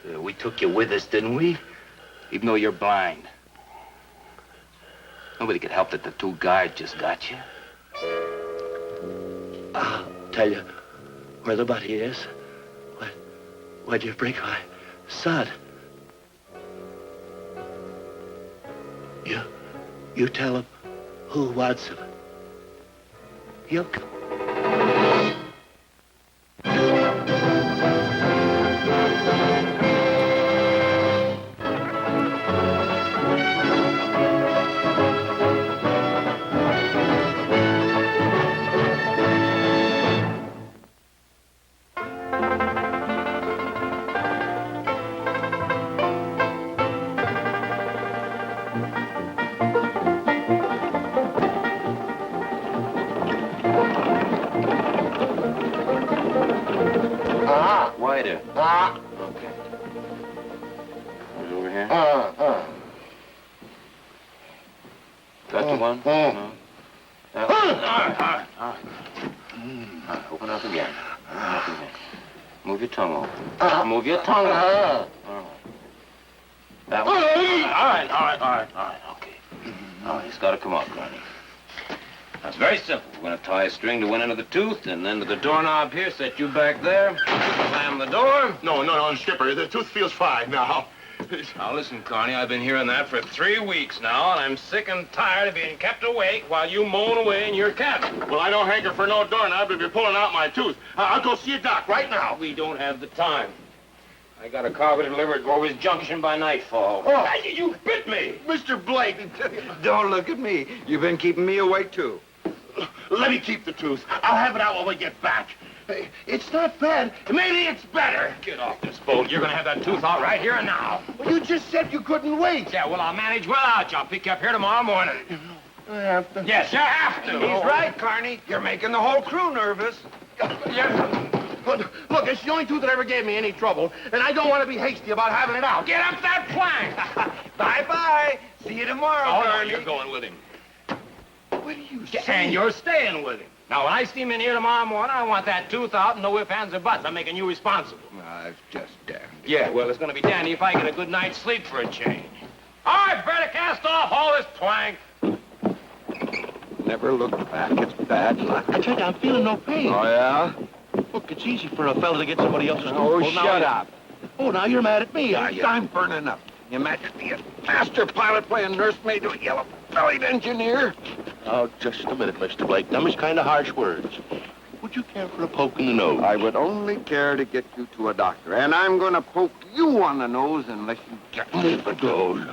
Yeah, we took you with us, didn't we? Even though you're blind. Nobody could help that the 2 guards just got you. I'll tell you where the body is. Why'd you break my sod? You tell him who wants him. He'll come. Wider. Okay. Over here. Got the one? No. That one? All right. Open up again. Move your tongue open. Move your tongue open. All right. That one. All right. Okay. All right, it's got to come up, Granny. That's very simple. We're going to tie a string to one end of the tooth and then to the doorknob here, set you back there, slam the door. No, Skipper. The tooth feels fine now. Now, listen, Carney, I've been hearing that for 3 weeks now, and I'm sick and tired of being kept awake while you moan away in your cabin. Well, I don't hanker for no doorknob if you're pulling out my tooth. I'll go see a doc right now. We don't have the time. I got a cargo to deliver at Grover's Junction by nightfall. Oh, you bit me! Mr. Blake! Don't look at me. You've been keeping me awake, too. Let me keep the tooth. I'll have it out when we get back. It's not bad. Maybe it's better. Get off this boat. You're going to have that tooth out right here and now. Well, you just said you couldn't wait. Yeah, well, I'll manage without you. I'll pick you up here tomorrow morning. I have to. Yes, you have to. He's right, Carney. You're making the whole crew nervous. Yes. Look, it's the only tooth that ever gave me any trouble, and I don't want to be hasty about having it out. Get up that plank. Bye-bye. See you tomorrow, Carney. You're going with him. What are you saying? And you're staying with him. Now, when I see him in here tomorrow morning, I want that tooth out and no ifs, ands, or buts. I'm making you responsible. It's just dandy. Yeah, well, it's going to be dandy if I get a good night's sleep for a change. All right, better cast off all this plank. Never look back. It's bad luck. I tell you, I'm feeling no pain. Oh, yeah? Look, it's easy for a fella to get somebody else's tooth. Oh, pulled. shut up. Oh, now you're mad at me, are you? I'm burning up. You imagine me a master pilot playing nursemaid to a yellow-bellied engineer? Oh, just a minute, Mr. Blake. Them is kind of harsh words. Would you care for a poke in the nose? I would only care to get you to a doctor, and I'm going to poke you on the nose unless you get me the dose.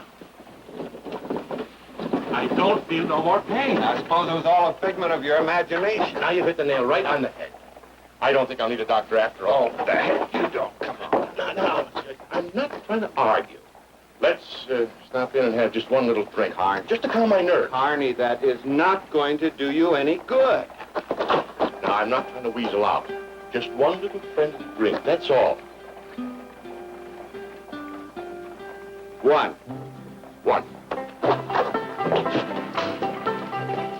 I don't feel no more pain. I suppose it was all a figment of your imagination. Now you hit the nail right on the head. I don't think I'll need a doctor after all. The heck you don't. Come on. No, I'm not trying to argue. Let's stop in and have just one little drink. Carney. Just to calm my nerves. Carney, that is not going to do you any good. No, I'm not trying to weasel out. Just one little friendly drink, that's all. One.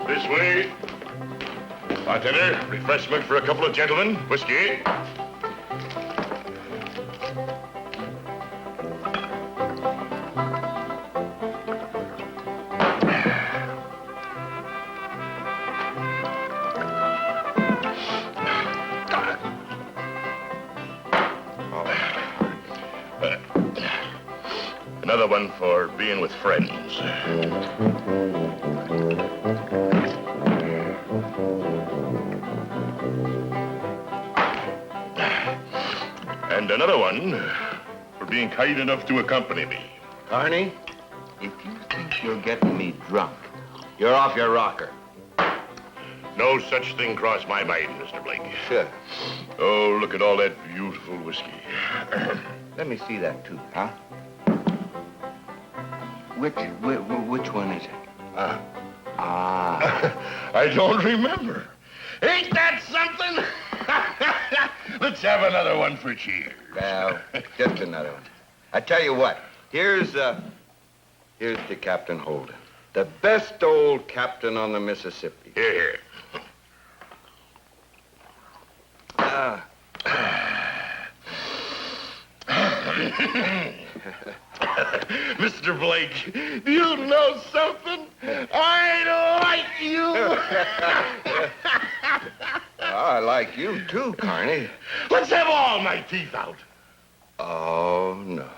This way. Bartender, refreshment for a couple of gentlemen. Whiskey. Another one for being with friends. And another one for being kind enough to accompany me. Carney, if you think you're getting me drunk, you're off your rocker. No such thing crossed my mind, Mr. Blake. Sure. Oh, look at all that beautiful whiskey. Let me see that tooth, huh? Which one is it? I don't remember. Ain't that something? Let's have another one for cheers. Well, just another one. I tell you what, here's to Captain Holden, the best old captain on the Mississippi. Here. Mr. Blake, do you know something? I like you. I like you too, Carney. Let's have all my teeth out. Oh, no.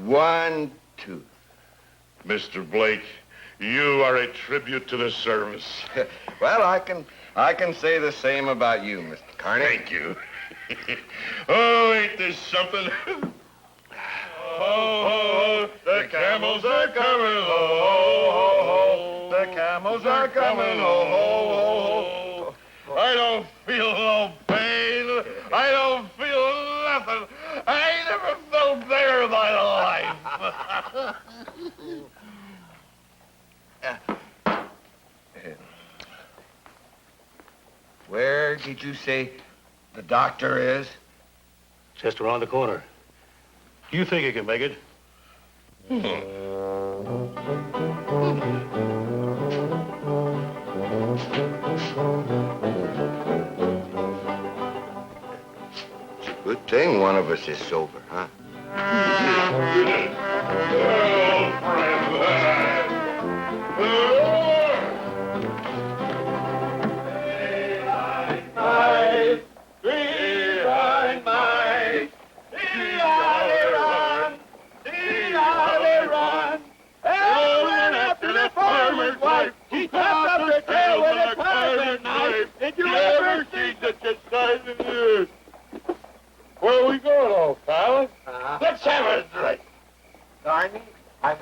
One tooth. Mr. Blake, you are a tribute to the service. Well, I can say the same about you, Mr. Carney. Thank you. Oh, ain't this something? Ho, ho, the camels are coming, ho, ho, ho, ho. The camels are coming, ho, ho, ho, ho. I don't feel no pain. I don't feel nothing. I ain't never felt better in my life. Where did you say the doctor is? Just around the corner. Do you think he can make it? It's a good thing one of us is sober, huh?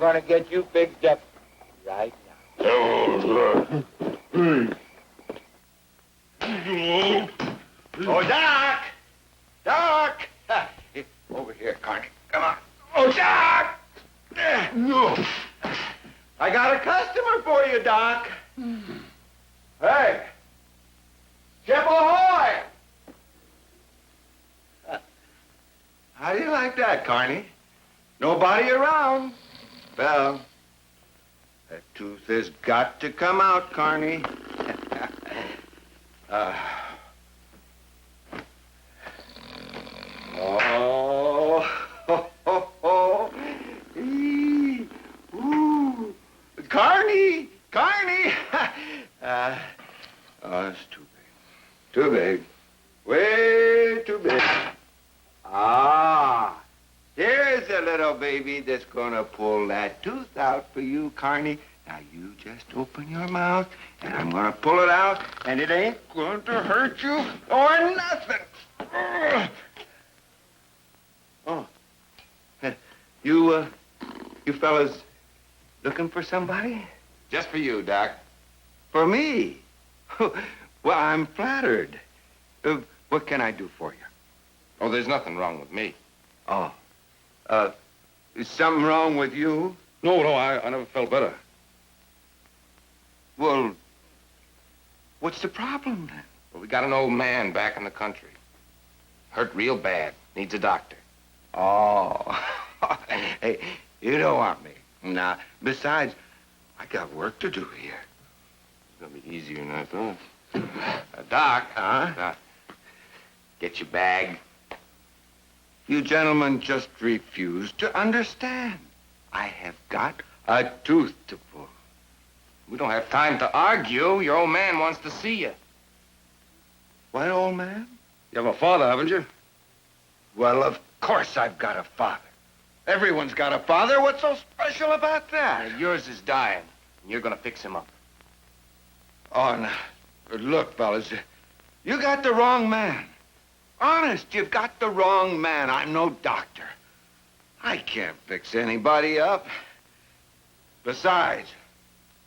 gonna get you fixed up right now. Oh, Doc! Doc! Over here, Carney. Come on. Oh, Doc! No. I got a customer for you, Doc. Hey! Ship ahoy! How do you like that, Carney? Nobody around. Well, that tooth has got to come out, Carney. Carney! Carney! Oh, it's too big. Too big. Way too big. Ah, here's a little baby that's gonna pull that tooth out for you, Carney. Now, you just open your mouth, and I'm gonna pull it out, and it ain't going to hurt you or nothing. Oh. You fellas looking for somebody? Just for you, Doc. For me? Well, I'm flattered. What can I do for you? Oh, there's nothing wrong with me. Oh. Is something wrong with you? No, I never felt better. Well, what's the problem then? Well, we got an old man back in the country. Hurt real bad. Needs a doctor. Oh. Hey, you don't want me. Now, besides, I got work to do here. It's gonna be easier than I thought. Doc, huh? Get your bag. You gentlemen just refuse to understand. I have got a tooth to pull. We don't have time to argue. Your old man wants to see you. What old man? You have a father, haven't you? Well, of course I've got a father. Everyone's got a father. What's so special about that? Yours is dying, and you're gonna fix him up. Oh, now, look, fellas, you got the wrong man. Honest, you've got the wrong man. I'm no doctor. I can't fix anybody up. Besides,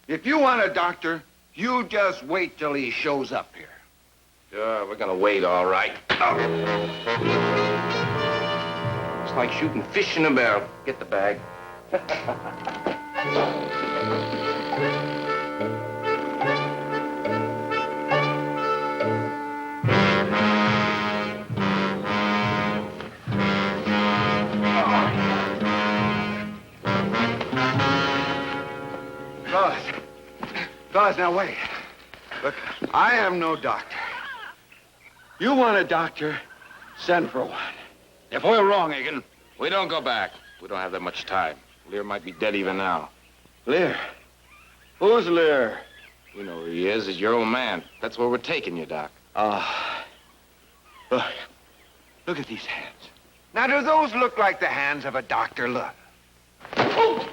if you want a doctor, you just wait till he shows up here. Sure, we're gonna wait, all right. It's like shooting fish in a barrel. Get the bag. Fellas, now wait. Look, I am no doctor. You want a doctor, send for one. If we're wrong, Egan, we don't go back. We don't have that much time. Lear might be dead even now. Lear? Who's Lear? We know who he is. He's your old man. That's where we're taking you, Doc. Look at these hands. Now, do those look like the hands of a doctor? Look. Oh!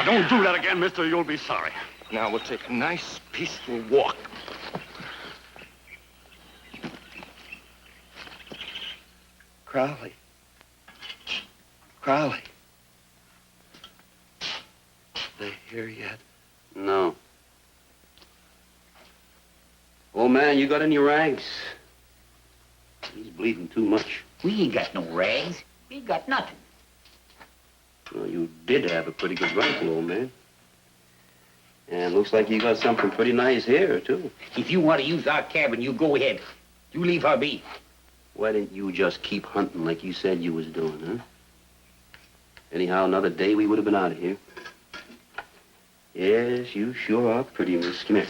Don't do that again, mister. You'll be sorry. Now, we'll take a nice, peaceful walk. Crowley. Crowley. They here yet? No. Old man, you got any rags? He's bleeding too much. We ain't got no rags. We got nothing. Well, you did have a pretty good rifle, old man. And looks like you got something pretty nice here, too. If you want to use our cabin, you go ahead. You leave her be. Why didn't you just keep hunting like you said you was doing, huh? Anyhow, another day we would have been out of here. Yes, you sure are pretty, miss. Come here.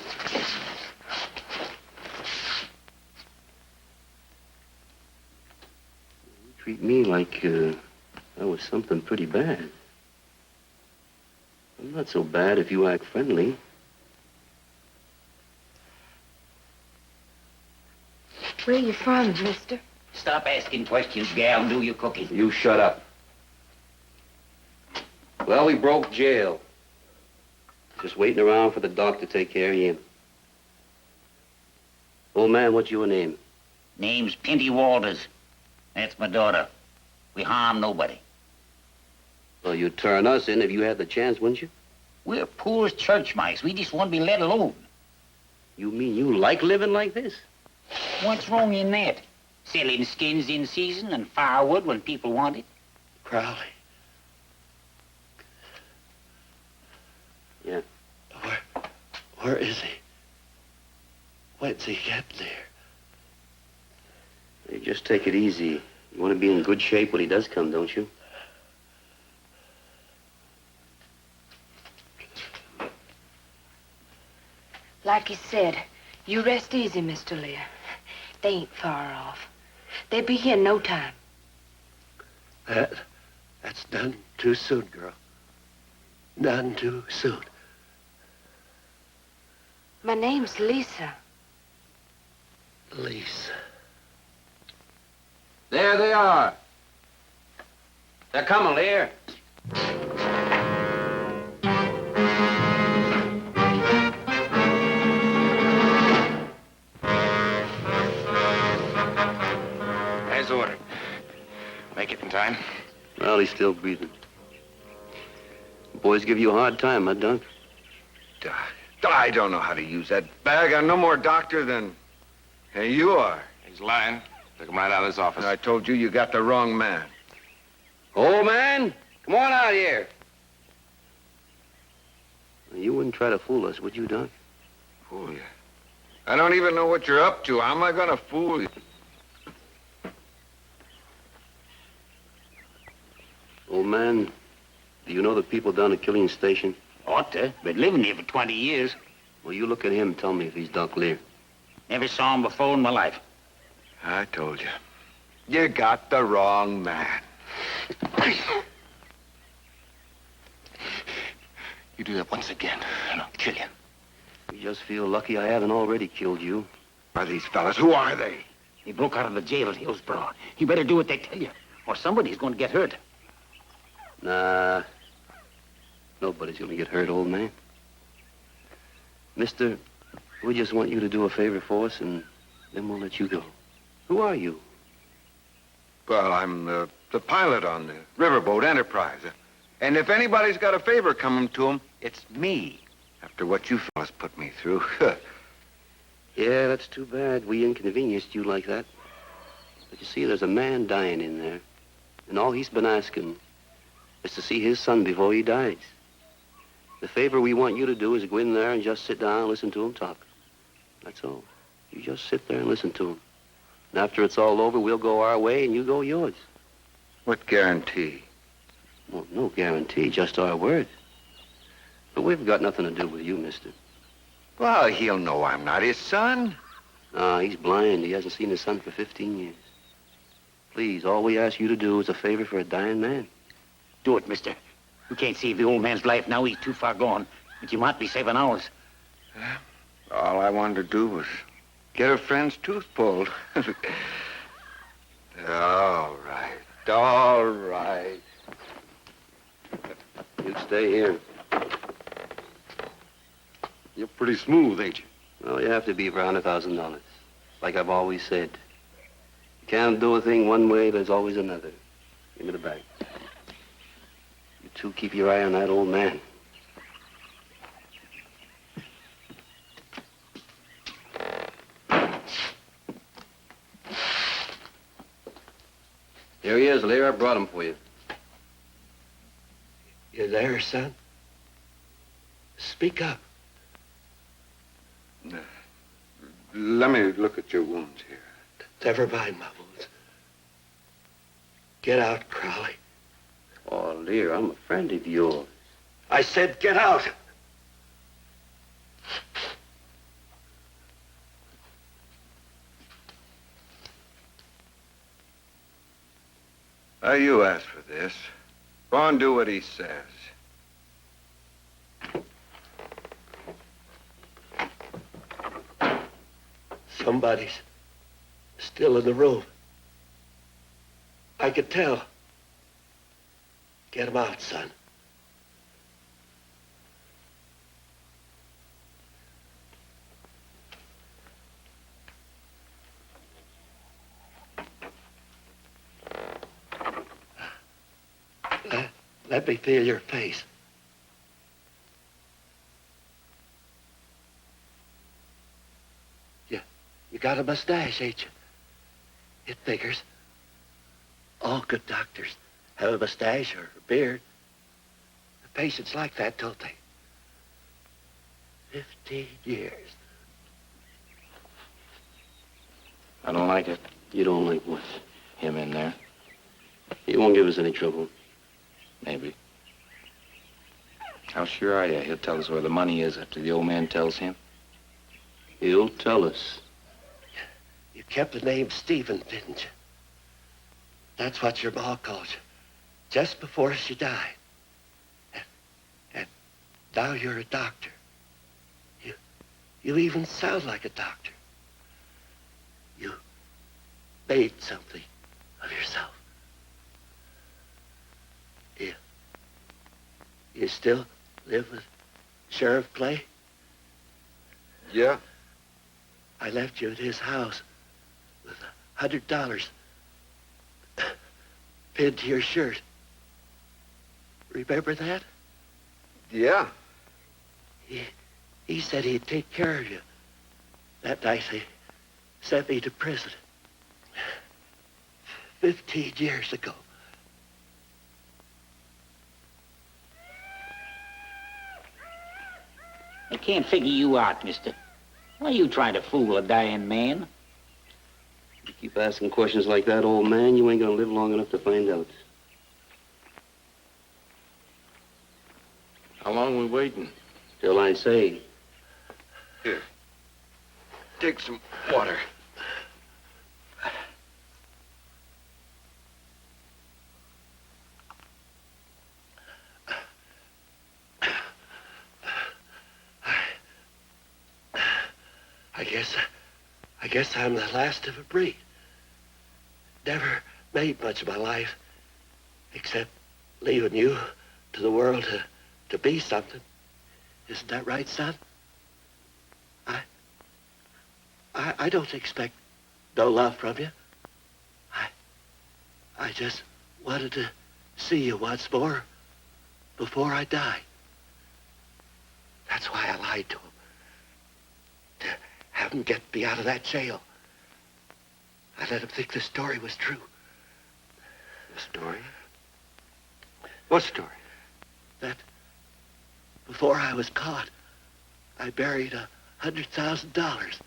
You treat me like That was something pretty bad. I'm not so bad if you act friendly. Where you from, mister? Stop asking questions, gal, and do your cooking. You shut up. Well, we broke jail. Just waiting around for the doc to take care of him. Old man, what's your name? Name's Pinty Walters. That's my daughter. We harm nobody. Well, you'd turn us in if you had the chance, wouldn't you? We're poor as church mice. We just want to be let alone. You mean you like living like this? What's wrong in that? Selling skins in season and firewood when people want it. Crowley. Yeah. Where is he? When's he get there? Hey, just take it easy. You want to be in good shape when he does come, don't you? Like you said, you rest easy, Mr. Lear. They ain't far off. They'll be here in no time. That's done too soon, girl. Done too soon. My name's Lisa. Lisa. There they are. They're coming, Lear. As ordered. Make it in time? Well, he's still breathing. Boys give you a hard time, huh, Dunk? I don't know how to use that bag. I'm no more doctor than you are. He's lying. Took him right out of his office. I told you got the wrong man. Old man, come on out here. You wouldn't try to fool us, would you, Dunk? Fool you? I don't even know what you're up to. How am I going to fool you? Old man, do you know the people down at Killian Station? Ought to. Been living here for 20 years. Well, you look at him and tell me if he's Doc Lear. Never saw him before in my life. I told you. You got the wrong man. You do that once again, and I'll kill you. You just feel lucky I haven't already killed you. Are these fellas? Who are they? He broke out of the jail at Hillsborough. You better do what they tell you, or somebody's going to get hurt. Nah. Nobody's going to get hurt, old man. Mister, we just want you to do a favor for us, and then we'll let you go. Who are you? Well, I'm the pilot on the riverboat Enterprise. And if anybody's got a favor coming to him, it's me. After what you fellas put me through. Yeah, that's too bad. We inconvenienced you like that. But you see, there's a man dying in there. And all he's been asking is to see his son before he dies. The favor we want you to do is go in there and just sit down and listen to him talk. That's all. You just sit there and listen to him. And after it's all over, we'll go our way and you go yours. What guarantee? Well, no guarantee, just our word. But we've got nothing to do with you, mister. Well, he'll know I'm not his son. Nah, he's blind. He hasn't seen his son for 15 years. Please, all we ask you to do is a favor for a dying man. Do it, mister. You can't save the old man's life now. He's too far gone. But you might be saving ours. All I wanted to do was get a friend's tooth pulled. All right. All right. You stay here. You're pretty smooth, ain't you? Well, you have to be for $100,000. Like I've always said. You can't do a thing one way, there's always another. Give me the bag. You two keep your eye on that old man. Here he is, Lear. I brought him for you. You there, son? Speak up. Let me look at your wounds here. Never mind my wounds. Get out, Crowley. Oh, Lear, I'm a friend of yours. I said get out. You asked for this. Go on, do what he says. Somebody's still in the room. I could tell. Get him out, son. Let me feel your face. You got a mustache, ain't you? It figures. All good doctors have a mustache or a beard. The patients like that, don't they? 15 years. I don't like it. You don't like what? Him in there. He won't give us any trouble. Maybe. How sure are you he'll tell us where the money is after the old man tells him? He'll tell us. You kept the name Stephen, didn't you? That's what your ma called you, just before she died. And now you're a doctor. You even sound like a doctor. You made something of yourself. You still live with Sheriff Clay? Yeah. I left you at his house with $100 pinned to your shirt. Remember that? Yeah. He said he'd take care of you. That night they sent me to prison. 15 years ago. I can't figure you out, mister. Why are you trying to fool a dying man? You keep asking questions like that, old man, you ain't gonna live long enough to find out. How long we waiting? Till I say. Here. Take some water. I guess I'm the last of a breed. Never made much of my life, except leaving you to the world to be something. Isn't that right, son? I don't expect no love from you. I just wanted to see you once more before I die. That's why I lied to him. To have him get me out of that jail. I let him think the story was true. The story? What story? That before I was caught, I buried $100,000.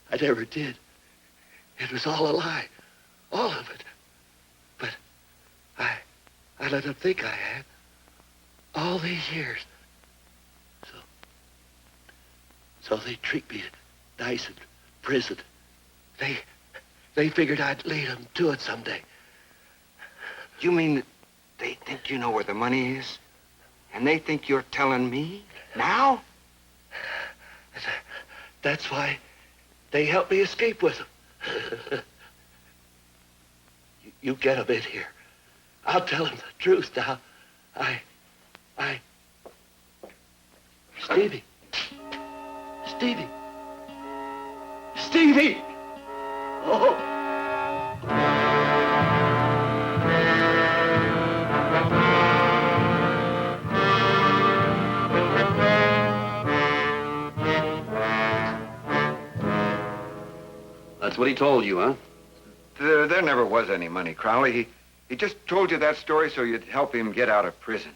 I never did. It was all a lie. All of it. But I let him think I had. All these years. So they treat me nice in prison. They figured I'd lead them to it someday. You mean they think you know where the money is? And they think you're telling me? Now? That's why they helped me escape with them. You get them in here. I'll tell them the truth now. Stevie. Stevie! Stevie! Oh! That's what he told you, huh? There never was any money, Crowley. He just told you that story so you'd help him get out of prison.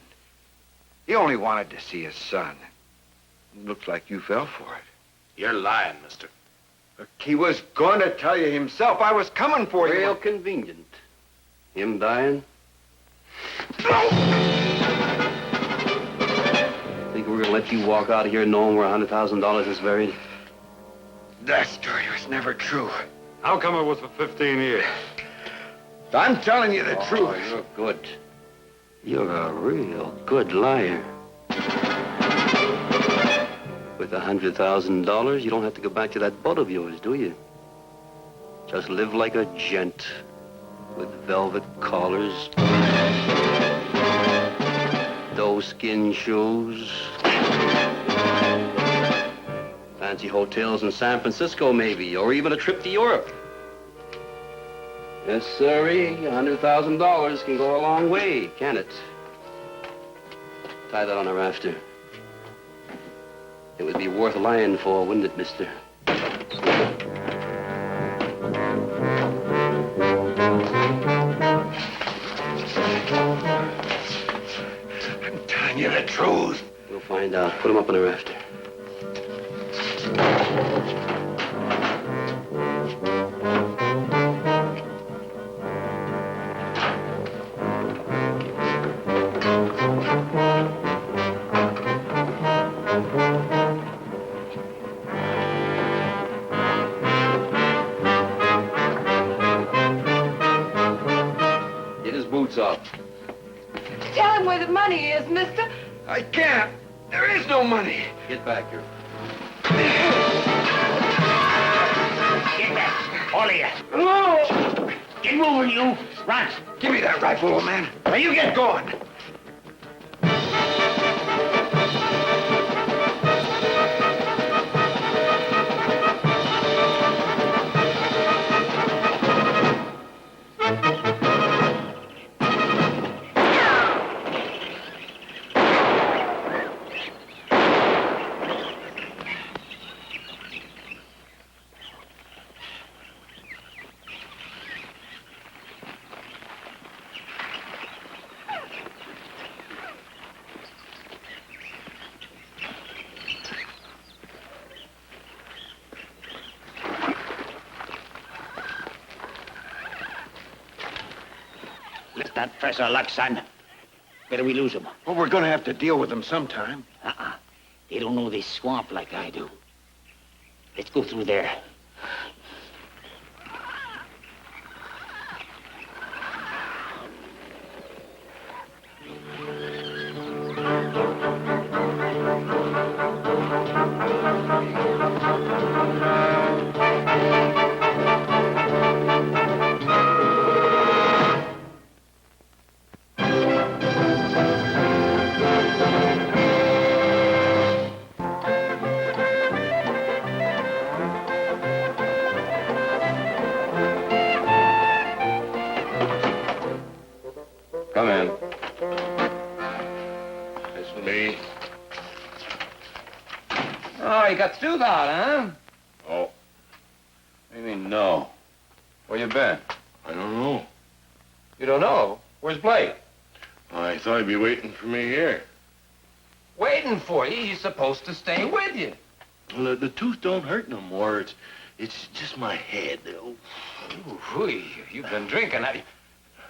He only wanted to see his son. Looks like you fell for it. You're lying, mister. Look, he was going to tell you himself. I was coming for you. Real convenient. Him dying? Think we're gonna let you walk out of here knowing where $100,000 is buried? That story was never true. How come it was for 15 years? I'm telling you the truth. Oh, you're good. You're a real good liar. With $100,000, you don't have to go back to that boat of yours, do you? Just live like a gent with velvet collars, doe-skin shoes, fancy hotels in San Francisco, maybe, or even a trip to Europe. Yes, sirree, $100,000 can go a long way, can it? Tie that on a rafter. It would be worth lying for, wouldn't it, mister? I'm telling you the truth. We'll find out. Put him up on a rafter. Up. Tell him where the money is, mister. I can't. There is no money. Get back here. Get back, all of you. Oh. Get moving, you. Run. Give me that rifle, old man. Now you get going. Let's not press our luck, son. Better we lose them. Well, we're going to have to deal with them sometime. They don't know this swamp like I do. Let's go through there. Come in. It's me. Oh, you got through that, huh? Oh. What do you mean, no? Where you been? I don't know. You don't know? Where's Blake? I thought he'd be waiting for me here. Waiting for you. He's supposed to stay with you. Well, the tooth don't hurt no more. It's just my head. Ooh, you've been drinking, have you?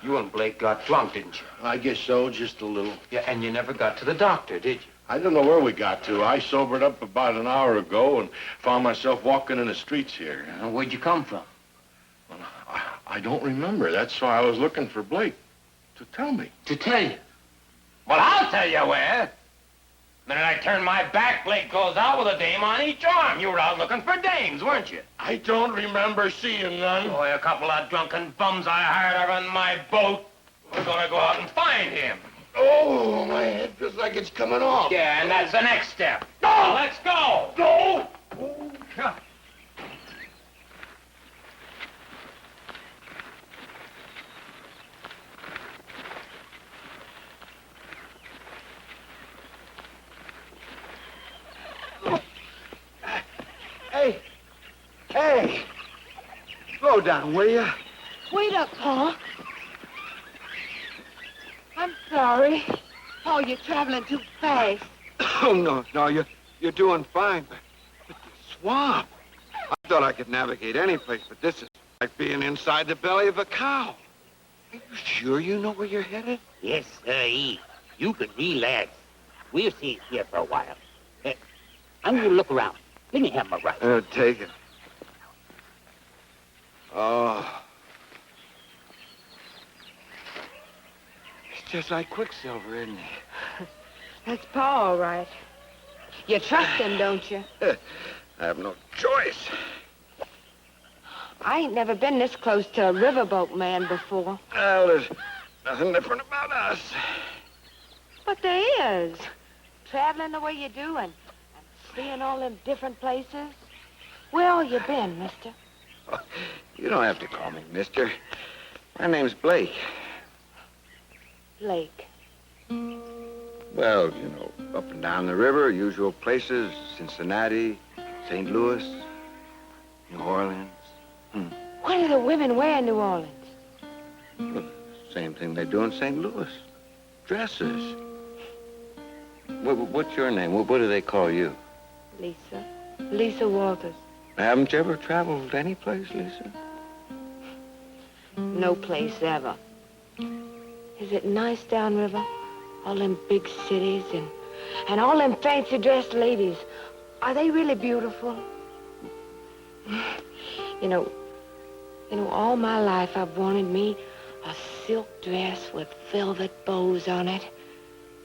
You and Blake got drunk, didn't you? I guess so, just a little. Yeah, and you never got to the doctor, did you? I don't know where we got to. I sobered up about an hour ago and found myself walking in the streets here. Where'd you come from? Well, I don't remember. That's why I was looking for Blake to tell me. To tell you? Well, I'll tell you where. The minute I turn my back, Blake goes out with a dame on each arm. You were out looking for dames, weren't you? I don't remember seeing none. Boy, a couple of drunken bums I hired are on my boat. We're gonna go out and find him. Oh, my head feels like it's coming off. Yeah, and that's the next step. Go! Let's go! Go! Oh. Hey! Slow down, will you? Wait up, Pa. I'm sorry. Pa, you're traveling too fast. Oh, no, you're doing fine. But the swamp. I thought I could navigate any place, but this is like being inside the belly of a cow. Are you sure you know where you're headed? Yes, sir. You can relax. We'll see it here for a while. I'm going to look around. Let me have my rifle. Take it. Oh. just like Quicksilver, isn't he? That's Pa, all right. You trust him, don't you? I have no choice. I ain't never been this close to a riverboat man before. Well, there's nothing different about us. But there is. Traveling the way you do and seeing all them different places. Where all you been, mister? Oh, you don't have to call me mister. My name's Blake. Blake. Well, you know, up and down the river, usual places, Cincinnati, St. Louis, New Orleans. What do the women wear in New Orleans? Well, same thing they do in St. Louis. Dresses. What's your name? What do they call you? Lisa. Lisa Walters. Haven't you ever traveled any place, Lisa? No place ever. Is it nice downriver? All them big cities and all them fancy dressed ladies. Are they really beautiful? You know, all my life I've wanted me a silk dress with velvet bows on it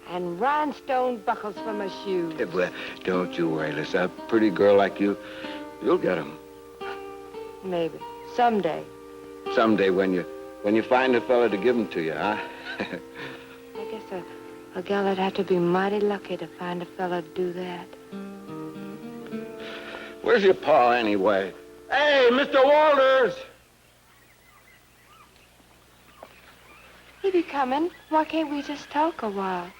and rhinestone buckles for my shoes. Yeah, well, don't you worry, Lisa. A pretty girl like you, you'll get them. Maybe. Someday. Someday when you find a fella to give them to you, huh? I guess a gal would have to be mighty lucky to find a fella to do that. Where's your pa, anyway? Hey, Mr. Walters! He be coming. Why can't we just talk a while?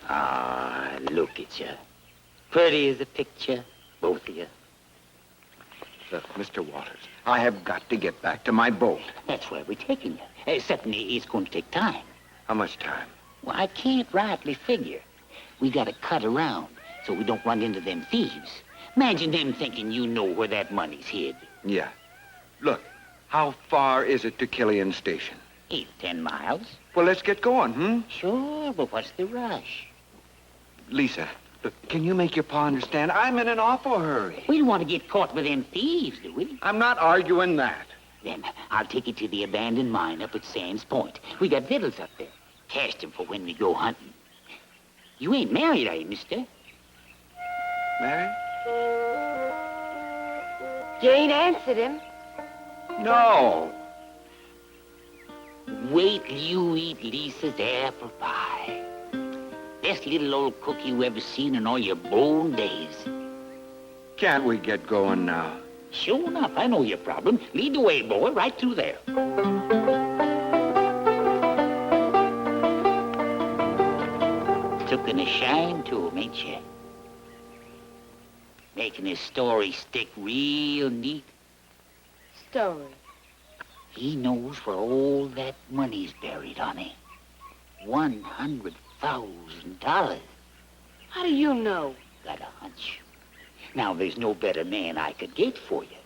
Ah, look at you. Pretty as a picture, both of you. Look, Mr. Walters, I have got to get back to my boat. That's where we're taking you. Certainly, it's going to take time. How much time? Well, I can't rightly figure. We got to cut around so we don't run into them thieves. Imagine them thinking you know where that money's hid. Yeah. Look, how far is it to Killian Station? 8, 10 miles. Well, let's get going, Sure, but what's the rush? Lisa, look, can you make your pa understand? I'm in an awful hurry. We don't want to get caught with them thieves, do we? I'm not arguing that. Then I'll take you to the abandoned mine up at Sands Point. We got victuals up there. Cache them for when we go hunting. You ain't married, are you, mister? Married? You ain't answered him. No. Wait till you eat Lisa's apple pie. Best little old cook you ever seen in all your born days. Can't we get going now? Sure enough, I know your problem. Lead the way, boy, right through there. Took a shine to him, ain't you? Making his story stick real neat. Story. He knows where all that money's buried, honey. $100,000. How do you know? Got a hunch. Now, there's no better man I could get for you,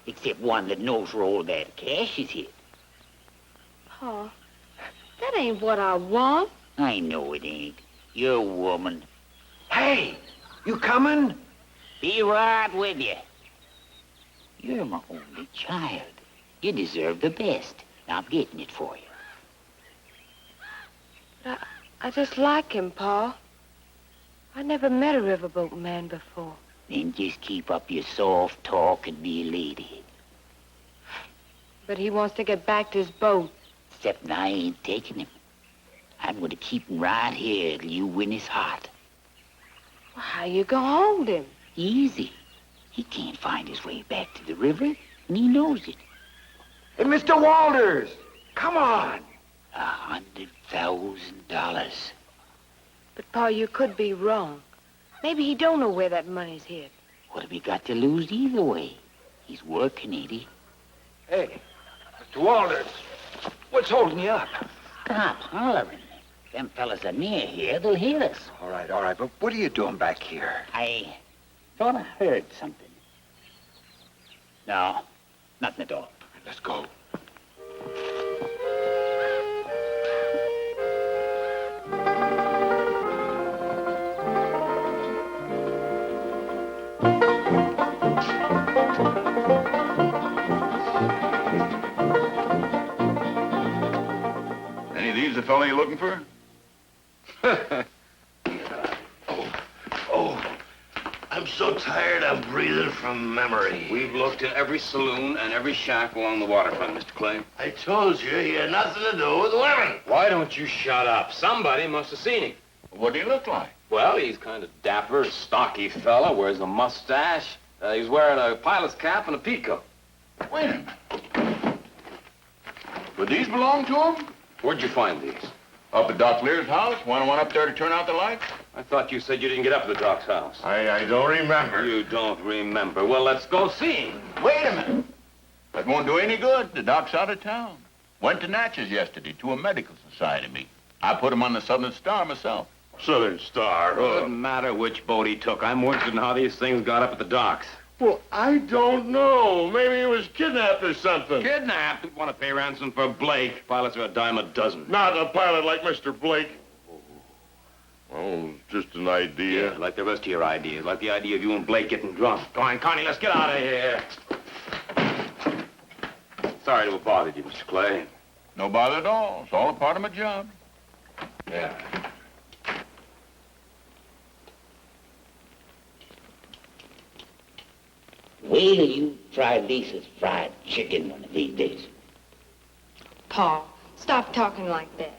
except one that knows where all that cash is hid. Pa, that ain't what I want. I know it ain't. You're a woman. Hey, you coming? Be right with you. You're my only child. You deserve the best. Now, I'm getting it for you. I just like him, Pa. I never met a riverboat man before. Then just keep up your soft talk and be a lady. But he wants to get back to his boat. Except I ain't taking him. I'm going to keep him right here till you win his heart. Well, how you gonna hold him? Easy. He can't find his way back to the river, and he knows it. Hey, Mr. Walters, come on. $100,000. But, Pa, you could be wrong. Maybe he don't know where that money's hid. What have we got to lose either way? He's working, ain't he? Hey, Mr. Walters, what's holding you up? Stop hollering. Them fellas are near here. They'll hear us. All right, but what are you doing back here? I thought I heard something. No, nothing at all. Let's go. the fellow you're looking for? I'm so tired I'm breathing from memory. We've looked in every saloon and every shack along the waterfront, Mr. Clay. I told you he had nothing to do with women. Why don't you shut up? Somebody must have seen him. What do he look like? Well, he's kind of dapper, stocky fella, wears a mustache. He's wearing a pilot's cap and a peacoat. Wait a minute. Would these belong to him? Where'd you find these? Up at Doc Lear's house. Want one up there to turn out the lights? I thought you said you didn't get up at the Doc's house. I don't remember. You don't remember. Well, let's go see him. Wait a minute. That won't do any good. The Doc's out of town. Went to Natchez yesterday to a medical society meeting. I put him on the Southern Star myself. Southern Star. Doesn't matter which boat he took. I'm more interested in how these things got up at the docks. Well, I don't know. Maybe he was kidnapped or something. Kidnapped? Who'd want to pay ransom for Blake? Pilots are a dime a dozen. Not a pilot like Mr. Blake. Oh, just an idea. Yeah, like the rest of your ideas. Like the idea of you and Blake getting drunk. Go on, Connie, let's get out of here. Sorry to have bothered you, Mr. Clay. No bother at all. It's all a part of my job. Yeah. Wait till you try Lisa's fried chicken one of these days. Paul, stop talking like that.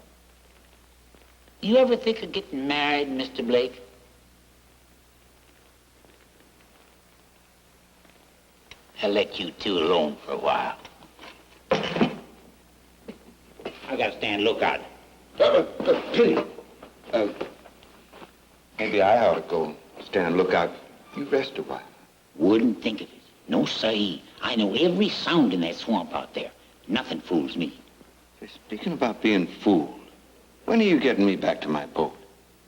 You ever think of getting married, Mr. Blake? I'll let you two alone for a while. I gotta stand lookout. Maybe I ought to go stand lookout. You rest a while. Wouldn't think of it. No, sir. I know every sound in that swamp out there. Nothing fools me. Speaking about being fooled, when are you getting me back to my boat?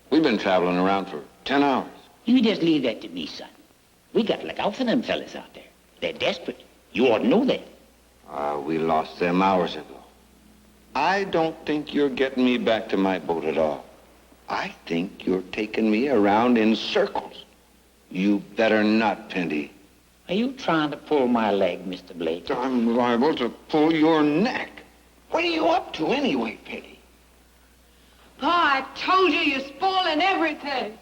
We've been traveling around for 10 hours. You just leave that to me, son. We got to look out for them fellas out there. They're desperate. You ought to know that. We lost them hours ago. I don't think you're getting me back to my boat at all. I think you're taking me around in circles. You better not, Pindy. Are you trying to pull my leg, Mr. Blake? I'm liable to pull your neck. What are you up to anyway, Pindy? Paul, I told you you're spoiling everything.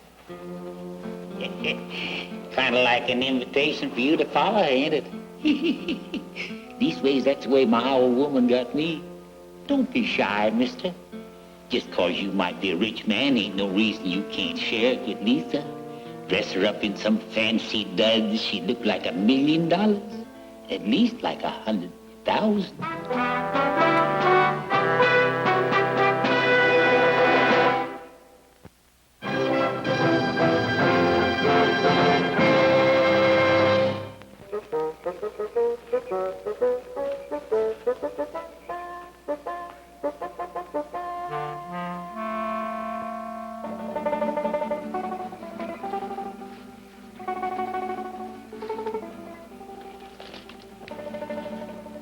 Kind of like an invitation for you to follow, ain't it? These ways, that's the way my old woman got me. Don't be shy, mister. Just 'cause you might be a rich man ain't no reason you can't share it with Lisa. Dress her up in some fancy duds, she'd look like $1 million. At least like 100,000.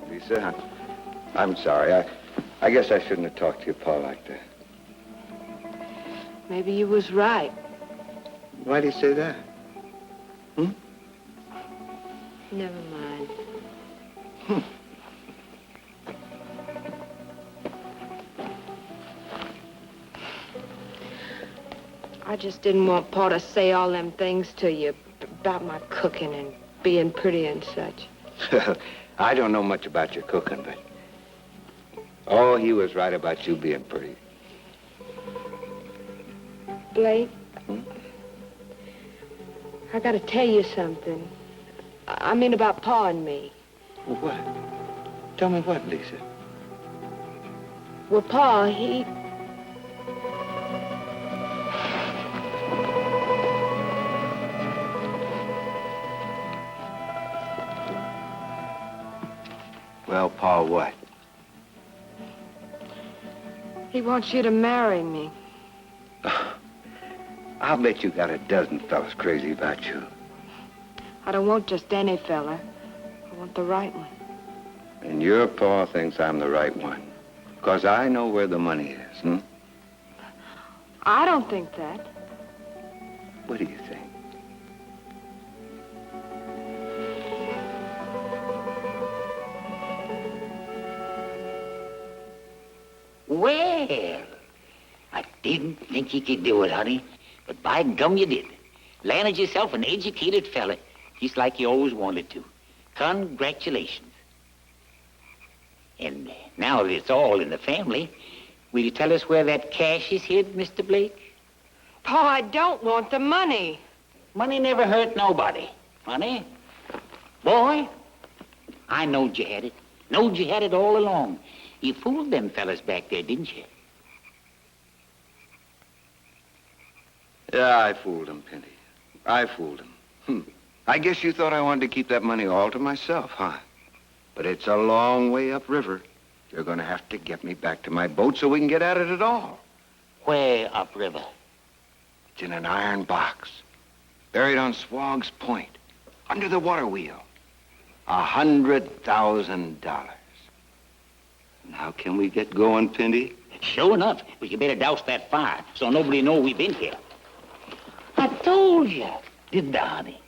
Lisa, I'm sorry. I guess I shouldn't have talked to your pa like that. Maybe you was right. Why'd he say that? Never mind. I just didn't want Pa to say all them things to you about my cooking and being pretty and such. I don't know much about your cooking, but... Oh, he was right about you being pretty. Blake, I gotta tell you something. I mean about Pa and me. Well, what? Tell me what, Lisa? Well, Pa, he... Well, Pa, what? He wants you to marry me. I'll bet you got a dozen fellas crazy about you. I don't want just any fella. I want the right one. And your Pa thinks I'm the right one. 'Cause I know where the money is, I don't think that. What do you think? Well, Didn't think you could do it, honey. But by gum, you did. Landed yourself an educated fella, just like you always wanted to. Congratulations. And now that it's all in the family, will you tell us where that cash is hid, Mr. Blake? Pa, I don't want the money. Money never hurt nobody, honey. Boy, I knowed you had it. Knowed you had it all along. You fooled them fellas back there, didn't you? Yeah, I fooled him, Penny. I fooled him. I guess you thought I wanted to keep that money all to myself, huh? But it's a long way upriver. You're going to have to get me back to my boat so we can get at it at all. Where upriver? It's in an iron box, buried on Swog's Point, under the water wheel. $100,000. Now, can we get going, Pindy? Sure enough, but you better douse that fire so nobody know we've been here. I told you, didn't I, honey?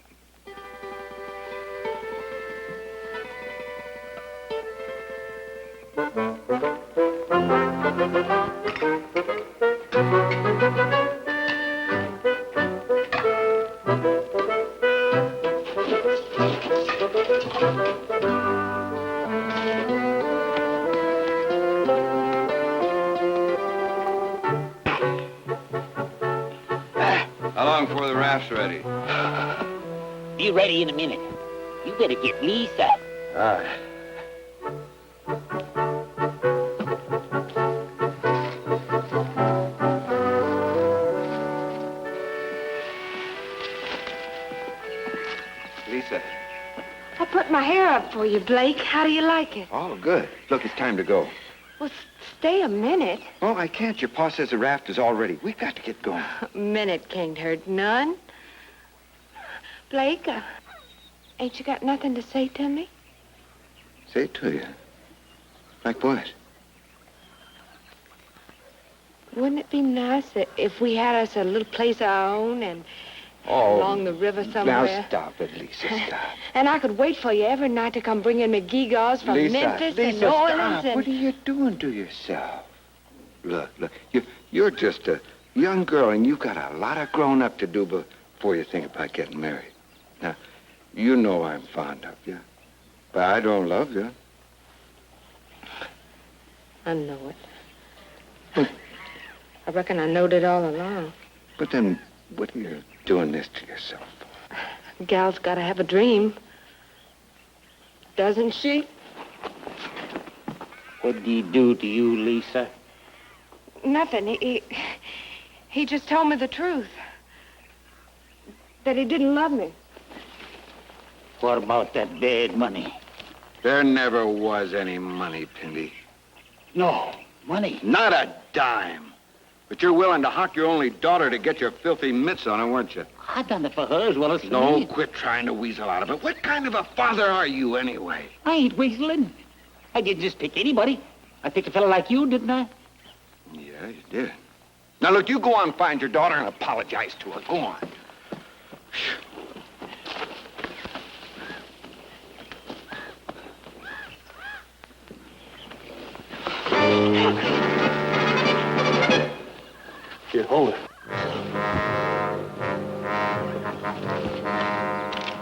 How long before the raft's ready? Be ready in a minute. You better get Lisa. All right. Lisa. I put my hair up for you, Blake. How do you like it? Oh, good. Look, it's time to go. Well, stay a minute. Oh, I can't. Your pa says the raft is all ready. We've got to get going. A minute can't hurt none. Blake, ain't you got nothing to say to me? Say it to you. Like what? Wouldn't it be nice if we had us a little place of our own and along the river somewhere? Now stop it, Lisa, stop. And I could wait for you every night to come bring in McGee-gaws from Memphis and New Orleans stop. and... What are you doing to yourself? Look, you're just a young girl, and you've got a lot of growing up to do before you think about getting married. Now, you know I'm fond of you, but I don't love you. I know it. But, I reckon I knowed it all along. But then, what are you doing this to yourself? A gal's got to have a dream. Doesn't she? What'd he do to you, Lisa? Nothing. He just told me the truth. That he didn't love me. What about that bad money? There never was any money, Pindy. No, money? Not a dime. But you're willing to hock your only daughter to get your filthy mitts on her, weren't you? I done it for her as well as for No, me. quit trying to weasel out of it. What kind of a father are you, anyway? I ain't weaseling. I didn't just pick anybody. I picked a fella like you, didn't I? Yeah, you did. Now, look, you go on and find your daughter and apologize to her. Go on. Here, hold it.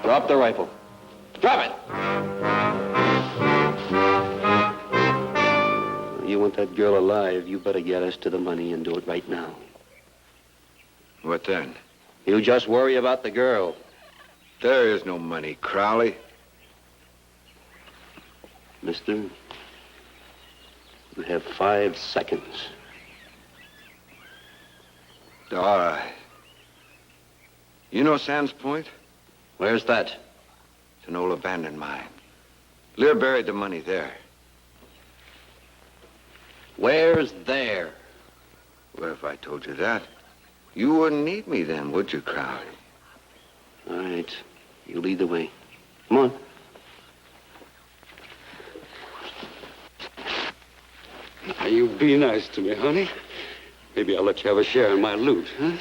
Drop the rifle. Drop it! You want that girl alive, you better get us to the money and do it right now. What then? You just worry about the girl. There is no money, Crowley. Mister, you have 5 seconds. All right. You know Sands Point? Where's that? It's an old abandoned mine. Lear buried the money there. Where's there? Well, if I told you that, you wouldn't need me then, would you, Crowley? All right. You lead the way. Come on. Now, you be nice to me, honey. Maybe I'll let you have a share in my loot, huh?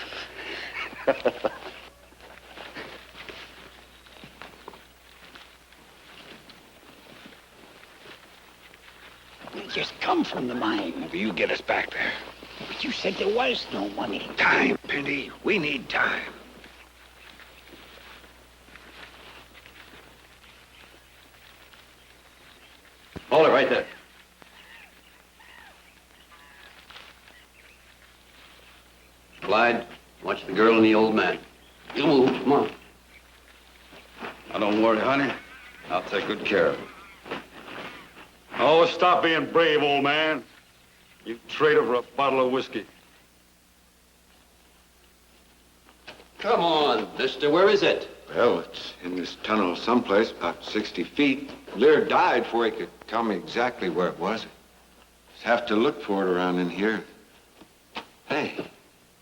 We just come from the mine. Maybe you get us back there. You said there was no money. Time, Penny. We need time. Hold it right there. Clyde, watch the girl and the old man. You move, come on. Now, don't worry, honey. I'll take good care of him. Oh, stop being brave, old man. You trade over a bottle of whiskey. Come on, mister, where is it? Well, it's in this tunnel someplace, about 60 feet. Laird died before he could tell me exactly where it was. Just have to look for it around in here. Hey,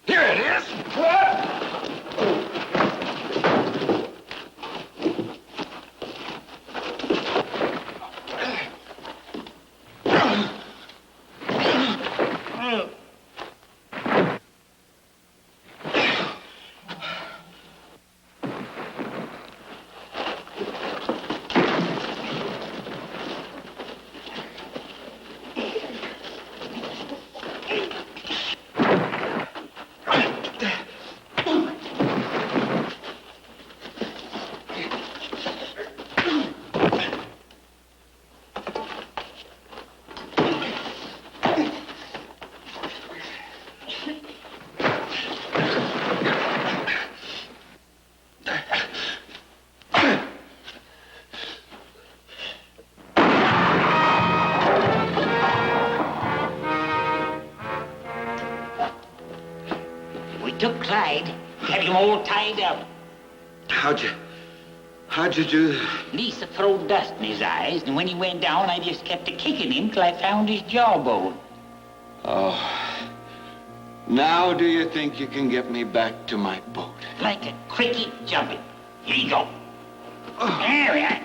here it is! Took Clyde, had him all tied up. How'd you do that? Lisa throwed dust in his eyes, and when he went down, I just kept a-kicking him till I found his jawbone. Oh. Now do you think you can get me back to my boat? Like a cricket jumping. Here you go. Oh. There we are.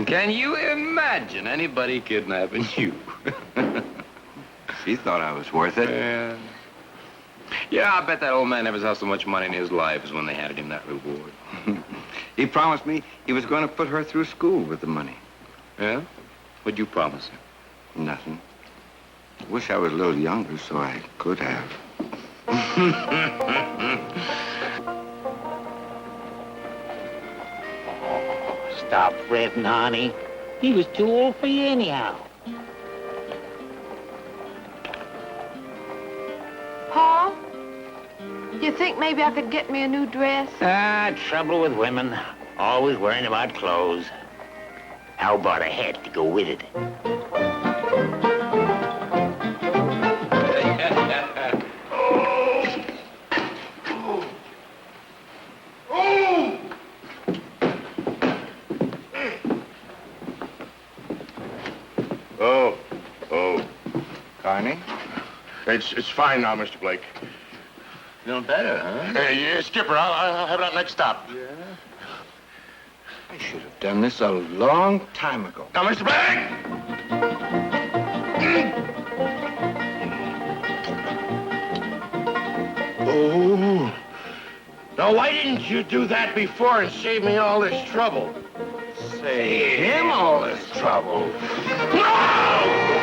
Can you imagine anybody kidnapping you? She thought I was worth it. Yeah, I bet that old man never saw so much money in his life as when they handed him that reward. He promised me he was going to put her through school with the money. Yeah? What'd you promise her? Nothing. I wish I was a little younger so I could have. Stop fretting, honey. He was too old for you anyhow. Pa, you think maybe I could get me a new dress? Trouble with women. Always worrying about clothes. How about a hat to go with it? Carney? It's fine now, Mr. Blake. Feeling better, huh? Hey, Skipper, I'll have it at next stop. Yeah? I should have done this a long time ago. Now, Mr. Blake! Oh. Now, why didn't you do that before and save me all this trouble? Save him all this trouble? No!